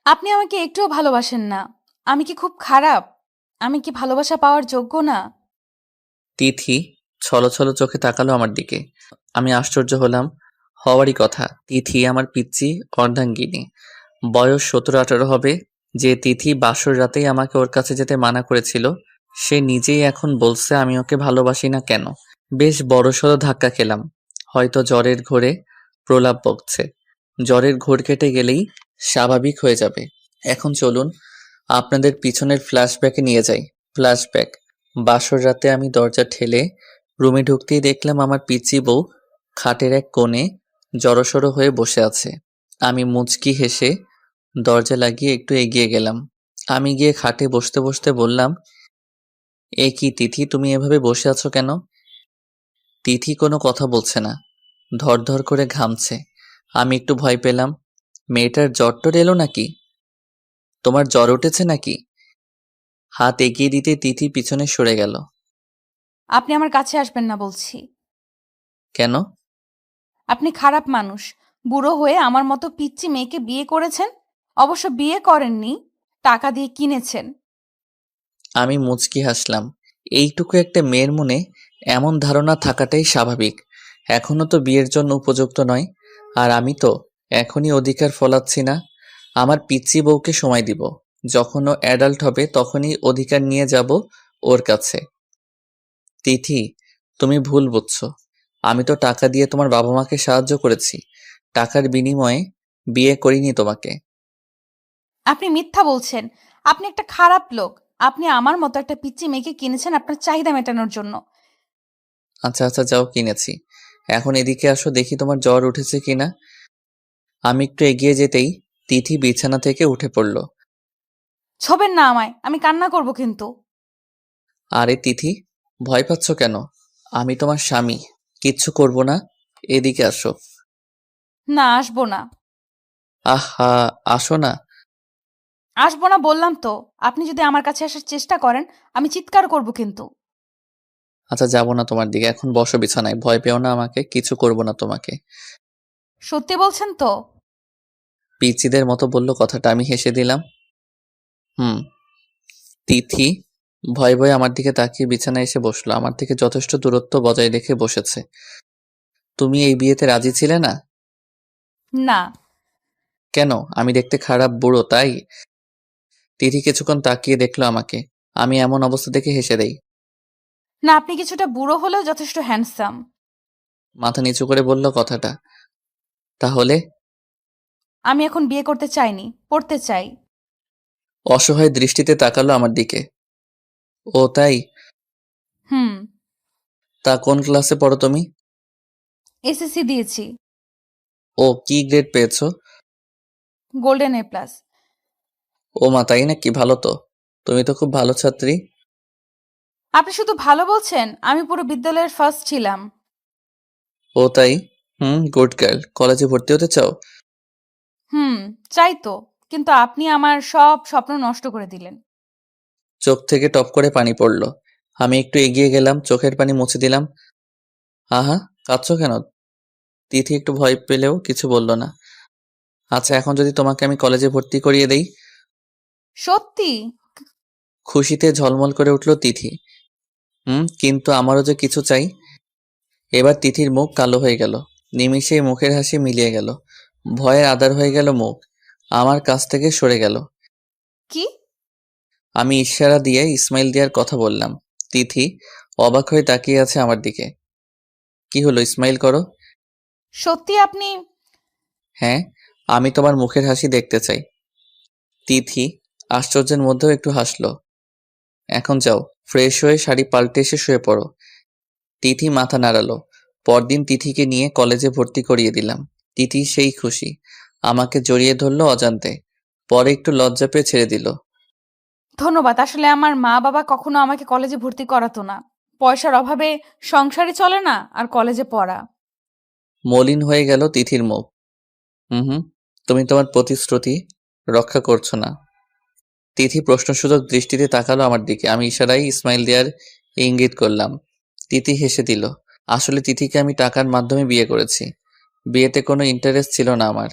আপনি আমাকে একটুও ভালোবাসেন না। আমি কি খুব খারাপ? আমি কি ভালোবাসা পাওয়ার যোগ্য না? তিথি ছলছল চোখে তাকালো আমার দিকে। আমি আশ্চর্য হলাম। হওয়ারই কথা। তিথি আমার পিচ্চি অর্ধাঙ্গিনী। বয়স 17-18 হবে। যে তিথি বাসর রাতেই আমাকে ওর কাছে যেতে মানা করেছিল, সে নিজেই এখন বলছে আমি ওকে ভালোবাসি না কেন। বেশ বড়সড় ধাক্কা খেলাম। হয়তো জ্বরের ঘোরে প্রলাপ বকছে। জ্বরের ঘোর কেটে গেলেই স্বাভাবিক হয়ে যাবে। এখন চলুন আপনাদের পিছনের ফ্ল্যাশব্যাকে নিয়ে যাই। ফ্ল্যাশব্যাক। বাসর রাতে আমি দরজা ঠেলে রুমে ঢুকতেই দেখলাম আমার পিচ্চি বউ খাটের এক কোণে জড়সড় হয়ে বসে আছে। আমি মুচকি হেসে দরজা লাগিয়ে একটু এগিয়ে গেলাম। আমি গিয়ে খাটে বসতে বসতে বললাম, এ কি তিথি, তুমি এভাবে বসে আছো কেন? তিথি কোনো কথা বলছে না, ধর করে ঘামছে। আমি একটু ভয় পেলাম। মেয়েটার জ্বর টর এলো নাকি? তোমার জ্বর উঠেছে নাকি? হাত এগিয়ে দিতে তিথি পিছনে সরে গেল। আপনি আমার কাছে আসবেন না বলছি। কেন? আপনি খারাপ মানুষ। বুড়ো হয়ে আমার মতো পিচ্চি মেয়েকে বিয়ে করেছেন। অবশ্য বিয়ে করেননি, টাকা দিয়ে কিনেছেন। আমি মুচকি হাসলাম। এইটুকু একটা মেয়ের মনে এমন ধারণা থাকাটাই স্বাভাবিক। এখনো তো বিয়ের জন্য উপযুক্ত নয়। আর আমি তো এখনই অধিকার ফলাচ্ছি না। আমার পিচ্চি বউকে সময় দিব। যখন ও অ্যাডাল্ট হবে তখনই অধিকার নিয়ে যাব ওর কাছে। তিথি, তুমি ভুল বুঝছো। আমি তো টাকা দিয়ে তোমার বাবা মাকে সাহায্য করেছি। টাকার বিনিময়ে বিয়ে করিনি তোমাকে। আপনি মিথ্যা বলছেন। আপনি একটা খারাপ লোক। আপনি আমার মতো একটা পিচ্চি মেয়েকে কিনেছেন আপনার চাহিদা মেটানোর জন্য। আচ্ছা আচ্ছা, যাও কিনেছি। এখন এদিকে আসো, দেখি তোমার জ্বর উঠেছে কিনা। আমি একটু এগিয়ে যেতেই তিথি বিছানা থেকে উঠে পড়ল। ছবেন না আমায়, আমি কান্না করব কিন্তু। আরে তিথি, ভয় পাচ্ছ কেন? আমি তোমার স্বামী, কিচ্ছু করব না। এদিকে আসো। না, আসবো না। আহা, আসো না। আসবো না বললাম তো। আপনি যদি আমার কাছে আসার চেষ্টা করেন, আমি চিৎকার করব কিন্তু। আচ্ছা, যাবো না তোমার দিকে। এখন বসো বিছানায়, ভয় পেও না আমাকে, কিছু করব না তোমাকে। সত্যি বলছেন তো? পিচ্চিদের মতো বলল কথাটা, আমি হেসে দিলাম। হুম। তিথি ভয়ে ভয়ে আমার দিকে তাকিয়ে বিছানায় এসে বসলো, আমার থেকে যথেষ্ট দূরত্ব বজায় রেখে বসেছে। তুমি এই বিয়েতে রাজি ছিলে না? না। কেন? আমি দেখতে খারাপ, বুড়ো, তাই? তিথি কিছুক্ষণ তাকিয়ে দেখলো আমাকে। আমি এমন অবস্থা দেখে হেসে দেই। না, আপনি কিছুটা বুড়ো হলেও যথেষ্ট হ্যান্ডসাম। মাথা নিচু করে বলল কথাটা। তাহলে? আমি এখন বিয়ে করতে চাইনি, পড়তে চাই। অসহায় দৃষ্টিতে তাকালো আমার দিকে। ও তাই? হুম। তা কোন ক্লাসে পড়ো তুমি? এসএসসি দিয়েছি। ও, কি গ্রেড পেয়েছো? Golden A plus. ও মা, তাই নাকি? ভালো তো। তুমি তো খুব ভালো ছাত্রী। আপনি শুধু ভালো বলছেন, আমি পুরো বিদ্যালয়ের ফার্স্ট ছিলাম। ও তাই? হুম, গুড গার্ল। কলেজে ভর্তি হতে চাও? হুম, চাই তো। কিন্তু আপনি আমার সব স্বপ্ন নষ্ট করে দিলেন। চোখ থেকে টপ করে পানি পড়লো। আমি একটু এগিয়ে গেলাম, চোখের পানি মুছে দিলাম। আহা, কাঁদছো কেন? তিথি একটু ভয় পেলেও কিছু বলল না। আচ্ছা, এখন যদি তোমাকে আমি কলেজে ভর্তি করিয়ে দেই? সত্যি? খুশিতে ঝলমল করে উঠল তিথি। হুম, কিন্তু আমারও যে কিছু চাই। এবার তিথির মুখ কালো হয়ে গেল। নিমিষেই মুখের হাসি মিলিয়ে গেল। ভয়ে আঁধার হয়ে গেল মুখ। আমার কাছ থেকে সরে গেল। কি? আমি ইশারা দিয়ে ইসমাইল দেওয়ার কথা বললাম। তিথি অবাক হয়ে তাকিয়ে আছে আমার দিকে। কি হলো, ইসমাইল করো। সত্যি আপনি? হ্যাঁ, আমি তোমার মুখের হাসি দেখতে চাই। তিথি আশ্চর্যের মধ্যেও একটু হাসলো। এখন যাও, ফ্রেশ হয়ে শাড়ি পাল্টে এসে শুয়ে পড়ো। তিথি মাথা নাড়ালো। পরদিন তিথিকে নিয়ে কলেজে ভর্তি করিয়ে দিলাম। তিথি সেই খুশি। আমাকে জড়িয়ে ধরলো অজান্তে। পরে একটু লজ্জা পেয়ে ছেড়ে দিল। ধন্যবাদ। আসলে আমার মা বাবা কখনো আমাকে কলেজে ভর্তি করাতো না। পয়সার অভাবে সংসারই চলে না, আর কলেজে পড়া। মলিন হয়ে গেল তিথির মুখ। হুম, তুমি তোমার প্রতিশ্রুতি রক্ষা করছো না। তিথি প্রশ্নসূচক দৃষ্টিতে তাকালো আমার দিকে। আমি ইশারায় ইসমাইল দেয়ার ইঙ্গিত করলাম। তিথি হেসে দিল। আসলে তিথিকে আমি টাকার মাধ্যমে বিয়ে করেছি। বিয়েতে কোনো ইন্টারেস্ট ছিল না আমার।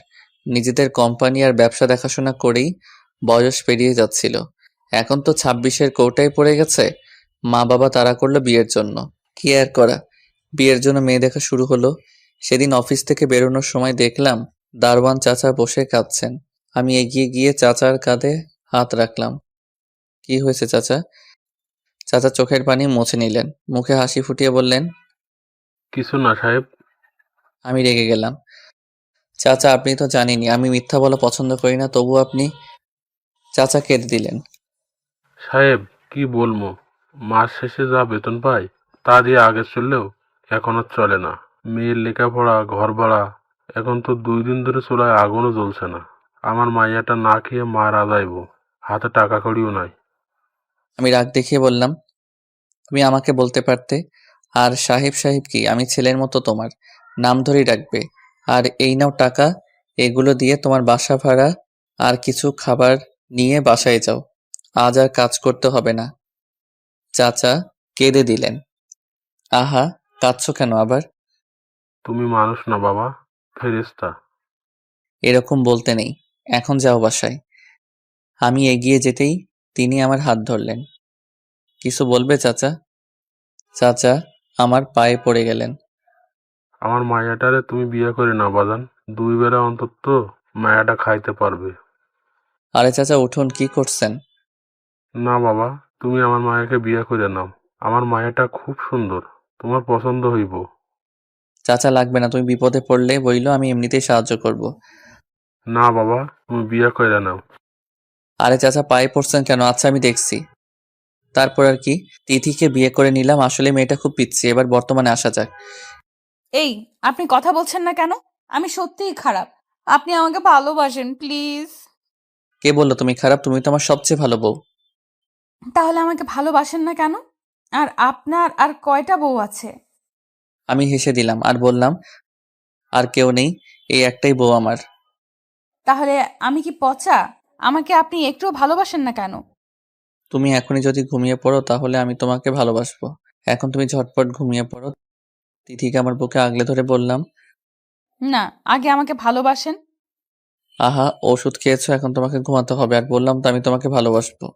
নিজেদের কোম্পানি আর ব্যবসা দেখাশোনা করেই বয়স পেরিয়ে যাচ্ছিল। এখন তো 26-এর কোটায় পড়ে গেছে। মা বাবা তাড়া করলো বিয়ের জন্য। কি আর করা, বিয়ের জন্য মেয়ে দেখা শুরু হলো। সেদিন অফিস থেকে বেরোনোর সময় দেখলাম দারোয়ান চাচা বসে কাঁদছেন। আমি এগিয়ে গিয়ে চাচার কাঁধে হাত রাখলাম। কি হয়েছে চাচা? চাচা চোখের পানি মুছে নিলেন, মুখে হাসি ফুটিয়ে বললেন। কিছু না সাহেব। আমি রেগে গেলাম। চাচা, আপনি তো জানেনই আমি মিথ্যা বলা পছন্দ করি না, তবু আপনি। চাচা কেঁদে দিলেন। সাহেব, কি বলবো, মাস শেষে যা বেতন পাই তা দিয়ে আগে চললেও এখন আর চলে না। মেয়ের লেখাপড়া, ঘর ভাড়া, এখন তো 2 দিন ধরে চুলায় আগুনও জ্বলছে না। আমার মাইয়াটা না খেয়ে মারা যাইব, হাতে টাকা কড়িও নাই। আমি রাগ দেখিয়ে বললাম, তুমি আমাকে বলতে পারতে। আর সাহেব সাহেব কি, আমি ছেলের মতো তোমার নাম ধরেই ডাকবে। আর এই নাও টাকা, এগুলো দিয়ে তোমার বাসা ভাড়া আর কিছু খাবার নিয়ে বাসায় যাও। আজ আর কাজ করতে হবে না। চাচা কেঁদে দিলেন। আহা, কাঁদছো কেন আবার? তুমি মানুষ না বাবা, ফেরেশতা। এরকম বলতে নেই, এখন যাও বাসায়। আমি এগিয়ে যেতেই তিনি আমার হাত ধরলেন। কিছু বলবে চাচা? চাচা আমার পায়ে পড়ে গেলেন। আমার মাইয়াটারে তুমি বিয়ে করে নাও বাজান, 2 বেলা অন্তত মায়াটা খাইতে পারবে। আরে চাচা উঠুন, কি করছেন? না বাবা, তুমি আমার মায়াকে বিয়ে করে নাও। আমার মায়াটা খুব সুন্দর, তোমার পছন্দ হইব। চাচা লাগবে না, তুমি বিপদে পড়লে বইলো আমি এমনিতেই সাহায্য করব। না বাবা, তুমি বিয়ে করে নাও। আরে চাচা পায়ে পড়ছেন কেন? আচ্ছা আমি দেখছি। তারপর আর কি, তিথিকে বিয়ে করে নিলাম। আসলে মেয়েটা খুব পিচ্ছি। এবার বর্তমানে আসা যাক। এই, আপনি কথা বলছেন না কেন? আমি সত্যিই খারাপ। আপনি আমাকে ভালোবাসেন প্লিজ। কে বললো তুমি খারাপ? তুমি তো আমার সবচেয়ে ভালো বউ। তাহলে আমাকে ভালোবাসেন না কেন? আর আপনার আর কয়টা বউ আছে? আমি হেসে দিলাম আর বললাম, আর কেউ নেই, এই একটাই বউ আমার। তাহলে আমি কি পচা? আমাকে আপনি একটুও ভালোবাসেন না কেন? তুমি এখনই যদি ঘুমিয়ে পড়ো তাহলে আমি তোমাকে ভালোবাসবো। এখন তুমি ঝটপট ঘুমিয়ে পড়ো। তিথিকে আমার বুকে আগলে ধরে বললাম। না, আগে আমাকে ভালোবাসেন। আহা, ওষুধ খেয়েছো, এখন তোমাকে ঘুমাতে হবে। আর বললাম তো আমি তোমাকে ভালোবাসবো।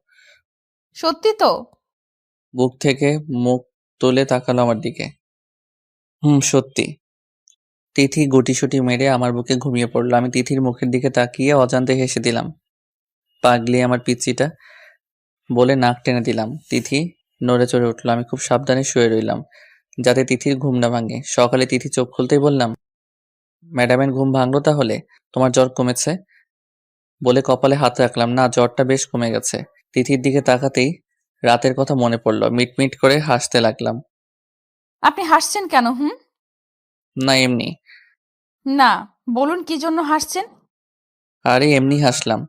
সত্যি তো? বুক থেকে মুখ তুলে তাকালো আমার দিকে। হুম, সত্যি। তিথি গুটিসুটি মেরে আমার বুকে ঘুমিয়ে পড়লো। আমি তিথির মুখের দিকে তাকিয়ে অজান্তে হেসে দিলাম। পাগলি আমার পিচ্চিটা, বলে নাক টেনে দিলাম। তিথি নড়ে চড়ে উঠলো। আমি খুব সাবধানে শুয়ে রইলাম, যাতে তিথির ঘুম না ভাঙে। সকালে তিথি চোখ খুলতেই বললাম, ম্যাডামের ঘুম ভাঙলো তাহলে? তোমার জ্বর কমেছে? বলে কপালে হাত রাখলাম। না, জ্বরটা বেশ কমে গেছে। তিথির দিকে তাকাতেই রাতের কথা মনে পড়লো। মিটমিট করে হাসতে লাগলাম। আপনি হাসছেন কেন? হুম? না এমনি। না, বলুন কি জন্য হাসছেন? আরে এমনি হাসলাম।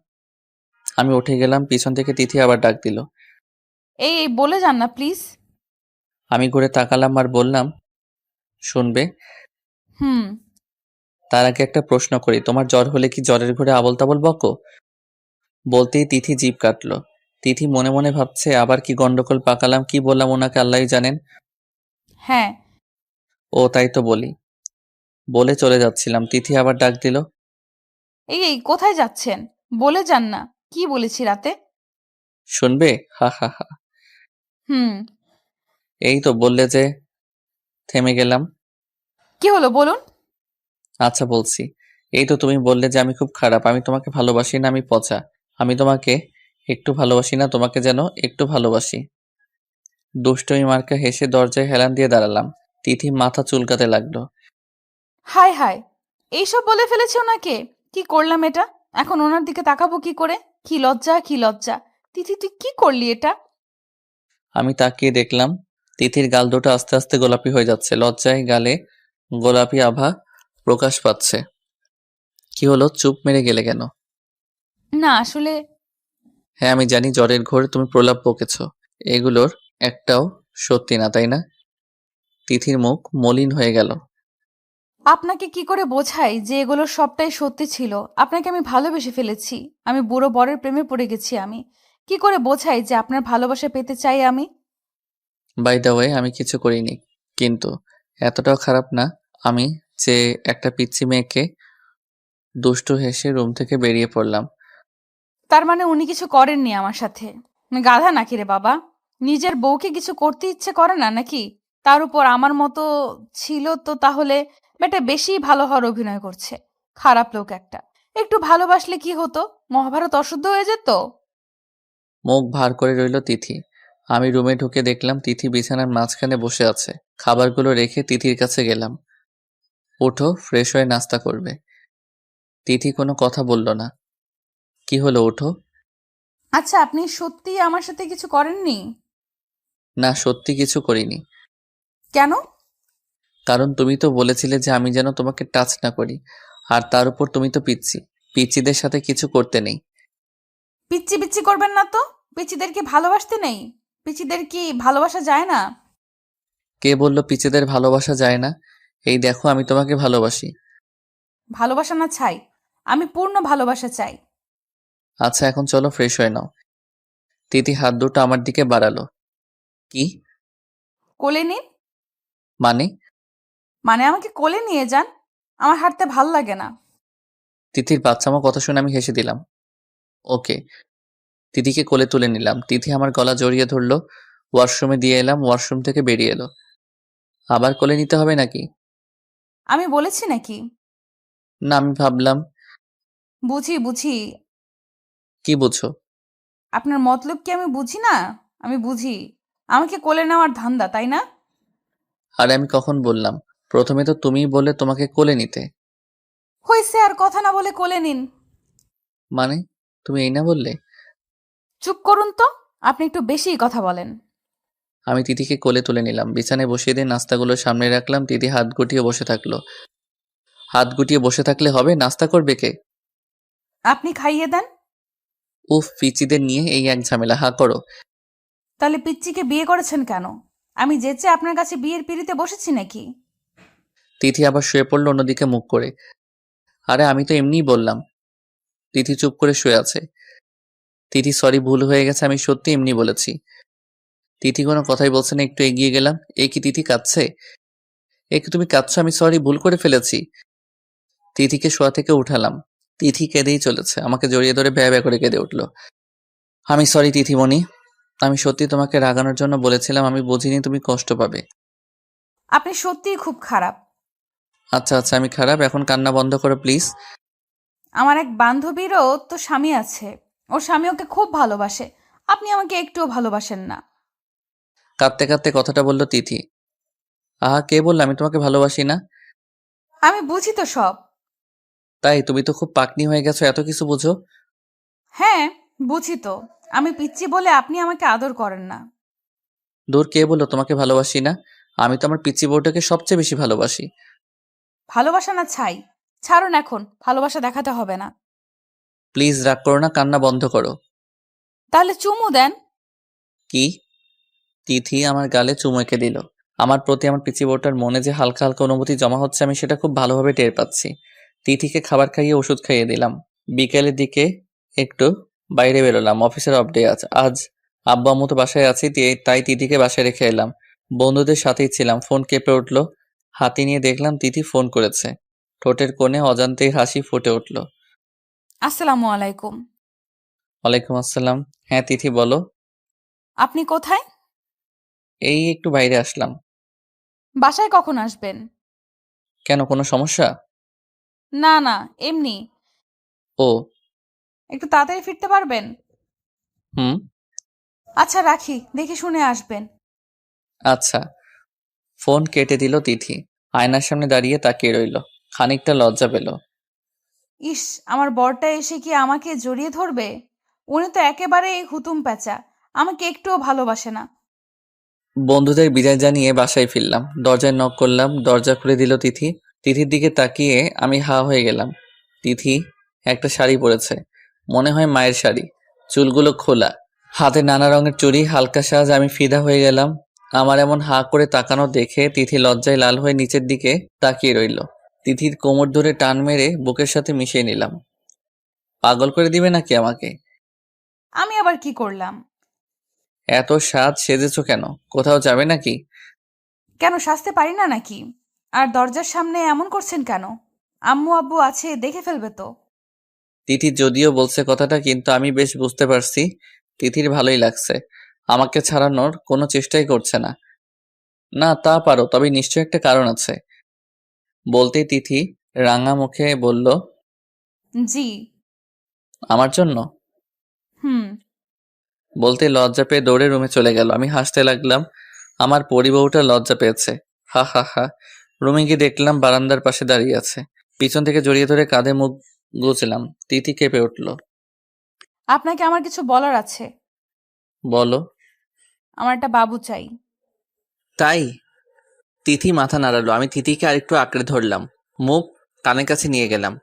আমি উঠে গেলাম, পিছন থেকে তিথি আবার ডাক দিল। এই বলে যান না প্লিজ। আমি ঘুরে তাকালাম আর বললাম, শুনবে? হুম। তার আগে একটা প্রশ্ন করি, তোমার জ্বর হলে কি জ্বরের ঘরে আবোল তাবোল বকো? বলতেই তিথি জিভ কাটলো। তিথি মনে মনে ভাবছে আবার কি গন্ডগোল পাকালাম, কি বললাম ওনাকে আল্লাহই জানেন। হ্যাঁ। ও তাই তো বলি, বলে চলে যাচ্ছিলাম, তিথি আবার ডাক দিল। এই কোথায় যাচ্ছেন? বলে যান না। কি বলেছি রাতে? শুনবে? হা হা হা। হুম। এই তো বললে যে। থেমে গেলাম। কি হলো বলুন? আচ্ছা বলছি। এই তো তুমি বললে যে আমি খুব খারাপ, আমি তোমাকে ভালোবাসি না, আমি পচা। আমি তোমাকে একটু ভালোবাসি না, তোমাকে যেন একটু ভালোবাসি। দুষ্টুমি মার্কা হেসে দরজায় হেলান দিয়ে দাঁড়ালাম। তিথি মাথা চুলকাতে লাগলো। হায় হায়, এইসব বলে ফেলেছি ওনাকে? কি করলাম এটা? এখন ওনার দিকে তাকাবো কি করে? কি লজ্জা, কি লজ্জা! তিথি, তুই কি করলি এটা? আমি তাকিয়ে দেখলাম তিথির গাল দুটো আস্তে আস্তে গোলাপি হয়ে যাচ্ছে। লজ্জায় গালে গোলাপি আভা প্রকাশ পাচ্ছে। কি হলো, চুপ মেরে গেলে কেন? না আসলে। হ্যাঁ আমি জানি, জ্বরের ঘোরে তুমি প্রলাপ বকেছ। এগুলোর একটাও সত্যি না, তাই না? তিথির মুখ মলিন হয়ে গেল। আপনাকে কি করে বোঝাই যে এগুলো সবটাই সত্যি ছিল? আপনাকে আমি ভালোবেসে ফেলেছি। আমি বুড়ো বরের প্রেমে পড়ে গেছি আমি। কি করে বোঝাই যে আপনার ভালোবাসা পেতে চাই আমি? বাই দ্য ওয়ে, আমি কিছু করিনি, কিন্তু এতটাও খারাপ না আমি যে একটা পিচ্চি মেয়েকে দুষ্টু হেসে রুম থেকে বেরিয়ে পড়লাম। তার মানে উনি কিছু করেননি আমার সাথে? গাধা নাকি রে বাবা? নিজের বউকে কিছু করতে ইচ্ছে করে না নাকি? তার উপর আমার মতো ছিল তো তাহলে বেটা বেশি ভালো হওয়ার অভিনয় করছে। খারাপ লোক একটা। একটু ভালোবাসলে কি হতো? মহাভারত অশুদ্ধ হয়ে যেত? মুখ ভার করে রইল তিথি। আমি রুমে ঢুকে দেখলাম তিথি বিছানার মাঝখানে বসে আছে। খাবারগুলো রেখে তিথির কাছে গেলাম। ওঠো, ফ্রেশ হয়ে নাস্তা করবে। তিথি কোনো কথা বলল না। কি হলো, ওঠো। আচ্ছা, আপনি সত্যি আমার সাথে কিছু করেননি? না, সত্যি কিছু করিনি। কেন? কারণ তুমি তো বলেছিলে যে আমি যেন তোমাকে টাচ না করি। আর তার উপর তুমি তো পিচ্ছি। পিচ্চিদের সাথে কিছু করতে নেই। পিচ্ছি পিচ্ছি করবেন না তো। পিচ্চিদের কি ভালোবাসতে নেই? পিচ্চিদের কি ভালোবাসা যায় না? কে বলল পিচ্চিদের ভালোবাসা যায় না? এই দেখো, আমি তোমাকে ভালোবাসি। ভালোবাসা না চাই, আমি পূর্ণ ভালোবাসা চাই। আচ্ছা, এখন চলো ফ্রেশ হয়ে নাও। তিথি হাত দুটো আমার দিকে বাড়ালো। কি? কোলে নিন। মানে? মানে আমাকে কোলে নিয়ে যান। আমার হাঁটতে ভাল লাগে না। তিথির বাচ্চামো কথা শুনে আমি হেসে দিলাম। ওকে। তিথিকে কোলে তুলে নিলাম। তিথি আমার গলা জড়িয়ে ধরলো। ওয়াশরুমে দিয়ে এলাম, ওয়াশরুম থেকে বেরিয়ে এলো। আবার কোলে নিতে হবে নাকি? আমি বলেছি নাকি? না, আমি ভাবলাম। বুঝি বুঝি। কি বুঝো? আপনার মতলব কি আমি বুঝি না? আমি বুঝি। আমাকে কোলে নেওয়ার ধান্দা, তাই না? আরে আমি কখন বললাম? প্রথমে তো তুমিই বললে তোমাকে কোলে নিতে। হইছে, আর কথা না বলে কোলে নিন। মানে? তুমি এই না বললে? চুপ করুন তো। আপনি একটু বেশিই কথা বলেন। আমি তিথিকে কোলে তুলে নিলাম, বিছানায় বসিয়ে দিয়ে নাস্তাগুলো সামনে রাখলাম। তিথি হাত গুটিয়ে বসে থাকলো। হাত গুটিয়ে বসে থাকলে হবে? নাস্তা করবে কে? আপনি খাইয়ে দেন। উফ, পিচিদের নিয়ে এই এক ঝামেলা। হা করো। তাহলে পিচ্চিকে বিয়ে করেছেন কেন? আমি যেচে আপনার কাছে বিয়ের পিড়িতে বসেছি নাকি? তিথি আবার শুয়ে পড়লো অন্যদিকে মুখ করে। আরে আমি তো এমনিই বললাম। তিথি চুপ করে শুয়ে আছে। তিথি সরি, ভুল হয়ে গেছে, আমি সত্যি এমনি বলেছি। তিথি কোনো কথাই বলছে না। একটু এগিয়ে গেলাম। এ কি তিথি কাঁদছে? এ কি তুমি কাঁদছো? আমি সরি, ভুল করে ফেলেছি। তিথিকে শোয়া থেকে উঠালাম। তিথি কেঁদেই চলেছে। আমাকে জড়িয়ে ধরে ভ্যা ভ্যা করে কেঁদে উঠলো। আমি সরি তিথিমণি। আমি সত্যি তোমাকে রাগানোর জন্য বলেছিলাম। আমি বুঝিনি তুমি কষ্ট পাবে। আপনি সত্যিই খুব খারাপ। আচ্ছা আচ্ছা, আমি খারাপ। এখন কান্না বন্ধ করো প্লিজ। আমার এক বান্ধবীরও তো স্বামী আছে। ওর স্বামী ওকে খুব ভালোবাসে। আপনি আমাকে একটুও ভালোবাসেন না। কাঁদতে কাঁদতে কথাটা বলল তিথি। আহা, কে বললো আমি তোমাকে ভালোবাসি না? আমি বুঝি তো সব। তাই? তুমি তো খুব পাকনি হয়ে গেছো, এত কিছু বুঝো। হ্যাঁ, বুঝি তো। আমি পিচ্চি বলে আপনি আমাকে আদর করেন না। দূর, কে বললো তোমাকে ভালোবাসি না? আমি তো আমার পিচ্চি বউটাকে সবচেয়ে বেশি ভালোবাসি। ভালোবাসা না ছাই। ছাড়ুন এখন, ভালোবাসা দেখাতে হবে না। প্লিজ রাগ করো না, কান্না বন্ধ করো। তাহলে চুমু দেন। কি? তিথি আমার গালে চুমু এঁকে দিল। আমার প্রতি আমার পিচ্চি বউটার মনে যে হালকা হালকা অনুভূতি জমা হচ্ছে আমি সেটা খুব ভালোভাবে টের পাচ্ছি। তিথিকে খাবার খাইয়ে ওষুধ খাইয়ে দিলাম। বিকেলের দিকে একটু বাইরে বেরোলাম। অফিসের অফ ডে আছে আজ। আব্বু আম্মু তো বাসায় আছি, তাই তিথিকে বাসায় রেখে এলাম। বন্ধুদের সাথেই ছিলাম। ফোন কেঁপে উঠলো। হাতে নিয়ে দেখলাম তিথি ফোন করেছে। ঠোঁটের কোণে অজান্তেই হাসি ফুটে উঠল। আসসালামু আলাইকুম। ওয়ালাইকুম আসসালাম। হ্যাঁ তিথি, বলো। আপনি কোথায়? এই একটু বাইরে আসলাম। বাসায় কখন আসবেন? কেন, কোনো সমস্যা? না না, এমনি। ও। একটু তাড়াতাড়ি ফিরতে পারবেন? হুম। আচ্ছা রাখি, দেখে শুনে আসবেন। আচ্ছা। ফোন কেটে দিল তিথি। আয়নার সামনে দাঁড়িয়ে তাকিয়ে রইল। খানিকটা লজ্জা পেল। ইস, আমার বরটা এসে কি আমাকে জড়িয়ে ধরবে? উনি তো একেবারে হুতুম প্যাঁচা। আমাকে একটুও ভালোবাসে না। বন্ধুদের বিদায় জানিয়ে বাসায় ফিরলাম। দরজায় নক করলাম, দরজা খুলে দিল তিথি। তিথির দিকে তাকিয়ে আমি হা হয়ে গেলাম। তিথি একটা শাড়ি পরেছে, মনে হয় মায়ের শাড়ি। চুলগুলো খোলা, হাতে নানা রঙের চুড়ি, হালকা সাজ। আমি ফিদা হয়ে গেলাম। আমার এমন হা করে তাকানো দেখে তিথি লজ্জায় লাল হয়ে নিচের দিকে তাকিয়ে রইল। তিথির কোমর ধরে টান মেরে বুকের সাথে মিশিয়ে নিলাম। পাগল করে দিবে নাকি আমাকে? আমি আবার কি করলাম? এত সাজ সেজেছো কেন? কোথাও যাবে নাকি? কেন, সাজতে পারি না নাকি? আর দরজার সামনে এমন করছেন কেন? আম্মু আব্বু আছে, দেখে ফেলবে তো। তিথি যদিও বলছে কথাটা, কিন্তু আমি বেশ বুঝতে পারছি তিথির ভালোই লাগছে। আমাকে ছাড়ানোর কোনো চেষ্টাই করছে না। না, তা পারো, তবে নিশ্চয় একটা কারণ আছে। বলতেই তিথি রাঙা মুখে বলল, জি। আমার জন্য। হুম। বলতে লজ্জা পেয়ে দৌড়ে রুমে চলে গেল। আমি হাসতে লাগলাম। আমার পরিবউটা লজ্জা পেয়েছে। হা হা হা। রুমে গিয়ে দেখলাম বারান্দার পাশে দাঁড়িয়ে আছে। পিছন থেকে জড়িয়ে ধরে কাঁধে মুখ গুজলাম। তিথি কেঁপে উঠল। আপনাকে আমার কিছু বলার আছে। বলো। আমার একটা বাবু চাই। তাই? তিথি মাথা নাড়ালো। আমি তিথিকে আরেকটু আঁকড়ে ধরলাম। মুখ কানের কাছে নিয়ে গেলাম।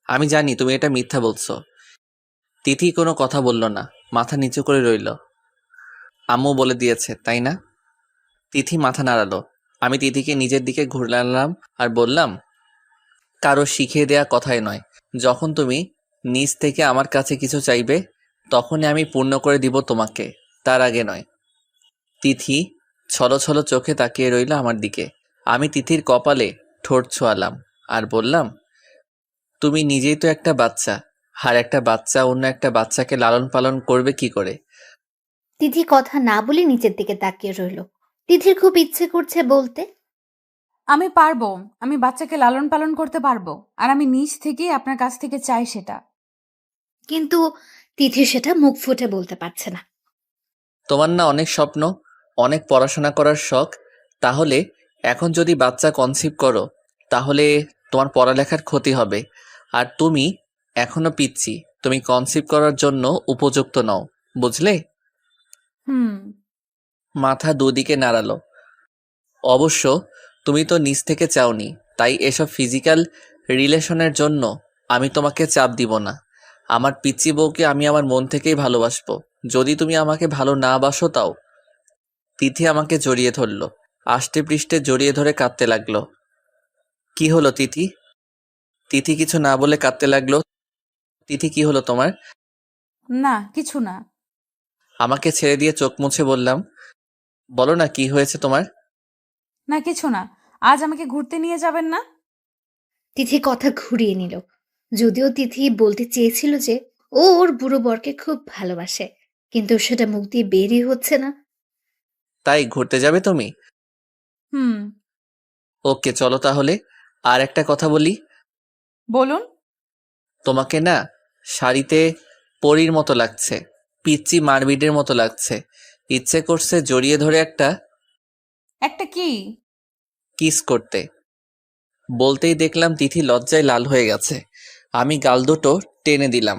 আমি জানি তুমি এটা মিথ্যা বলছো। তিথি কোনো কথা বলল না, মাথা নিচু করে রইল। আম্মু বলে দিয়েছে, তাই না? তিথি মাথা নাড়ালো। আমি তিথিকে নিজের দিকে ঘুরালাম আর বললাম, কারো শিখিয়ে দেয়া কথাই নয়। যখন তুমি নিজ থেকে আমার কাছে কিছু চাইবে, তখনই আমি পূর্ণ করে দিব তোমাকে, তার আগে নয়। তিথি ছলো ছলো চোখে তাকিয়ে রইল আমার দিকে। আমি তিথির কপালে ঠোঁট ছোঁয়ালাম আর বললাম, তুমি নিজেই তো একটা বাচ্চা, আর একটা বাচ্চা অন্য একটা বাচ্চাকে লালন পালন করবে কি করে? তিথি কথা না বলে নিচের দিকে তাকিয়ে রইল। তিথির খুব ইচ্ছে করছে বলতে, আমি পারবো। আমি বাচ্চাকে লালন পালন করতে পারবো। আর আমি নিজ থেকেই আপনার কাছ থেকে চাই সেটা। কিন্তু তিথি সেটা মুখ ফুটে বলতে পারছে না। তোমার না অনেক স্বপ্ন, অনেক পড়াশোনা করার শখ। তাহলে এখন যদি বাচ্চা কনসিভ করো, তাহলে তোমার পড়ালেখার ক্ষতি হবে। আর তুমি এখনো পিচ্ছি, তুমি কনসিভ করার জন্য উপযুক্ত নও, বুঝলে? হুম। মাথা দুদিকে নাড়ালো। অবশ্য তুমি তো নিজ থেকে চাওনি, তাই এসব ফিজিক্যাল রিলেশনের জন্য আমি তোমাকে চাপ দিব না। আমার পিচ্চি বউকে আমি আমার মন থেকেই ভালোবাসবো। যদি তুমি আমাকে ভালো না বাসো তাও। তিথি আমাকে জড়িয়ে ধরল। আষ্টে পৃষ্ঠে জড়িয়ে ধরে কাঁদতে লাগলো। কি হলো তিথি? তিথি কিছু না বলে কাঁদতে লাগলো। তিথি, কি হলো তোমার? না, কিছু না। আমাকে ছেড়ে দিয়ে চোখ মুছে বললাম, বলো না কি হয়েছে তোমার? না, কিছু না। আজ আমাকে ঘুরতে নিয়ে যাবেন না? তিথি কথা ঘুরিয়ে নিল। যদিও তিথি বলতে চেয়েছিল যে ও ওর বুড়ো বরকে খুব ভালোবাসে, কিন্তু সেটা মুখ দিয়ে বেরই হচ্ছে না। তাই ঘুরতে যাবে তুমি? হুম। ওকে, চলো তাহলে। আর একটা কথা বলি, বলুন। তোমাকে না শাড়িতে পরীর মতো লাগছে, পিচ্চি মারবিডের মতো লাগছে। ইচ্ছে করছে জড়িয়ে ধরে একটা একটা কি? কিস করতে। বলতেই দেখলাম তিথি লজ্জায় লাল হয়ে গেছে। আমি গাল দুটো টেনে দিলাম।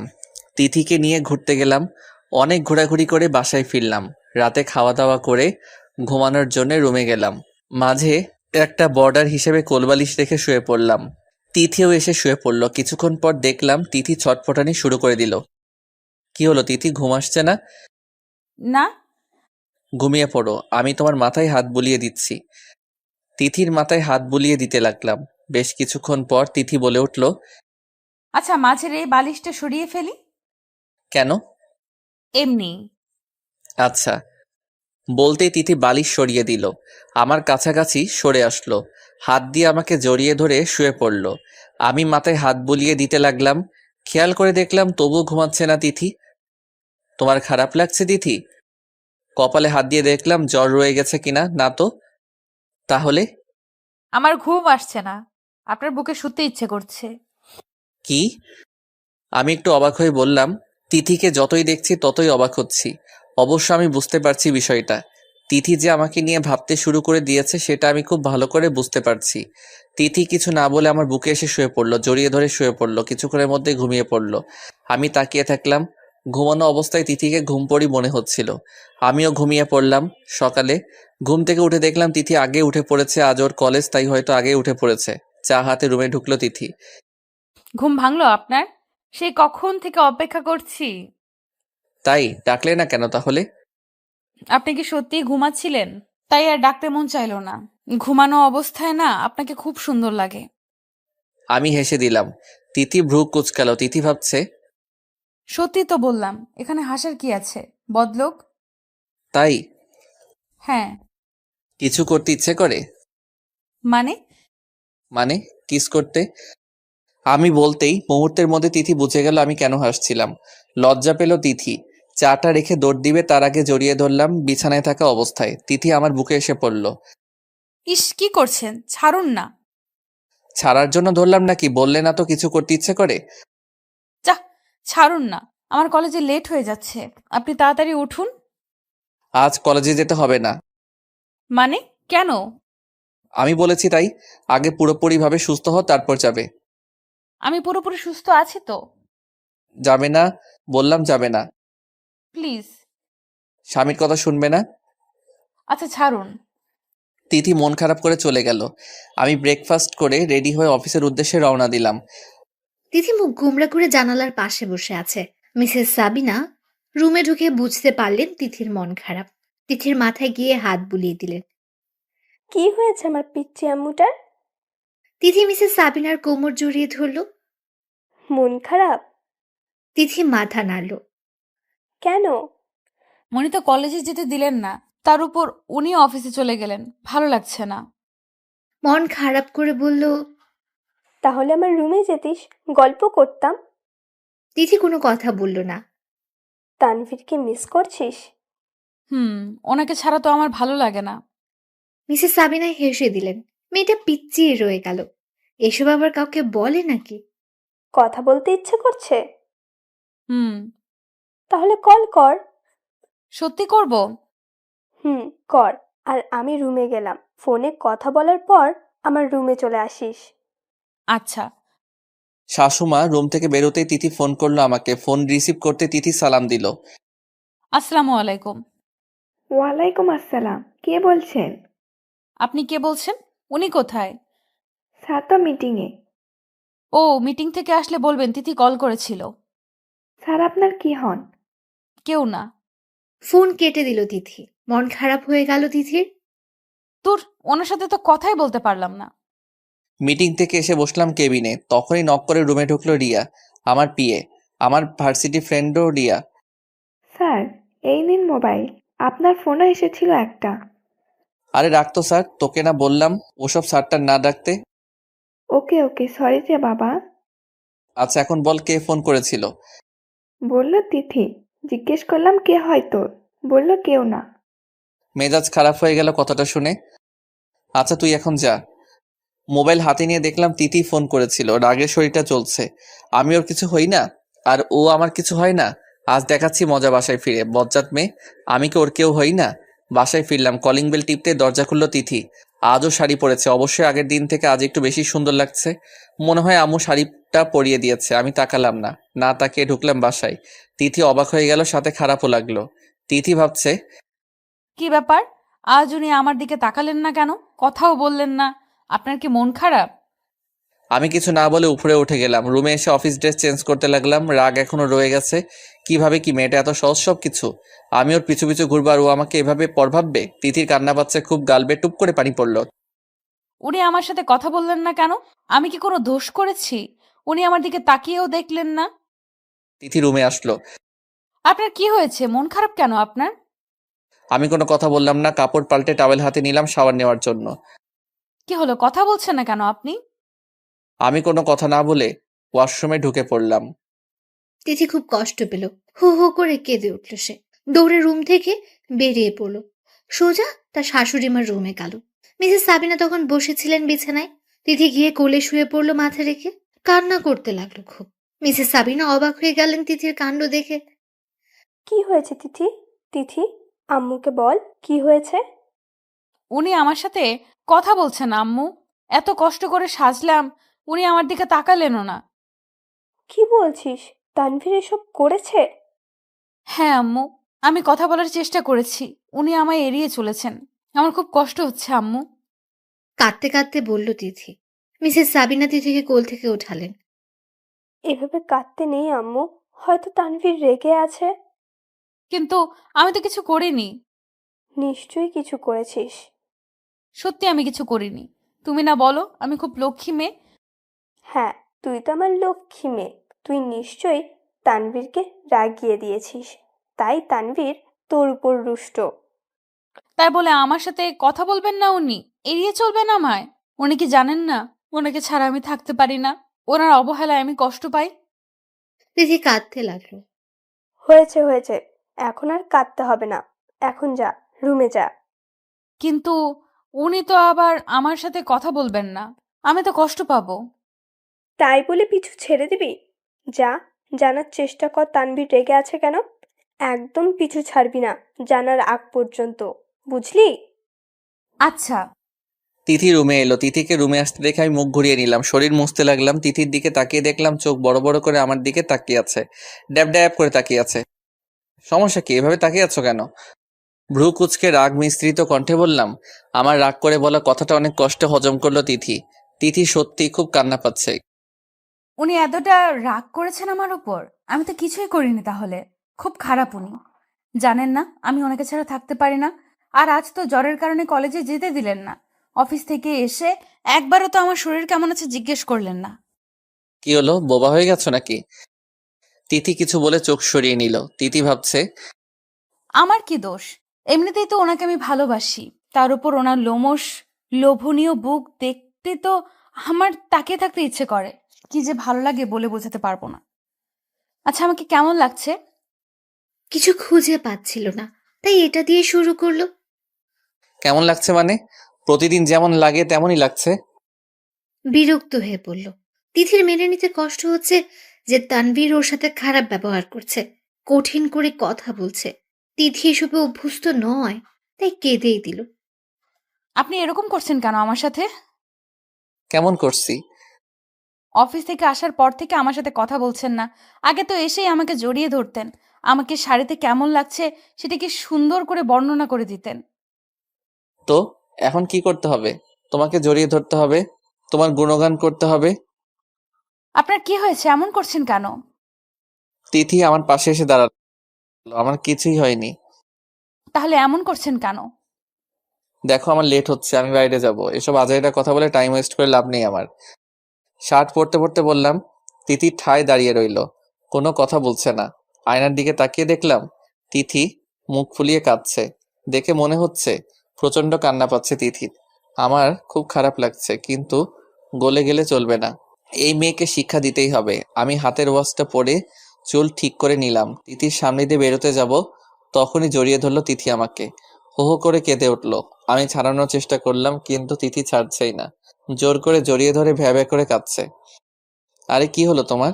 তিথিকে নিয়ে ঘুরতে গেলাম। অনেক ঘোরাঘুরি করে বাসায় ফিরলাম। রাতে খাওয়া দাওয়া করে ঘুমানোর জন্য রুমে গেলাম। মাঝে একটা বর্ডার হিসেবে কোলবালিশ রেখে শুয়ে পড়লাম। তিথিও এসে শুয়ে পড়ল। কিছুক্ষণ পর দেখলাম তিথি ছটফটানি শুরু করে দিল। কি হলো তিথি, ঘুম আসছে না? না। ঘুমিয়ে পড়ো, আমি তোমার মাথায় হাত বুলিয়ে দিচ্ছি। তিথির মাথায় হাত বুলিয়ে দিতে লাগলাম। বেশ কিছুক্ষণ পর তিথি বলে উঠল, আচ্ছা, মাঝের এই বালিশটা সরিয়ে ফেলি। কেন? এমনি। আচ্ছা। বলতেই তিথি বালিশ সরিয়ে দিল। আমার কাছাকাছি সরে আসলো। হাত দিয়ে আমাকে জড়িয়ে ধরে শুয়ে পড়ল। আমি মাথায় হাত বুলিয়ে দিতে লাগলাম। খেয়াল করে দেখলাম তবুও ঘুমাচ্ছে না তিথি। তোমার খারাপ লাগছে তিথি? কপালে হাত দিয়ে দেখলাম জ্বর রয়ে গেছে কিনা। না তো। তাহলে? আমার ঘুম আসছে না। আপনার বুকে শুতে ইচ্ছে করছে। কি? আমি একটু অবাক হয়ে বললাম। তিথিকে যতই দেখছি ততই অবাক হচ্ছি। অবশ্য আমি বুঝতে পারছি বিষয়টা। তিথি যে আমাকে নিয়ে ভাবতে শুরু করে দিয়েছে সেটা আমি খুব ভালো করে বুঝতে পারছি। তিথি কিছু না বলে আমার বুকে এসে শুয়ে পড়লো, জড়িয়ে ধরে শুয়ে পড়লো। কিছুক্ষণের মধ্যে ঘুমিয়ে পড়লো। আমি তাকিয়ে থাকলাম। ঘুমানো অবস্থায় তিথিকে ঘুম পড়ি মনে হচ্ছিল। আমিও ঘুমিয়ে পড়লাম। সকালে ঘুম থেকে উঠে দেখলাম তিথি আগে উঠে পড়েছে। আজ ওর কলেজ, তাই হয়তো আগে উঠে পড়েছে। চা হাতে রুমে ঢুকলো তিথি। ঘুম ভাঙলো আপনার? সেই কখন থেকে অপেক্ষা করছি। তাই ডাকলে না কেন তাহলে? আপনি কি সত্যিই ঘুমাচ্ছিলেন? তাই আর ডাকতে মন চাইলো না। ঘুমানো অবস্থায় না আপনাকে খুব সুন্দর লাগে। আমি হেসে দিলাম। তিথি ভ্রু কুঁচকালো। তিথি ভাবছে, সত্যি তো বললাম, এখানে হাসার কি আছে? বদলোক। তাই? হ্যাঁ। কিছু করতে ইচ্ছে করে? মানে? মানে কিস করতে? আমি বলতেই মুহূর্তের মধ্যে তিথি বুঝে গেল আমি কেন হাসছিলাম। লজ্জা পেল তিথি। চাটা রেখে দৌড় দিবে তার আগে জড়িয়ে ধরলাম বিছানায় থাকা অবস্থায়। তিথি আমার বুকে এসে পড়ল। ইস, কি করছেন? ছাড়ুন না। ছাড়ার জন্য ধরলাম নাকি? বললে না তো কিছু করতে ইচ্ছে করে। যাহ, ছাড়ুন না। আমার কলেজে লেট হয়ে যাচ্ছে, আপনি তাড়াতাড়ি উঠুন। আজ কলেজে যেতে হবে না। মানে? কেন? আমি বলেছি তাই। আগে পুরোপুরিভাবে সুস্থ হও তারপর যাবে। আমি পুরোপুরি সুস্থ আছি তো। যাবে না? বললাম যাবে না। প্লিজ। স্বামীর কথা শুনবে না? আচ্ছা, ছাড়ুন। তিথি মন খারাপ করে চলে গেল। আমি ব্রেকফাস্ট করে রেডি হয়ে অফিসের উদ্দেশ্যে রওনা দিলাম। তিথি মুখ গোমড়া করে জানালার পাশে বসে আছে। মিসেস সাবিনা রুমে ঢুকে বুঝতে পারলেন তিথির মন খারাপ। তিথির মাথায় গিয়ে হাত বুলিয়ে দিলেন। কি হয়েছে আমার পিচ্চি আম্মুটার? তিথি মিসেস সাবিনার কোমর জড়িয়ে ধরল। মন খারাপ? তিথি মাথা নাড়ল। কেন? উনি তো কলেজে যেতে দিলেন না, তার উপর উনি অফিসে চলে গেলেন। ভালো লাগছে না। মন খারাপ করে বলল। তাহলে আমার রুমে যেতিস, গল্প করতাম। তিথি কোনো কথা বলল না। তানভীরকে মিস করছিস? ওনাকে ছাড়া তো আমার ভালো লাগে না। মিসেস সাবিনা হেসে দিলেন। মেয়েটা পিচ্চিয়ে রয়ে গেল। এসব আবার কাউকে বলে নাকি? কথা বলতে ইচ্ছে করছে? হুম। তাহলে কল কর। সত্যি করব? কর। আর আমি রুমে গেলাম, ফোনে কথা বলার পর আমার রুমে চলে আসিস। আচ্ছা। শাশুমা রুম থেকে বেরোতেই তিথি ফোন করলো আমাকে। ফোন রিসিভ করতে তিথি সালাম দিল। আসসালামু আলাইকুম। ওয়ালাইকুম আসসালাম। কে বলছেন? আপনি কে বলছেন? উনি কোথায়? স্যার তো মিটিংয়ে। ও, মিটিং থেকে আসলে বলবেন তিথি কল করেছিল। স্যার আপনার কি হন? কেউ না। ফোন কেটে দিল তিথি। মন খারাপ হয়ে গেল তিথির। তোর ওনার সাথে তো কথাই বলতে পারলাম না। মিটিং থেকে এসে বসলাম কেবিনে। তখনই নক করে রুমে ঢুকলো রিয়া, আমার পিএ, আমার ভার্সিটি ফ্রেন্ডও রিয়া। স্যার, এই নিন মোবাইল। আপনার ফোনও এসেছিল একটা। আরে রাখতো স্যার, তোকে না বললাম ওসব স্যারটার না ডাকতে। ওকে ওকে, সরি যে বাবা। আচ্ছা এখন বল কে ফোন করেছিল? বলল তিথি। জিজ্ঞেস করলাম কে হয় তোর, বলল কেউ না। মেজাজ খারাপ হয়ে গেল কথাটা শুনে। আচ্ছা তুই এখন যা। মোবাইল হাতে নিয়ে দেখলাম তিথি ফোন করেছিল। রাগের শরীরটা চলছে। আমি ওর কিছু হই না আর ও আমার কিছু হয় না। আজ দেখাচ্ছি মজা বাসায় ফিরে। বজ্জাত মেয়ে, আমি কি ওর কেউ হই না? বাসায় ফিরলাম, কলিং বেল টিপতে দরজা খুললো তিথি। আজও শাড়ি পরেছে। অবশ্যই আগের দিন থেকে আজ একটু বেশি সুন্দর লাগছে। মনে হয় আম্মু শাড়িটা পরিয়ে দিয়েছে। আমি তাকালাম না, না তাকিয়ে ঢুকলাম বাসায়। তিথি অবাক হয়ে গেল, সাথে খারাপও লাগলো। তিথি ভাবছে কি ব্যাপার? আজ উনি আমার দিকে তাকালেন না কেন? কথাও বললেন না। আপনার কি মন খারাপ? আমি কিছু না বলে উপরে উঠে গেলাম। রুমে এসে অফিস ড্রেস চেঞ্জ করতে লাগলাম। রাগ এখনো রয়ে গেছে। কিভাবে কি মেয়েটা এত সহজ সব কিছু? আমি ওর পিছু পিছু ঘুরবো আর ও আমাকে এভাবে পর ভাববে? তিথির কান্না পাচ্ছে খুব, গালবে টুপ করে পানি পড়লো। উনি আমার সাথে কথা বললেন না কেন? আমি কি কোনো দোষ করেছি? উনি আমার দিকে তাকিয়েও দেখলেন না। তিথি রুমে আসলো। আপনার কি হয়েছে? মন খারাপ কেন আপনার? আমি কোনো কথা বললাম না। কাপড় পাল্টে টাওয়েল হাতে নিলাম শাওয়ার নেওয়ার জন্য। কি হলো, কথা বলছেন না কেন আপনি? আমি কোনো কথা না বলে ওয়াশরুমে ঢুকে পড়লাম। তিথি খুব কষ্ট পেল। হো হো করে কেঁদে উঠল সে। দৌড়ে রুম থেকে বেরিয়ে পড়ল। সোজা তার শাশুড়ি মার রুমে গেল। মিসেস সাবিনা তখন বসেছিলেন বিছানায়। তিথি গিয়ে কোলে শুয়ে পড়ল মাথা রেখে। কান্না করতে লাগলো খুব। মিসেস সাবিনা অবাক হয়ে গেলেন তিথির কাণ্ড দেখে। কি হয়েছে তিথি? তিথি, আম্মুকে বল কি হয়েছে। উনি আমার সাথে কথা বলছেন আম্মু। এত কষ্ট করে সাজলাম, উনি আমার দিকে তাকালেনও না। কি বলছিস? তানভীর এসব করেছে? হ্যাঁ আম্মু, আমি কথা বলার চেষ্টা করেছি, উনি আমায় এড়িয়ে চলেছেন। আমার খুব কষ্ট হচ্ছে আম্মু। কাঁদতে কাঁদতে বলল তিথি। মিসেস সাবিনা তিথিকে কোল থেকে উঠালেন। এভাবে কাঁদতে নেই আম্মু, হয়তো তানভীর রেগে আছে। কিন্তু আমি তো কিছু করিনি। নিশ্চয়ই কিছু করেছিস। সত্যি আমি কিছু করিনি। তুমি না বলো আমি খুব লক্ষ্মী মেয়ে? হ্যাঁ, তুই তো আমার লক্ষ্মী মেয়ে। তুই নিশ্চয়ই তানভীরকে রাগিয়ে দিয়েছিস, তাই তানভীর তোর উপর রুষ্ট। তাই বলে আমার সাথে কথা বলবেন না উনি? এড়িয়ে চলবেন আমায়? উনি কি জানেন না ওনাকে ছাড়া আমি থাকতে পারি না? ওনার অবহেলায় আমি কষ্ট পাই? তিথি কাঁদতে লাগলো। হয়েছে হয়েছে, এখন আর কাঁদতে হবে না। এখন যা, রুমে যা। কিন্তু উনি তো আবার আমার সাথে কথা বলবেন না, আমি তো কষ্ট পাবো। তাই বলে পিছু ছেড়ে দিবি? যা, জানার চেষ্টা কর তানভীর রেগে আছে কেন। একদম পিছু ছাড়বি না জানার আগ পর্যন্ত, বুঝলি? আচ্ছা। তিথি রুমে এলো। তিথিকে রুমে আসতে দেখে আমি মুখ ঘুরিয়ে নিলাম, শরীর মুছতে লাগলাম। তিথির দিকে তাকিয়ে দেখলাম চোখ বড় বড় করে আমার দিকে তাকিয়ে আছে, ড্যাব ড্যাব করে তাকিয়ে আছে। সমস্যা কি, এভাবে তাকিয়ে আছো কেন? ভ্রু কুচকে রাগ মিশ্রিত কণ্ঠে বললাম। আমার রাগ করে বলা কথাটা অনেক কষ্টে হজম করলো তিথি। তিথি সত্যি খুব কান্না পাচ্ছে। উনি এতটা রাগ করেছেন আমার উপর? আমি তো কিছুই করিনি তাহলে। খুব খারাপ উনি। জানেন না আমি ওনাকে ছাড়া থাকতে পারি না। আর আজ তো জ্বরের কারণে কলেজে যেতে দিলেন না। অফিস থেকে এসে একবারও তো আমার শরীর কেমন আছে জিজ্ঞেস করলেন না। কি হলো, বোবা হয়ে গেছো নাকি? তিথি কিছু বলে চোখ সরিয়ে নিল। তিথি ভাবছে, আমার কি দোষ? এমনিতেই তো ওনাকে আমি ভালোবাসি। তার উপর ওনার লোমশ লোভনীয় বুক দেখতে তো আমার তাকিয়ে থাকতে ইচ্ছে করে। কি যে ভালো লাগে বলে বোঝাতে পারবো না। আচ্ছা, আমাকে কেমন লাগছে? কিছু খুঁজে পাচ্ছিল না, তাই এটা দিয়ে শুরু করলো। কেমন লাগছে মানে? প্রতিদিন যেমন লাগে তেমনই লাগছে। বিরক্ত হয়ে পড়ল। তিথির মেনে নিতে কষ্ট হচ্ছে যে তানভীর ওর সাথে খারাপ ব্যবহার করছে, কঠিন করে কথা বলছে। তিথি এসবে অভ্যস্ত নয়, তাই কেঁদেই দিল। আপনি এরকম করছেন কেন আমার সাথে? কেমন করছি? অফিস থেকে আসার পর থেকে আমার সাথে কথা বলছেন না। আগে তো এসেই আমাকে জড়িয়ে ধরতেন। আমাকে শাড়িতে কেমন লাগছে সেটাকে সুন্দর করে বর্ণনা করে দিতেন। তো এখন কি করতে হবে? তোমাকে জড়িয়ে ধরতে হবে, তোমার গুণগান করতে হবে? আপনার কি হয়েছে, এমন করছেন কেন? তিথি আমার পাশে এসে দাঁড়ালো। আমার কিছুই হয়নি। তাহলে এমন করছেন কেন? দেখো আমার লেট হচ্ছে, আমি বাইরে যাব। এসব আজাইরা কথা বলে টাইম ওয়েস্ট করে লাভ নেই আমার। শার্ট পরতে পরতে বললাম। তিথি ঠায় দাঁড়িয়ে রইল, কোনো কথা বলছে না। আয়নার দিকে তাকিয়ে দেখলাম তিথি মুখ ফুলিয়ে কাঁদছে। দেখে মনে হচ্ছে প্রচন্ড কান্না পাচ্ছে তিথির। আমার খুব খারাপ লাগছে, কিন্তু গলে গেলে চলবে না। এই মেয়েকে শিক্ষা দিতেই হবে। আমি হাতের ওয়াচটা পরে চুল ঠিক করে নিলাম। তিথির সামনে দিয়ে বেরোতে যাব, তখনই জড়িয়ে ধরলো তিথি আমাকে। হো হো করে কেঁদে উঠলো। আমি ছাড়ানোর চেষ্টা করলাম, কিন্তু তিথি ছাড়ছেই না। জোর করে জড়িয়ে ধরে ভ্যা ভ্যা করে কাঁদছে। আরে কি হলো তোমার?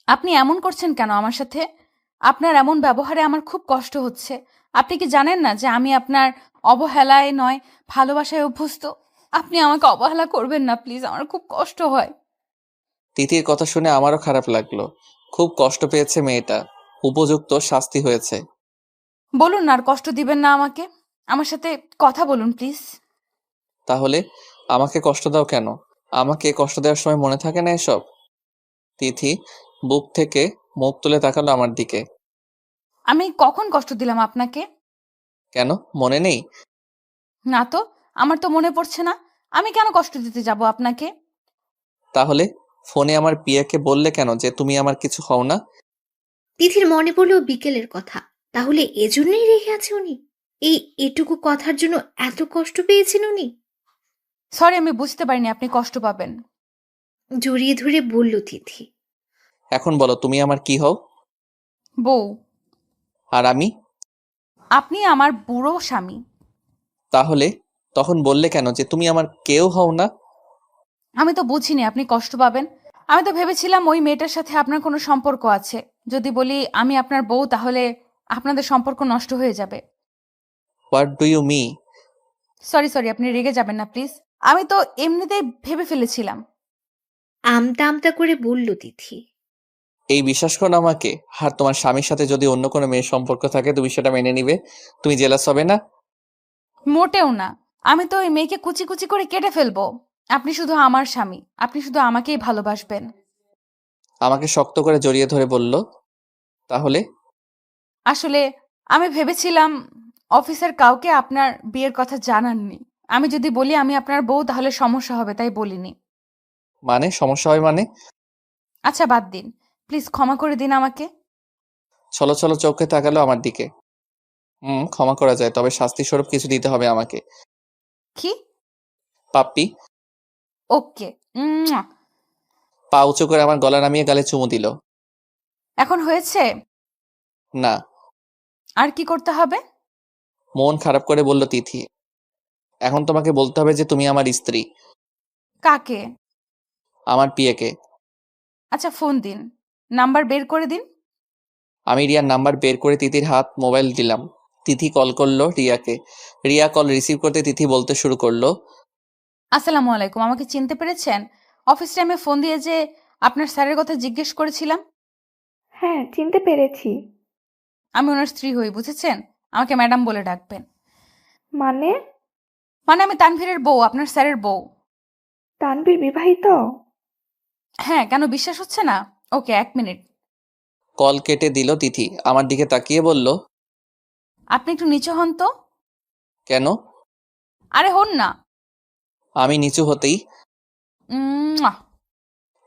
আপনি এমন করছেন কেন আমার সাথে? আপনার এমন ব্যবহারে আমার খুব কষ্ট হচ্ছে। আপনি কি জানেন না যে আমি আপনার অবহেলায় নয়, ভালোবাসায় অভ্যস্ত? আপনি আমাকে অবহেলা করবেন না প্লিজ, আমার খুব কষ্ট হয়। তিথির কথা শুনে আমারও খারাপ লাগলো। খুব কষ্ট পেয়েছে মেয়েটা, উপযুক্ত শাস্তি হয়েছে। বলুন না আর কষ্ট দিবেন না আমাকে। আমার সাথে কথা বলুন প্লিজ। তাহলে আমাকে কষ্ট দাও কেন? আমাকে কষ্ট দেওয়ার সময় মনে থাকে না এসব? তিথি বুক থেকে মুখ তুলে তাকালো আমার দিকে। আমি কখন কষ্ট দিলাম আপনাকে? কেন মনে নেই? না তো, আমার তো মনে পড়ছে না। আমি কেন কষ্ট দিতে যাব আপনাকে? তাহলে ফোনে আমার পিয়াকে বললে কেন যে তুমি আমার কিছু হও না? তিথির মনে পড়লো বিকেলের কথা। তাহলে এজন্যই রেখে আছে উনি? এই এটুকু কথার জন্য এত কষ্ট পেয়েছেন উনি? সরি, আমি বুঝতে পারিনি আপনি কষ্ট পাবেন। জড়িয়ে ধরে বলল তিথি। এখন বলো তুমি আমার কি হও? বউ। আর আমি? আপনি আমার বুড়ো স্বামী। তাহলে তখন বললে কেন যে তুমি আমার কেউ হও না? আমি তো বুঝিনি আপনি কষ্ট পাবেন। আমি তো ভেবেছিলাম ওই মেয়েটার সাথে আপনার কোনো সম্পর্ক আছে। যদি বলি আমি আপনার বউ তাহলে আপনাদের সম্পর্ক নষ্ট হয়ে যাবে। What do you me? Sorry sorry, আপনি রেগে যাবেন না প্লিজ। আমি তো এমনিতেই ভেবে ফেলেছিলাম। আমতা আমতা করে বলল তিথি। এই বিশ্বাস করো আমাকে। আর তোমার স্বামীর সাথে যদি অন্য কোনো মেয়ের সম্পর্ক থাকে তুমি সেটা মেনে নিবে? তুমি জেলাস হবে না? মোটেও না। আমি তো ওই মেয়েকে কুচি কুচি করে কেটে ফেলবো। আপনি শুধু আমার স্বামী, আপনি শুধু আমাকেই ভালোবাসবেন। আমাকে শক্ত করে জড়িয়ে ধরে বলল। তাহলে? আসলে আমি ভেবেছিলাম অফিসের কাউকে আপনার বিয়ের কথা জানাননি। আমি যদি বলি আমি আপনার বউ তাহলে সমস্যা হবে, তাই বলিনি। মানে সমস্যা হয় মানে? আচ্ছা বাদ দিন, প্লিজ ক্ষমা করে দিন আমাকে। ছলো ছলো চোখে তাকালো আমার দিকে। ক্ষমা করা যায়, তবে শাস্তি স্বরূপ কিছু দিতে হবে আমাকে। কি? পাপ্পি। ওকে। উম, পা উঁচু করে আমার গলা নামিয়ে গালে চুমু দিল। এখন হয়েছে? না। আর কি করতে হবে? মন খারাপ করে বলল তিথি। এখন তোমাকে বলতে হবে যে তুমি আমার স্ত্রী। কাকে? আমার পিএকে। আচ্ছা ফোন দিন, নাম্বার বের করে দিন। আমি রিয়ার নাম্বার বের করে তিথির হাত মোবাইল দিলাম। তিথি কল করলো রিয়াকে। রিয়া কল রিসিভ করতে তিথি বলতে শুরু করলো, আসসালামু আলাইকুম, আমাকে চিনতে পেরেছেন? অফিস টাইমে ফোন দিয়ে যে আপনার স্যারের কথা জিজ্ঞেস করেছিলাম। হ্যাঁ, চিনতে পেরেছি। আমি ওনার স্ত্রী হই, বুঝেছেন? আমাকে ম্যাডাম বলে ডাকবেন। মানে? মানে আমি তানভীরের বউ, আপনার স্যারের বউ। তানভীর বিবাহিত? হ্যাঁ, কেন বিশ্বাস হচ্ছে না? ওকে, 1 মিনিট। কল কেটে দিল তিথি। আমার দিকে তাকিয়ে বলল, আপনি একটু নিচু হন তো। কেন? আরে হন না। আমি নিচু হতেই উম্মুয়া।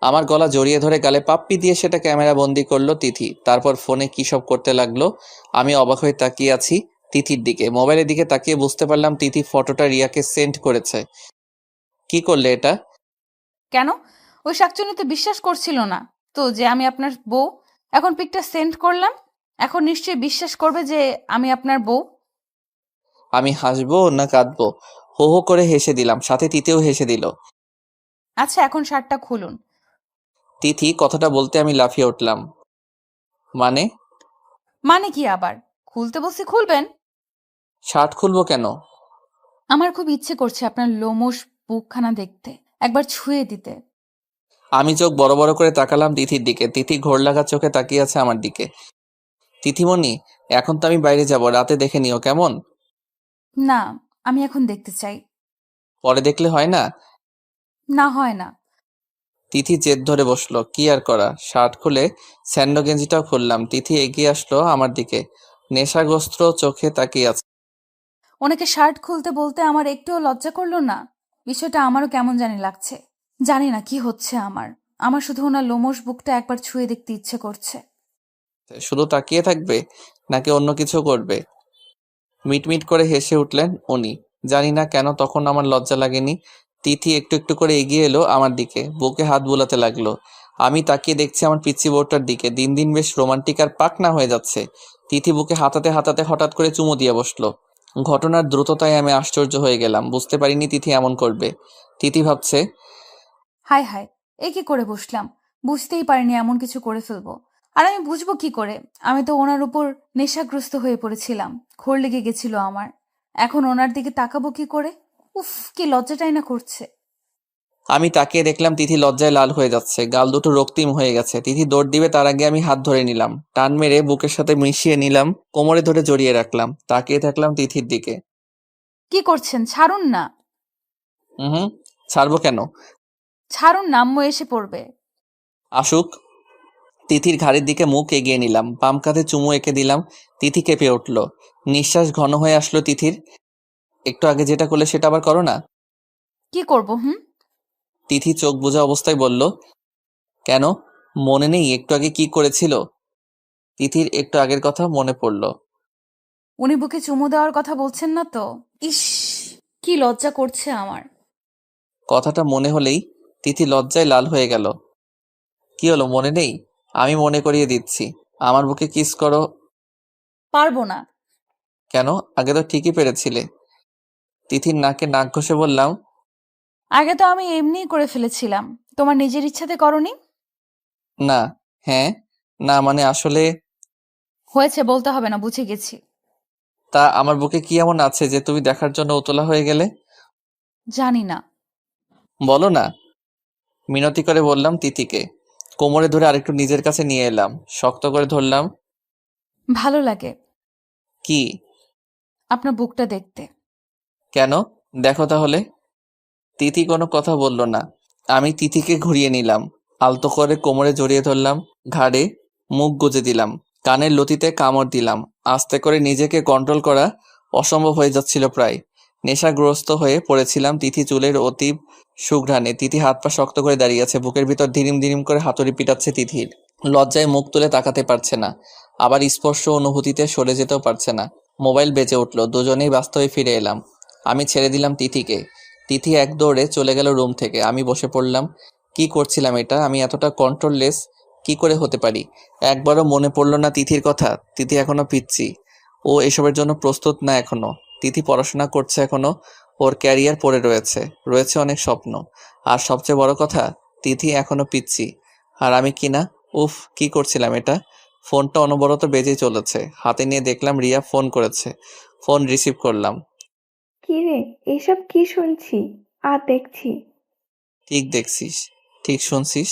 আমার গলা জড়িয়ে ধরে গালে পাপ্পি দিয়ে সেটা ক্যামেরা বন্দি করলো তিথি। তারপর ফোনে কি সব করতে লাগলো। আমি অবাক হয়ে তাকিয়ে আছি তিথির দিকে। মোবাইলের দিকে তাকিয়ে বুঝতে পারলাম তিথি ফটোটা রিয়াকে সেন্ড করেছে। কি করলে এটা? কেন? ওই শাকচুনি তো বিশ্বাস করছিল না তো যে আমি আপনার বউ। এখন পিকটা সেন্ড করলাম, এখন নিশ্চয়ই বিশ্বাস করবে যে আমি আপনার বউ। আমি হাসবো না কাঁদবো? হো হো করে হেসে দিলাম, সাথে তিথিও হেসে দিল। আচ্ছা এখন শার্টটা খুলুন। তিথি কথাটা বলতে আমি লাফিয়ে উঠলাম। মানে? মানে কি আবার? খুলতে বলছি খুলবেন। শার্ট খুলবো কেন? আমার খুব ইচ্ছে করছে আপনার লোমশ বুকখানা দেখতে, একবার ছুঁয়ে দিতে। আমি চোখ বড় বড় করে তাকালাম তিথির দিকে। তিথি ঘোর লাগা চোখে তাকিয়ে আছে আমার দিকে। তিথিমণি, এখন তো আমি বাইরে যাব, রাতে দেখে নিও কেমন? না, আমি এখন দেখতে চাই। পরে দেখলে হয় না? না হয় না। তিথি জেদ ধরে বসলো, কি আর করা। শার্ট খুলে স্যান্ডো গেঞ্জিটাও খুললাম। তিথি এগিয়ে আসলো আমার দিকে, নেশাগ্রস্ত চোখে তাকিয়ে আছে। ওনাকে শার্ট খুলতে বলতে আমার একটুও লজ্জা করলো না। বিষয়টা আমারও কেমন জানি লাগছে। জানি না কি হচ্ছে আমার। আমার শুধু ওনার লোমশ বুকটা একবার ছুঁয়ে দেখতে ইচ্ছে করছে। শুধু তাকিয়ে থাকবে নাকি অন্য কিছু করবে? মিটমিট করে হেসে উঠলেন উনি। জানি না কেন তখন আমার লজ্জা লাগেনি। তিথি একটু একটু করে এগিয়ে এলো আমার দিকে, বুকে হাত বুলাতে লাগলো। আমি তাকিয়ে দেখছি আমার পিচ্চি বউটার দিকে। দিন দিন বেশ রোমান্টিক আর পাকনা হয়ে যাচ্ছে। তিথি বুকে হাতাতে হাতাতে হঠাৎ করে চুমু দিয়ে বসলো। ঘটনার দ্রুততায় আমি আশ্চর্য হয়ে গেলাম, বুঝতে পারিনি তিথি এমন করবে। তিথি ভাবছে, হায় হায়, এ কি করে বসলাম? বুঝতেই পারিনি এমন কিছু করে ফেলবো। আর আমি বুঝবো কি করে? আমি তো ওনার উপর নেশাগ্রস্ত হয়ে পড়েছিলাম, ঘোর লেগে গেছিল আমার। এখন ওনার দিকে তাকাবো কি করে? উফ, কি লজ্জাটাই না করছে। আমি তাকিয়ে দেখলাম তিথি লজ্জায় লাল হয়ে যাচ্ছে, গাল দুটো রক্তিম হয়ে গেছে। তিথি দৌড় দিবে তার আগে আমি হাত ধরে নিলাম, টান মেরে বুকের সাথে মিশিয়ে নিলাম, কোমরে ধরে জড়িয়ে রাখলাম। তাকিয়ে থাকলাম তিথির দিকে। কি করছেন? ছাড়ুন না। হুম, ছাড়বো কেন? ছাড়ুন না, আম্মু এসে পড়বে। আসুক। তিথির ঘাড়ের দিকে মুখ এগিয়ে নিলাম, বাম কাঁধে চুমু এঁকে দিলাম। তিথি কেঁপে উঠল, নিঃশ্বাস ঘন হয়ে আসলো তিথির। একটু আগে যেটা করলে সেটা আবার করো না। কি করব? হুম? তিথি চোখ বোঝা অবস্থায় বলল, কেন মনে নেই একটু আগে কি করেছিল? তিথির একটু আগের কথা মনে পড়ল। উনি বুকে চুমু দেওয়ার কথা বলছেন না তো? ইস, কি লজ্জা করছে আমার। কথাটা মনে হলেই তিথি লজ্জায় লাল হয়ে গেল। কি হলো, মনে নেই? আমি মনে করিয়ে দিচ্ছি। আমার বুকে কিস করো। পারবো না। কেন? আগে তো ঠিকই পেরেছিলে। তিথির নাকে নাক ঘষে বললাম, আগে তো আমি এমনিই করে ফেলেছিলাম, তোমার নিজের ইচ্ছাতে করনি। না। হ্যাঁ। না মানে আসলে। হয়েছে, বলতে হবে না, বুঝে গেছি। তা আমার বুকে কি এমন আছে যে তুমি দেখার জন্য উতলা হয়ে গেলে? জানি না। বলো না। মিনতি করে বললাম তিথিকে। কোমরে ধরে আরেকটু নিজের কাছে নিয়ে এলাম, শক্ত করে ধরলাম। ভালো লাগে কি? আপনার বুকটা দেখতে। কেন? দেখো তাহলে। তিথি কোনো কথা বলল না। আমি তিথিকে ঘুরিয়ে নিলাম, আলতো করে কোমরে জড়িয়ে ধরলাম, ঘাড়ে মুখ গুজে দিলাম, কানের লতিতে কামড় দিলাম। আস্তে করে নিজেকে কন্ট্রোল করা অসম্ভব হয়ে যাচ্ছিল প্রায়। নেশাগ্রস্ত হয়ে পড়েছিলাম তিথি চুলের অতীব সুঘ্রাণে। তিথি হাত পা শক্ত করে দাঁড়িয়ে আছে, বুকের ভিতর ধিরিম ধিরিম করে হাতুড়ি পিটাচ্ছে তিথির। লজ্জায় মুখ তুলে তাকাতে পারছে না, আবার স্পর্শ অনুভূতিতে সরে যেতেও পারছে না। মোবাইল বেজে উঠলো, দুজনেই বাস্তবে ফিরে এলাম। আমি ছেড়ে দিলাম তিথিকে। তিথি এক দৌড়ে চলে গেল রুম থেকে। আমি বসে পড়লাম, কি করছিলাম এটা? আমি এতটা কন্ট্রোললেস কি করে হতে পারি? একবারও মনে পড়লো না তিথির কথা? তিথি এখনো পিচ্চি, ও এসবের জন্য প্রস্তুত না এখনো। তিথি পড়াশোনা করছে এখনো, ওর ক্যারিয়ার পড়ে রয়েছে, রয়েছে অনেক স্বপ্ন। আর সবচেয়ে বড় কথা, তিথি এখনো পিচ্চি, আর আমি কিনা। উফ, কি করছিলাম এটা? ফোনটা অনবরত বেজেই চলেছে, হাতে নিয়ে দেখলাম রিয়া ফোন করেছে। ফোন রিসিভ করলাম। কি রে, এসব কি শুনছি আর দেখছি? ঠিক দেখছিস, ঠিক শুনছিস।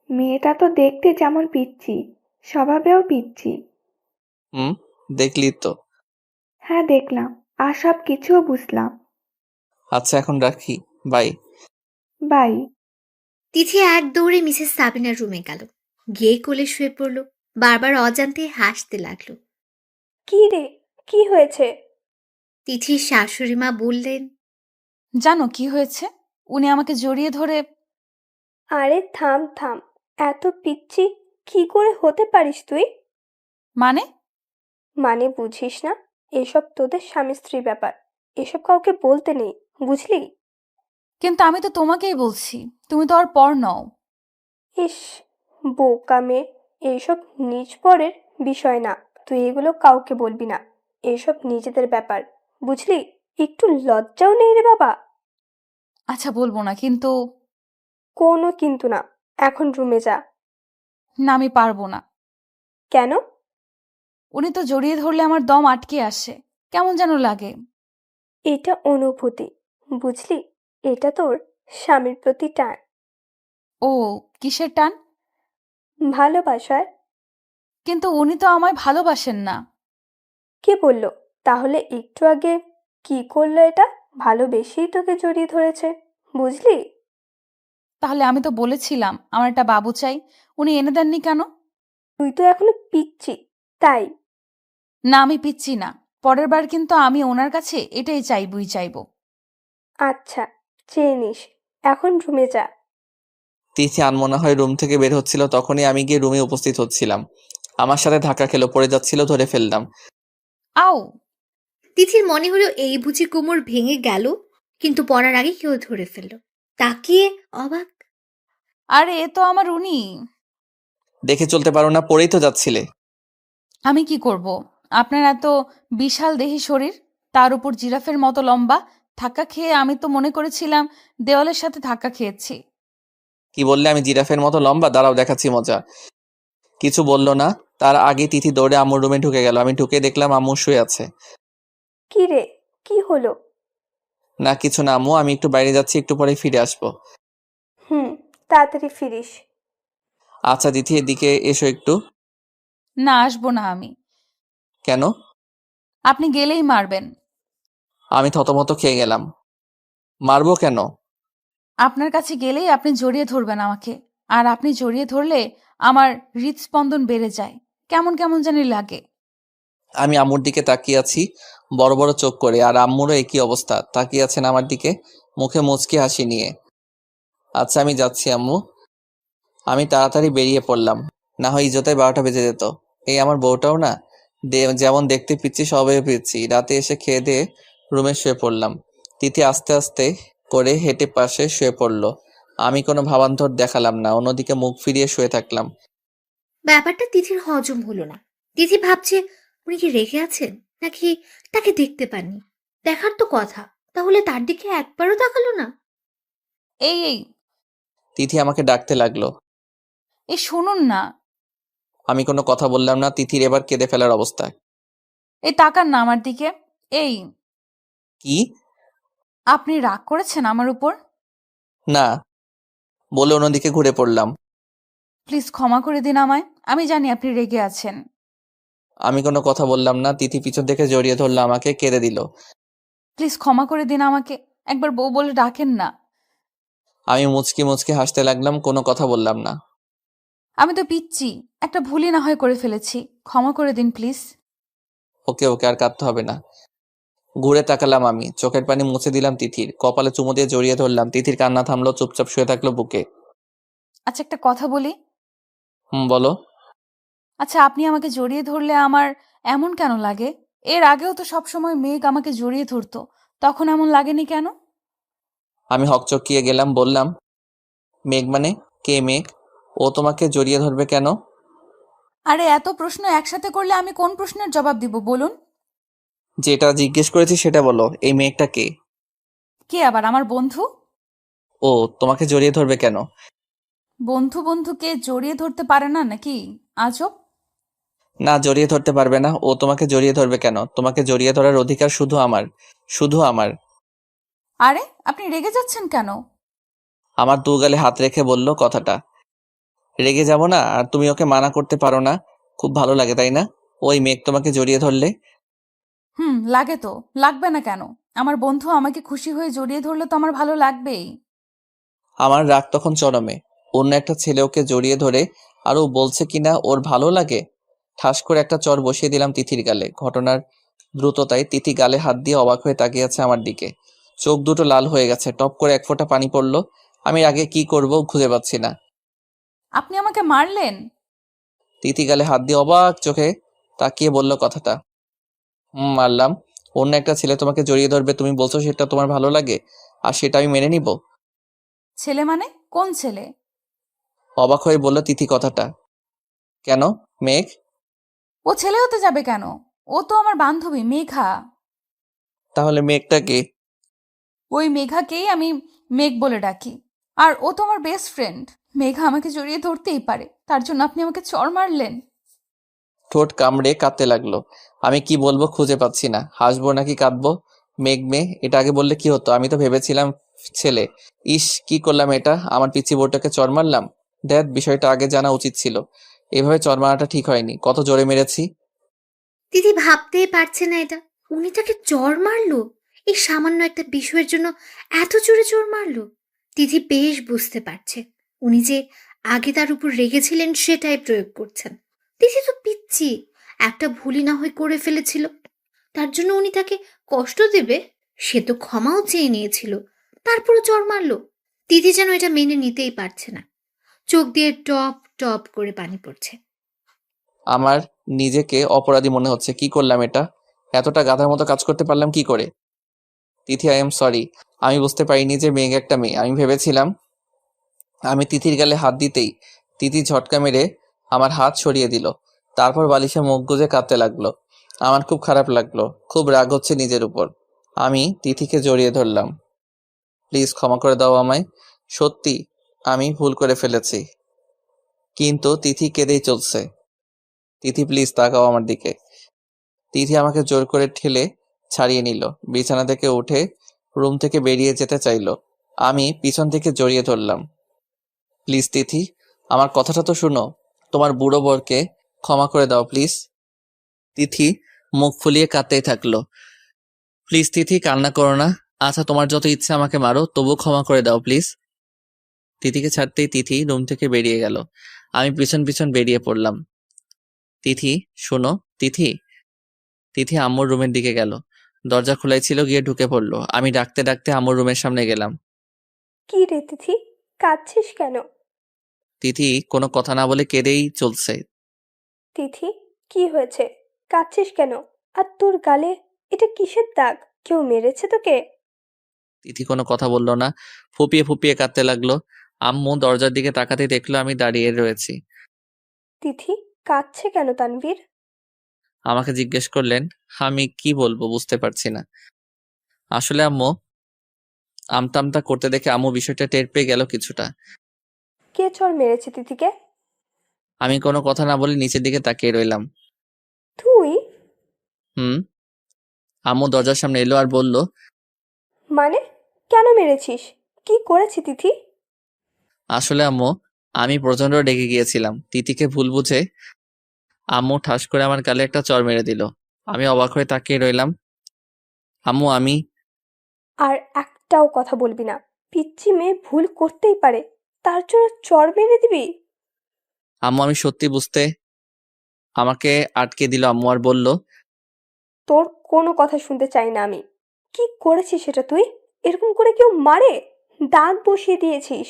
মেয়েটা তো দেখতে যেমন পিচ্ছি, স্বভাবেও পিচ্ছি। হুম, দেখলি তো। হ্যাঁ দেখলাম, আর সব কিছুও বুঝলাম। আচ্ছা এখন রাখি, বাই। বাই। তিথি এক দৌড়ে মিসেস সাবিনার রুমে গেল, গিয়ে কোলে শুয়ে পড়ল। বারবার অজান্তে হাসতে লাগলো। কি রে, কি হয়েছে? তিথির শাশুড়ি মা বললেন, জানো কি হয়েছে? উনি আমাকে জড়িয়ে ধরে। আরে থাম থাম, এত পিচ্ছি কি করে হতে পারিস তুই? মানে? মানে বুঝিস না? এসব তোদের স্বামী স্ত্রী ব্যাপার, এসব কাউকে বলতে নেই, বুঝলি? কিন্তু আমি তো তোমাকেই বলছি, তুমি তো আর পর নও। ইস, বোকা মেয়ে, এইসব নিজ পরের বিষয় না, তুই এগুলো কাউকে বলবি না, এসব নিজেদের ব্যাপার, বুঝলি? একটু লজ্জাও নেই রে বাবা। আচ্ছা বলবো না, কিন্তু। কোনো কিন্তু না, এখন রুমে যা। না, আমি পারবো না। কেন? উনি তো জড়িয়ে ধরলে আমার দম আটকে আসে, কেমন যেন লাগে। এটা অনুভূতি, বুঝলি? এটা তোর স্বামীর প্রতি টান। ও, কিসের টান? ভালোবাসার। কিন্তু উনি তো আমায় ভালোবাসেন না। কে বলল? তাহলে একটু আগে কি করলো এটা? ভালোবেসেই তোকে জড়িয়ে ধরেছে, বুঝলি? তাহলে আমি তো বলেছিলাম আমার একটা বাবু চাই, উনি এনে দেননি কেন? তুই তো এখনো পিচ্ছি, তাই। না, আমি পিচ্ছি না। পরের বার কিন্তু আমি ওনার কাছে এটাই চাইবই চাইবো। আচ্ছা, চেয়ে নিস, এখন রুমে যা। তিথি আনমনা হয়ে রুম থেকে বের হচ্ছিল, তখনই আমি গিয়ে রুমে উপস্থিত হচ্ছিলাম। আমার সাথে ধাক্কা খেলো, পড়ে যাচ্ছিল, ধরে ফেললাম। আও! তিথির মনে হলো এই বুঝি কোমর ভেঙে গেল, কিন্তু পড়ার আগে কেউ ধরে ফেলল। তাকিয়ে অবাক। আরে এ তো আমার উনি। দেখে চলতে পারো না? পড়েই তো যাচ্ছিলে। আমি কি করব? আপনার এত বিশাল দেহি শরীর, তার উপর জিরাফের মতো লম্বা। ধাক্কা খেয়ে আমি তো মনে করেছিলাম দেওয়ালের সাথে ধাক্কা খেয়েছি। কি বললে? আমি জিরাফের মতো লম্বা? দাঁড়াও, দেখাচ্ছি মজা। কিছু বললো না, তার আগে তিথি দৌড়ে আম্মুর রুমে ঢুকে গেল। আমি ঢুকে দেখলাম আম্মু শুয়ে আছে। কি রে, কি হলো? না কিছু না আম্মু, আমি একটু বাইরে যাচ্ছি, একটু পরে ফিরে আসবো। হুম, তাড়াতাড়ি ফিরিস। আচ্ছা তিথি, এদিকে এসো একটু। না, আসবো না আমি। কেন? আপনি গেলেই মারবেন। আমি থতমত খেয়ে গেলাম। মারবো কেন? আপনার কাছে গেলেই আপনি জড়িয়ে ধরবেন আমাকে। আর আপনি জড়িয়ে ধরলে আমার হৃদস্পন্দন বেড়ে যায়, কেমন কেমন জানি লাগে। আমি আম্মুর দিকে তাকিয়ে আছি বড় বড় চোখ করে, আর আম্মুরও একই অবস্থা, তাকিয়ে আছেন আমার দিকে, মুখে মুচকি হাসি নিয়ে। আচ্ছা আমি যাচ্ছি আম্মু। আমি তাড়াতাড়ি বেরিয়ে পড়লাম, না হয় ইজ্জতের 12টা বেজে যেত। এই আমার বউটাও না, যেমন দেখতে পিচ্ছি সবাই পিচ্ছি। রাতে এসে খেয়ে দিয়ে রুমে শুয়ে পড়লাম। তিথি আস্তে আস্তে করে হেঁটে পাশে শুয়ে পড়লো। আমি কোনো ভাবান্তর দেখালাম না, অন্যদিকে মুখ ফিরিয়ে শুয়ে থাকলাম। ব্যাপারটা তিথির হজম হলো না। তিথি ভাবছে, উনি কি রেগে আছেন, নাকি তাকে দেখতে পাননি? দেখার তো কথা, তাহলে তার দিকে একবারও তাকালো না। এই এই তিথি আমাকে ডাকতে লাগলো। এই শুনুন না। আমি কোনো কথা বললাম না। তিথির এবার কেঁদে ফেলার অবস্থা। এই তাকান না আমার দিকে। এই, কি? আপনি রাগ করেছেন আমার উপর? না, বলে অন্যদিকে ঘুরে পড়লাম। প্লিজ ক্ষমা করে দিন আমায়, আমি জানি আপনি রেগে আছেন। আমি কোনো কথা বললাম না। তিথি পিছন থেকে জড়িয়ে ধরলো আমাকে, কেঁদে দিল। প্লিজ ক্ষমা করে দিন আমাকে, একবার বউ বলে ডাকেন না। আমি মুচকি মুচকি হাসতে লাগলাম, কোনো কথা বললাম না। আমি তো পিচ্ছি, একটা ভুলই না হয় করে ফেলেছি, ক্ষমা করে দিন প্লিজ। ওকে ওকে, আর কাঁদতে হবে না। ঘুরে তাকালাম আমি, চোখের পানি মুছে দিলাম তিথির, কপালে চুমু দিয়ে জড়িয়ে ধরলাম। তিথির কান্না থামলো, চুপচাপ শুয়ে থাকলো বুকে। আচ্ছা একটা কথা বলি। বলো। আচ্ছা, আপনি আমাকে জড়িয়ে ধরলে আমার এমন কেন লাগে? এর আগেও তো সবসময় মেঘ আমাকে জড়িয়ে ধরতো, তখন এমন লাগেনি কেন? আমি হকচকিয়ে গেলাম, বললাম, মেঘ মানে কে মেঘ? ও তোমাকে জড়িয়ে ধরবে কেন? আরে এত প্রশ্ন একসাথে করলে আমি কোন প্রশ্নের জবাব দিব বলুন? যেটা জিজ্ঞেস করেছি সেটা বলো, এই মেঘটা কে? কে আবার, আমার বন্ধু? ও তোমাকে জড়িয়ে ধরবে কেন? বন্ধু বন্ধুকে জড়িয়ে ধরতে পারে না নাকি? আজব। না, জড়িয়ে ধরতে পারবে না। ও তোমাকে জড়িয়ে ধরবে কেন? তোমাকে জড়িয়ে ধরার অধিকার শুধু আমার, শুধু আমার। আরে আপনি রেগে যাচ্ছেন কেন? আমার দু গালে হাত রেখে বলল কথাটা। রেগে যাব না? আর তুমি ওকে মানা করতে পারো না? খুব ভালো লাগে তাই না ওই মেঘ তোমাকে জড়িয়ে ধরলে? লাগে তো। লাগবে না কেন? আমার বন্ধু আমাকে খুশি হয়ে জড়িয়ে ধরলে তো আমার ভালো লাগবেই। আমার রাগ তখন চরমে। অন্য একটা ছেলে ওকে জড়িয়ে ধরে আর ও বলছে কিনা ওর ভালো লাগে। ঠাস করে একটা চর বসিয়ে দিলাম তিথির গালে। ঘটনার দ্রুততায় তিথি গালে হাত দিয়ে অবাক হয়ে তাকিয়ে আছে আমার দিকে। চোখ দুটো লাল হয়ে গেছে, টপ করে এক ফোঁটা পানি পড়লো। আমি আগে কি করব খুঁজে পাচ্ছি না। আপনি আমাকে মারলেন? তিথি গালে হাত দিয়ে অবাক চোখে তাকিয়ে বলল কথাটা। মারলাম। অন্য একটা ছেলে তোমাকে জড়িয়ে ধরবে, তুমি বলছো সেটা তোমার ভালো লাগে, আর সেটা আমি মেনে নিব? ছেলে মানে কোন ছেলে? অবাক হয়ে বলল তিথি কথাটা। কেন মেঘ? ও ছেলে হতে যাবে কেন? ও তো আমার বান্ধবী মেঘা। তাহলে মেঘটা কে? ওই মেঘাকেই আমি মেঘ বলে ডাকি। আর ও তো আমার বেস্ট ফ্রেন্ড। মেঘা আমাকে জড়িয়ে ধরতেই পারে, তার জন্য আপনি আমাকে চড় মারলেন? ঠোঁট কামড়ে কাঁদতে লাগলো। আমি কি বলবো খুঁজে পাচ্ছি না। হাসবো নাকি কাঁদবো? মেঘ এটা আগে বললে কি হতো? আমি তো ভেবেছিলাম ছেলে। ইস, কি করলাম এটা! আমার পিচ্চি বউটাকে চড় মারলাম। দেখ, বিষয়টা আগে জানা উচিত ছিল। এভাবে চড় মারাটা ঠিক হয়নি। কত জোরে মেরেছি। দিদি ভাবতেই পারছে না এটা। উনি তাকে চড় মারলো? এই সামান্য একটা বিষয়ের জন্য এত জোরে চড় মারলো? দিদি বেশ বুঝতে পারছে উনি যে আগে তার উপর রেগেছিলেন সেটাই প্রয়োগ করছেন। দিদি তো পিচ্ছি, একটা ভুলই না হয় করে ফেলেছিল, তার জন্য উনি তাকে কষ্ট দেবে? সে তো ক্ষমাও চেয়ে নিয়েছিল, তারপরও চড় মারলো। দিদি যেন এটা মেনে নিতেই পারছে না, চোখ দিয়ে টপ টপ করে পানি পড়ছে। আমার নিজেকে অপরাধী মনে হচ্ছে। কি করলাম এটা? এতটা গাধার মতো কাজ করতে পারলাম কি করে? তিথি, আই এম সরি। আমি বুঝতে পারিনি যে মেঘ একটা মেয়ে। আমি ভেবেছিলাম। আমি তিথির গালে হাত দিতেই তিথি ঝটকা মেরে আমার হাত সরিয়ে দিল। তারপর বালিশে মুখ গুজে কাঁদতে লাগলো। আমার খুব খারাপ লাগলো, খুব রাগ হচ্ছে নিজের উপর। আমি তিথিকে জড়িয়ে ধরলাম। প্লিজ ক্ষমা করে দাও আমায়। সত্যি আমি ভুল করে ফেলেছি। কিন্তু তিথি কেঁদেই চলছে। তিথি প্লিজ তাকাও আমার দিকে। তিথি আমাকে জোর করে ঠেলে ছাড়িয়ে নিল। বিছানা থেকে উঠে রুম থেকে বেরিয়ে যেতে চাইলো। আমি পিছন থেকে জড়িয়ে ধরলাম। প্লিজ তিথি, আমার কথাটা তো শুনো। তোমার বুড়ো বরকে ক্ষমা করে দাও প্লিজ। তিথি মুখ ফুলিয়ে কাঁদতেই থাকলো। প্লিজ তিথি, কান্না করো না। আচ্ছা, তোমার যত ইচ্ছে আমাকে মারো, তবু ক্ষমা করে দাও প্লিজ। তিথিকে ছাড়তেই তিথি রুম থেকে বেরিয়ে গেল। আমি পিছন পিছন বেরিয়ে পড়লাম। তিথি, শোনো। তিথি। তিথি আম্মুর রুমের দিকে গেল। দরজা খোলাই ছিল, গিয়ে ঢুকে পড়লো। আমি ডাকতে ডাকতে আম্মুর রুমের সামনে গেলাম। কি রে তিথি, কাঁদছিস কেন? তিথি কোনো কথা না বলে কেঁদেই চলছে। তিথি, কি হয়েছে? কাঁদছিস কেন? আর তোর গালে এটা কিসের দাগ? কেউ মেরেছে তোকে? তিথি কোনো কথা বলল না, ফুপিয়ে ফুপিয়ে কাঁদতে লাগলো। আম্মু দরজার দিকে তাকাতে দেখলো আমি দাঁড়িয়ে রয়েছি। তিথি কাঁদছে কেন তানভীর? আমাকে জিজ্ঞেস করলেন। আমি কি বলবো বুঝতে পারছি না। আসলে আম্মু আমতা আমতা করতে দেখে আম্মু বিষয়টা টের পেয়ে গেল কিছুটা। কে চড় মেরেছে তিথিকে? আমি কোনো কথা না বলে নিচের দিকে তাকিয়ে রইলাম। তুই? হুম। আম্মু দরজার সামনে এলো আর বলল। মানে কেন মেরেছিস? কি করেছি তিথি? আসলে আম্মু, আমি প্রচন্ড রেগে গিয়েছিলাম। তিথিকে ভুল বুঝে আম্মু ঠাস করে আমার গালে একটা চড় মেরে দিল। আমি অবাক হয়ে তাকিয়ে রইলাম। আম্মু, আমি। আর একটাও কথা বলবি না। পিচ্চি মেয়ে ভুল করতেই পারে, তার জন্য চড় মেরে দিবি? আম্মু, আমি সত্যি বুঝতে। আমাকে আটকে দিল আম্মু আর বলল। তোর কোনো কথা শুনতে চাই না আমি। কি করেছিস সেটা তুই? এরকম করে কেউ মারে? দাগ বসিয়ে দিয়েছিস।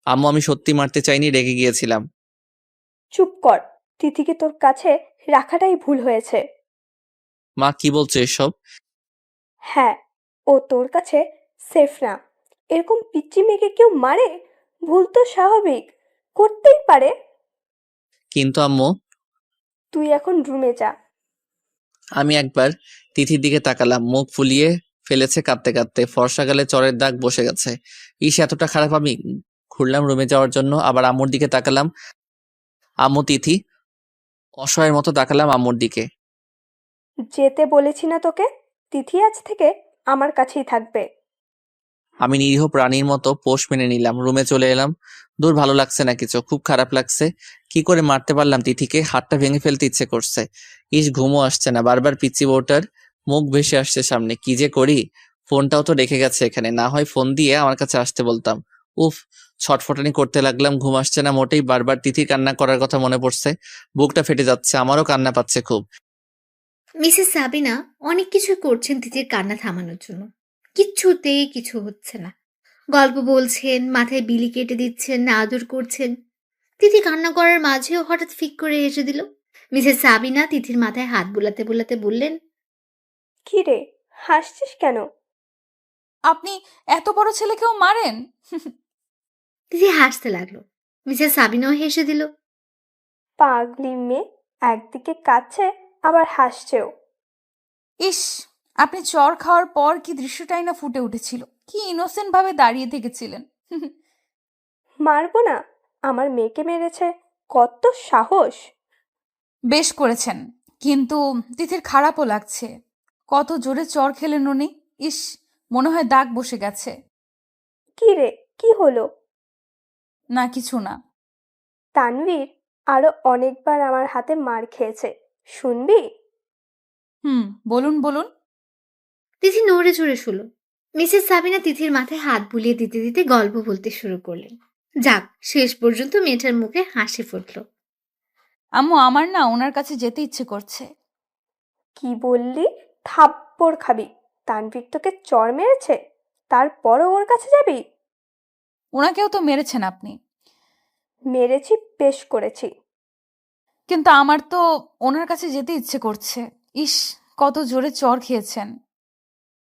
আম্মু, আমি সত্যি মারতে চাইনি, রেগে গিয়েছিলাম। চুপ কর। তিথিকে তোর কাছে রাখাটাই ভুল হয়েছে। মা, কি বলছো এসব? হ্যাঁ, ও তোর কাছে সেফ না। এরকম পিচ্চি মেয়েকে কেউ মারে? ভুল তো স্বাভাবিক, করতেই পারে। কিন্তু আম্মু, তুই এখন রুমে যা। আমি একবার তিথির দিকে তাকালাম, মুখ ফুলিয়ে ফেলেছে কাঁদতে কাঁদতে, ফর্সা গালে চরের দাগ বসে গেছে। ইস, এতটা খারাপ আমি? ঘুরলাম রুমে যাওয়ার জন্য, আবার আম্মুর দিকে তাকালাম। আম্মু, তিথি। অসহায়ের মতো তাকালাম আম্মুর দিকে। যেতে বলেছি না তোকে? তিথি আজ থেকে আমার কাছেই থাকবে। আমি নিরীহ প্রাণীর মতো পোষ মেনে নিলাম, রুমে চলে এলাম। দূর, ভালো লাগছে না কিছু, খুব খারাপ লাগছে। কি করে মারতে পারলাম তিথিকে? হাতটা ভেঙে ফেলতে ইচ্ছে করছে। ইস, ঘুমও আসছে না, বারবার পিচ্চি বউটার মুখ ভেসে আসছে সামনে। কি যে করি? ফোনটাও তো রেখে গেছে এখানে, না হয় ফোন দিয়ে আমার কাছে আসতে বলতাম। উফ, ছটফটানি করতে লাগলাম, ঘুম আসছে না মোটেই। বারবার তিথির কান্না করার কথা মনে পড়ছে, বুকটা ফেটে যাচ্ছে, আমারও কান্না পাচ্ছে খুব। মিসেস সাবিনা অনেক কিছু করছেন তিথির কান্না থামানোর জন্য, কিচ্ছুতেই কিছু হচ্ছে না। গল্প বলছেন, মাথায় বিলি কেটে দিচ্ছেন, আদর করছেন। তিথি কান্না করার মাঝেও হঠাৎ ফিক করে হেসে দিল। মিসেস সাবিনা তিথির মাথায় হাত বুলাতে বুলাতে বললেন, কি রে, হাসছিস কেন? আপনি এত বড় ছেলেকেও মারেন? তিথি হাসতে লাগলো। মিসেস সাবিনাও হেসে দিল। পাগলি মেয়ে, একদিকে কাঁদছে আবার হাসছেও। ইস, আপনি চর খাওয়ার পর কি দৃশ্যটাই না ফুটে উঠেছিল, কি ইনোসেন্ট ভাবে দাঁড়িয়ে থেকেছিলেন। মারবো না? আমার মেয়েকে মেরেছে, কত সাহস! বেশ করেছেন, কিন্তু তিথির খারাপও লাগছে। কত জোরে চর খেলেন উনি। ইস, মনে হয় দাগ বসে গেছে। কি রে, কি হলো? না, কিছু না। তানভীর আরো অনেকবার আমার হাতে মার খেয়েছে, শুনবি? বলুন বলুন। তিথি নড়ে চড়ে শুল। মিসেস সাবিনা তিথির মাথায় হাত বুলিয়ে দিতে দিতে গল্প বলতে শুরু করলেন। যাক, শেষ পর্যন্ত মেয়েটার মুখে হাসি ফুটল। আম্মু, আমার না ওনার কাছে যেতে ইচ্ছে করছে। কি বললি? থাপ্পড় খাবি। তানভীর তোকে চড় মেরেছে, তারপরও ওর কাছে যাবি? ওনাকেও তো মেরেছেন আপনি। মেরেছি, বেশ করেছি। কিন্তু আমার তো ওনার কাছে যেতে ইচ্ছে করছে। ইস, কত জোরে চর খেয়েছেন।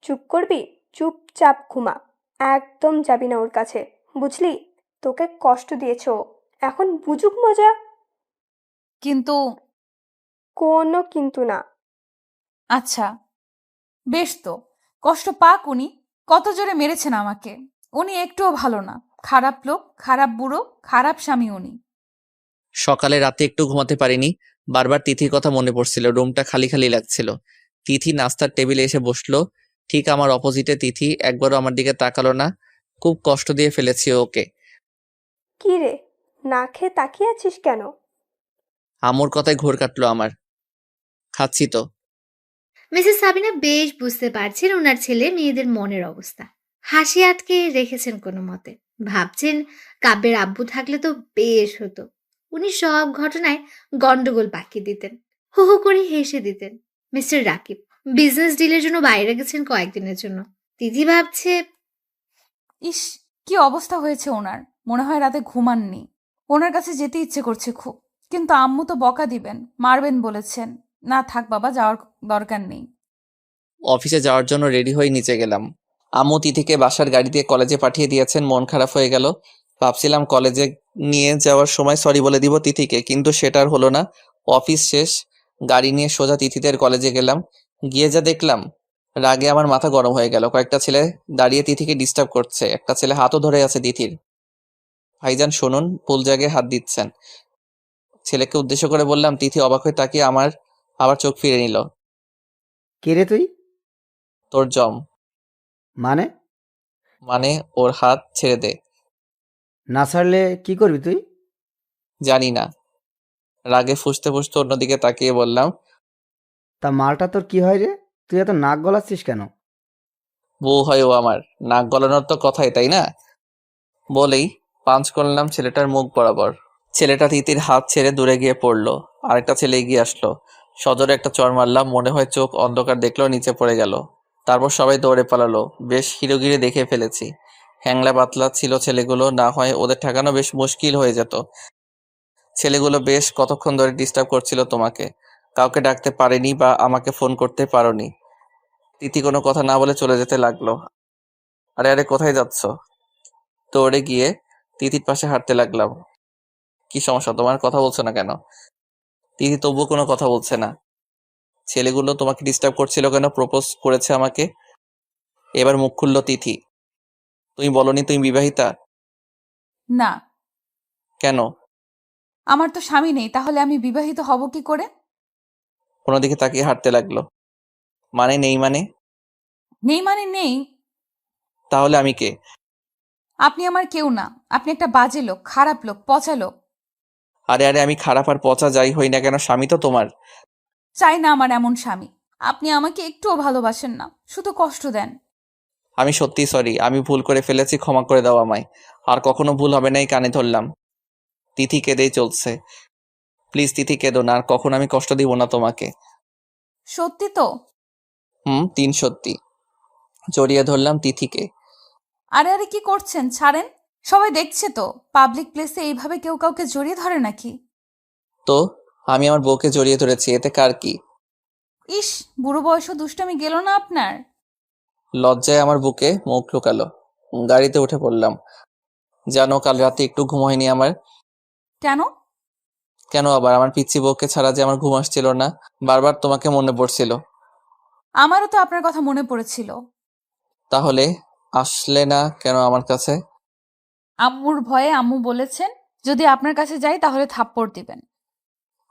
চুপ করবি? চুপচাপ ঘুমা। একদম যাবি না ওর কাছে, বুঝলি? তোকে কষ্ট দিয়েছে ও, এখন বুঝুক মজা। কিন্তু কোনো কিন্তু না। আচ্ছা, বেশ তো, কষ্ট পাক উনি। কত জোরে মেরেছেন আমাকে। উনি একটুও ভালো না, খারাপ লোক, খারাপ বুড়ো, খারাপ স্বামী উনি। সকালে রাতে একটু ঘুমাতে পারিনি, বারবার তিথির কথা মনে পড়ছিল, রুমটা খালি খালি লাগছিল। তিথি নাস্তার টেবিলে এসে বসলো, ঠিক আমার অপোজিটে। তিথি একবারও আমার দিকে তাকালো না। খুব কষ্ট দিয়ে ফেলেছি ওকে। কি রে, না খেয়ে তাকিয়ে আছিস কেন? আম্মুর কথায় ঘোর কাটলো আমার। খাচ্ছি তো। মিসেস সাবিনা বেশ বুঝতে পারছেন ওনার ছেলে মেয়েদের মনের অবস্থা। হাসি আটকে রেখেছেন কোনো মতে। ভাবছেন কাব্যের আব্বু থাকলে তো বেশ হতো। উনি সব ঘটনায় গন্ডগোল পাকিয়ে দিতেন, হো হো করে হেসে দিতেন। মিস্টার রাকিব বিজনেস ডিলের জন্য বাইরে গেছেন কয়েকদিনের জন্য। তিথি ভাবছে, ইস, কি অবস্থা হয়েছে ওনার। মনে হয় রাতে ঘুমাননি। ওনার কাছে যেতে ইচ্ছে করছে খুব, কিন্তু আম্মু তো বকা দিবেন, মারবেন বলেছেন। না থাক বাবা, যাওয়ার দরকার নেই। অফিসে যাওয়ার জন্য রেডি হয়ে নিচে গেলাম। আম্মু তিথিকে বাসার গাড়ি দিয়ে কলেজে পাঠিয়ে দিয়েছেন, মন খারাপ হয়ে গেল। ভাবছিলাম কলেজে নিয়ে যাওয়ার সময় সরি বলে দিব তিথিকে, কিন্তু সেটা আর হলো না। অফিস শেষ, গাড়ি নিয়ে সোজা তিথিদের কলেজে গেলাম। গিয়ে যা দেখলাম, রাগে আমার মাথা গরম হয়ে গেল। কয়েকটা ছেলে দাঁড়িয়ে তিথিকে ডিস্টার্ব করছে, একটা ছেলে হাতও ধরে আছে তিথির। ভাইজান শুনুন, ভুল জায়গায় হাত দিচ্ছেন। ছেলেকে উদ্দেশ্য করে বললাম। তিথি অবাক হয়ে তাকিয়ে আমার আবার চোখ ফিরে নিল। কে রে তুই? তোর জম। মানে? মানে ওর হাত ছেড়ে দে। না ছাড়লে কি করবি তুই? জানি না। রাগে ফুঁসতে ফুঁসতে অন্যদিকে তাকিয়ে বললাম। তা মালটা তোর কি হয় রে? তুই এত নাক গলাচ্ছিস কেন? বউ হয় ও আমার, নাক গলানোর তো কথাই, তাই না? বলেই পাঞ্চ করলাম ছেলেটার মুখ বরাবর। ছেলেটা তিতির হাত ছেড়ে দূরে গিয়ে পড়লো। আরেকটা ছেলে এগিয়ে আসলো, সজোরে একটা চড় মারলাম। মনে হয় চোখ অন্ধকার দেখলো, নিচে পড়ে গেল। তারপর সবাই দৌড়ে পালালো। বেশ হিরোগিরি দেখে ফেলেছি। হ্যাংলা পাতলা ছিল ছেলেগুলো, না হয় ওদের ঠেকানো বেশ মুশকিল হয়ে যেত। ছেলেগুলো বেশ কতক্ষণ ধরে ডিস্টার্ব করছিল তোমাকে। কাউকে ডাকতে পারেনি বা আমাকে ফোন করতে পারোনি। তিথি কোনো কথা না বলে চলে যেতে লাগলো। আরে আরে, কোথায় যাচ্ছ? দৌড়ে গিয়ে তিথির পাশে হাঁটতে লাগলাম। কি সমস্যা তোমার, কথা বলছো না কেন? তিথি তবুও কোনো কথা বলছে না। ছেলেগুলো তোমাকে ডিস্টার্ব করছিল কেন? প্রপোজ করেছে আমাকে। এবার মুখ খুললো তিথি। তুমি বলনি তুমি বিবাহিতা? না, কেন? আমার তো স্বামী নেই, তাহলে আমি বিবাহিত হব কি করে? কোনো দিকে তাকিয়ে হাঁটতে লাগলো। মানে নেই মানে? নেই মানে নেই। তাহলে আমি কে? আপনি আমার কেউ না, আপনি একটা বাজে লোক, খারাপ লোক, পচা লোক। আরে আরে, আমি খারাপ আর পচা যাই হই না কেন, স্বামী তো তোমার। চাই না আমার এমন স্বামী। আপনি আমাকে একটুও ভালোবাসেন না, শুধু কষ্ট দেন। আমি সত্যি সরি, আমি ভুল করে ফেলেছি, ক্ষমা করে দাও আমায়। আর কখনো ভুল হবে না, এই কানে ধরলাম। তিথি কেঁদেই চলছে। প্লিজ তিথি কেঁদো না, আর কখনো আমি কষ্ট দিব না তোমাকে। সত্যি তো? তিন সত্যি। জড়িয়ে ধরলাম তিথিকে। আরে আরে, কি করছেন? ছাড়েন। সবাই দেখছে তো, পাবলিক প্লেসে এইভাবে কেউ কাউকে জড়িয়ে ধরে নাকি? তো আমি আমার বউকে জড়িয়ে ধরেছি, এতে কার কি? ইস, বুড়ো বয়সও দুষ্টামি গেল না আপনার? লজ্জায় আমার বুকে মুখ লুকালো। গাড়িতে উঠে পড়লাম। জানো, কাল রাতে একটু ঘুম হয়নি আমার। কেন? কেন আবার? আমার পিচ্চি বউকে ছাড়া যে আমার ঘুম আসছিল না। বারবার তোমাকে মনে পড়ছিল। আমারও তো আপনার কথা মনে পড়েছিল। তাহলে আসলে না কেন আমার কাছে? আম্মুর ভয়ে আম্মু বলেছেন যদি আপনার কাছে যাই তাহলে থাপ্পড় দিবেন।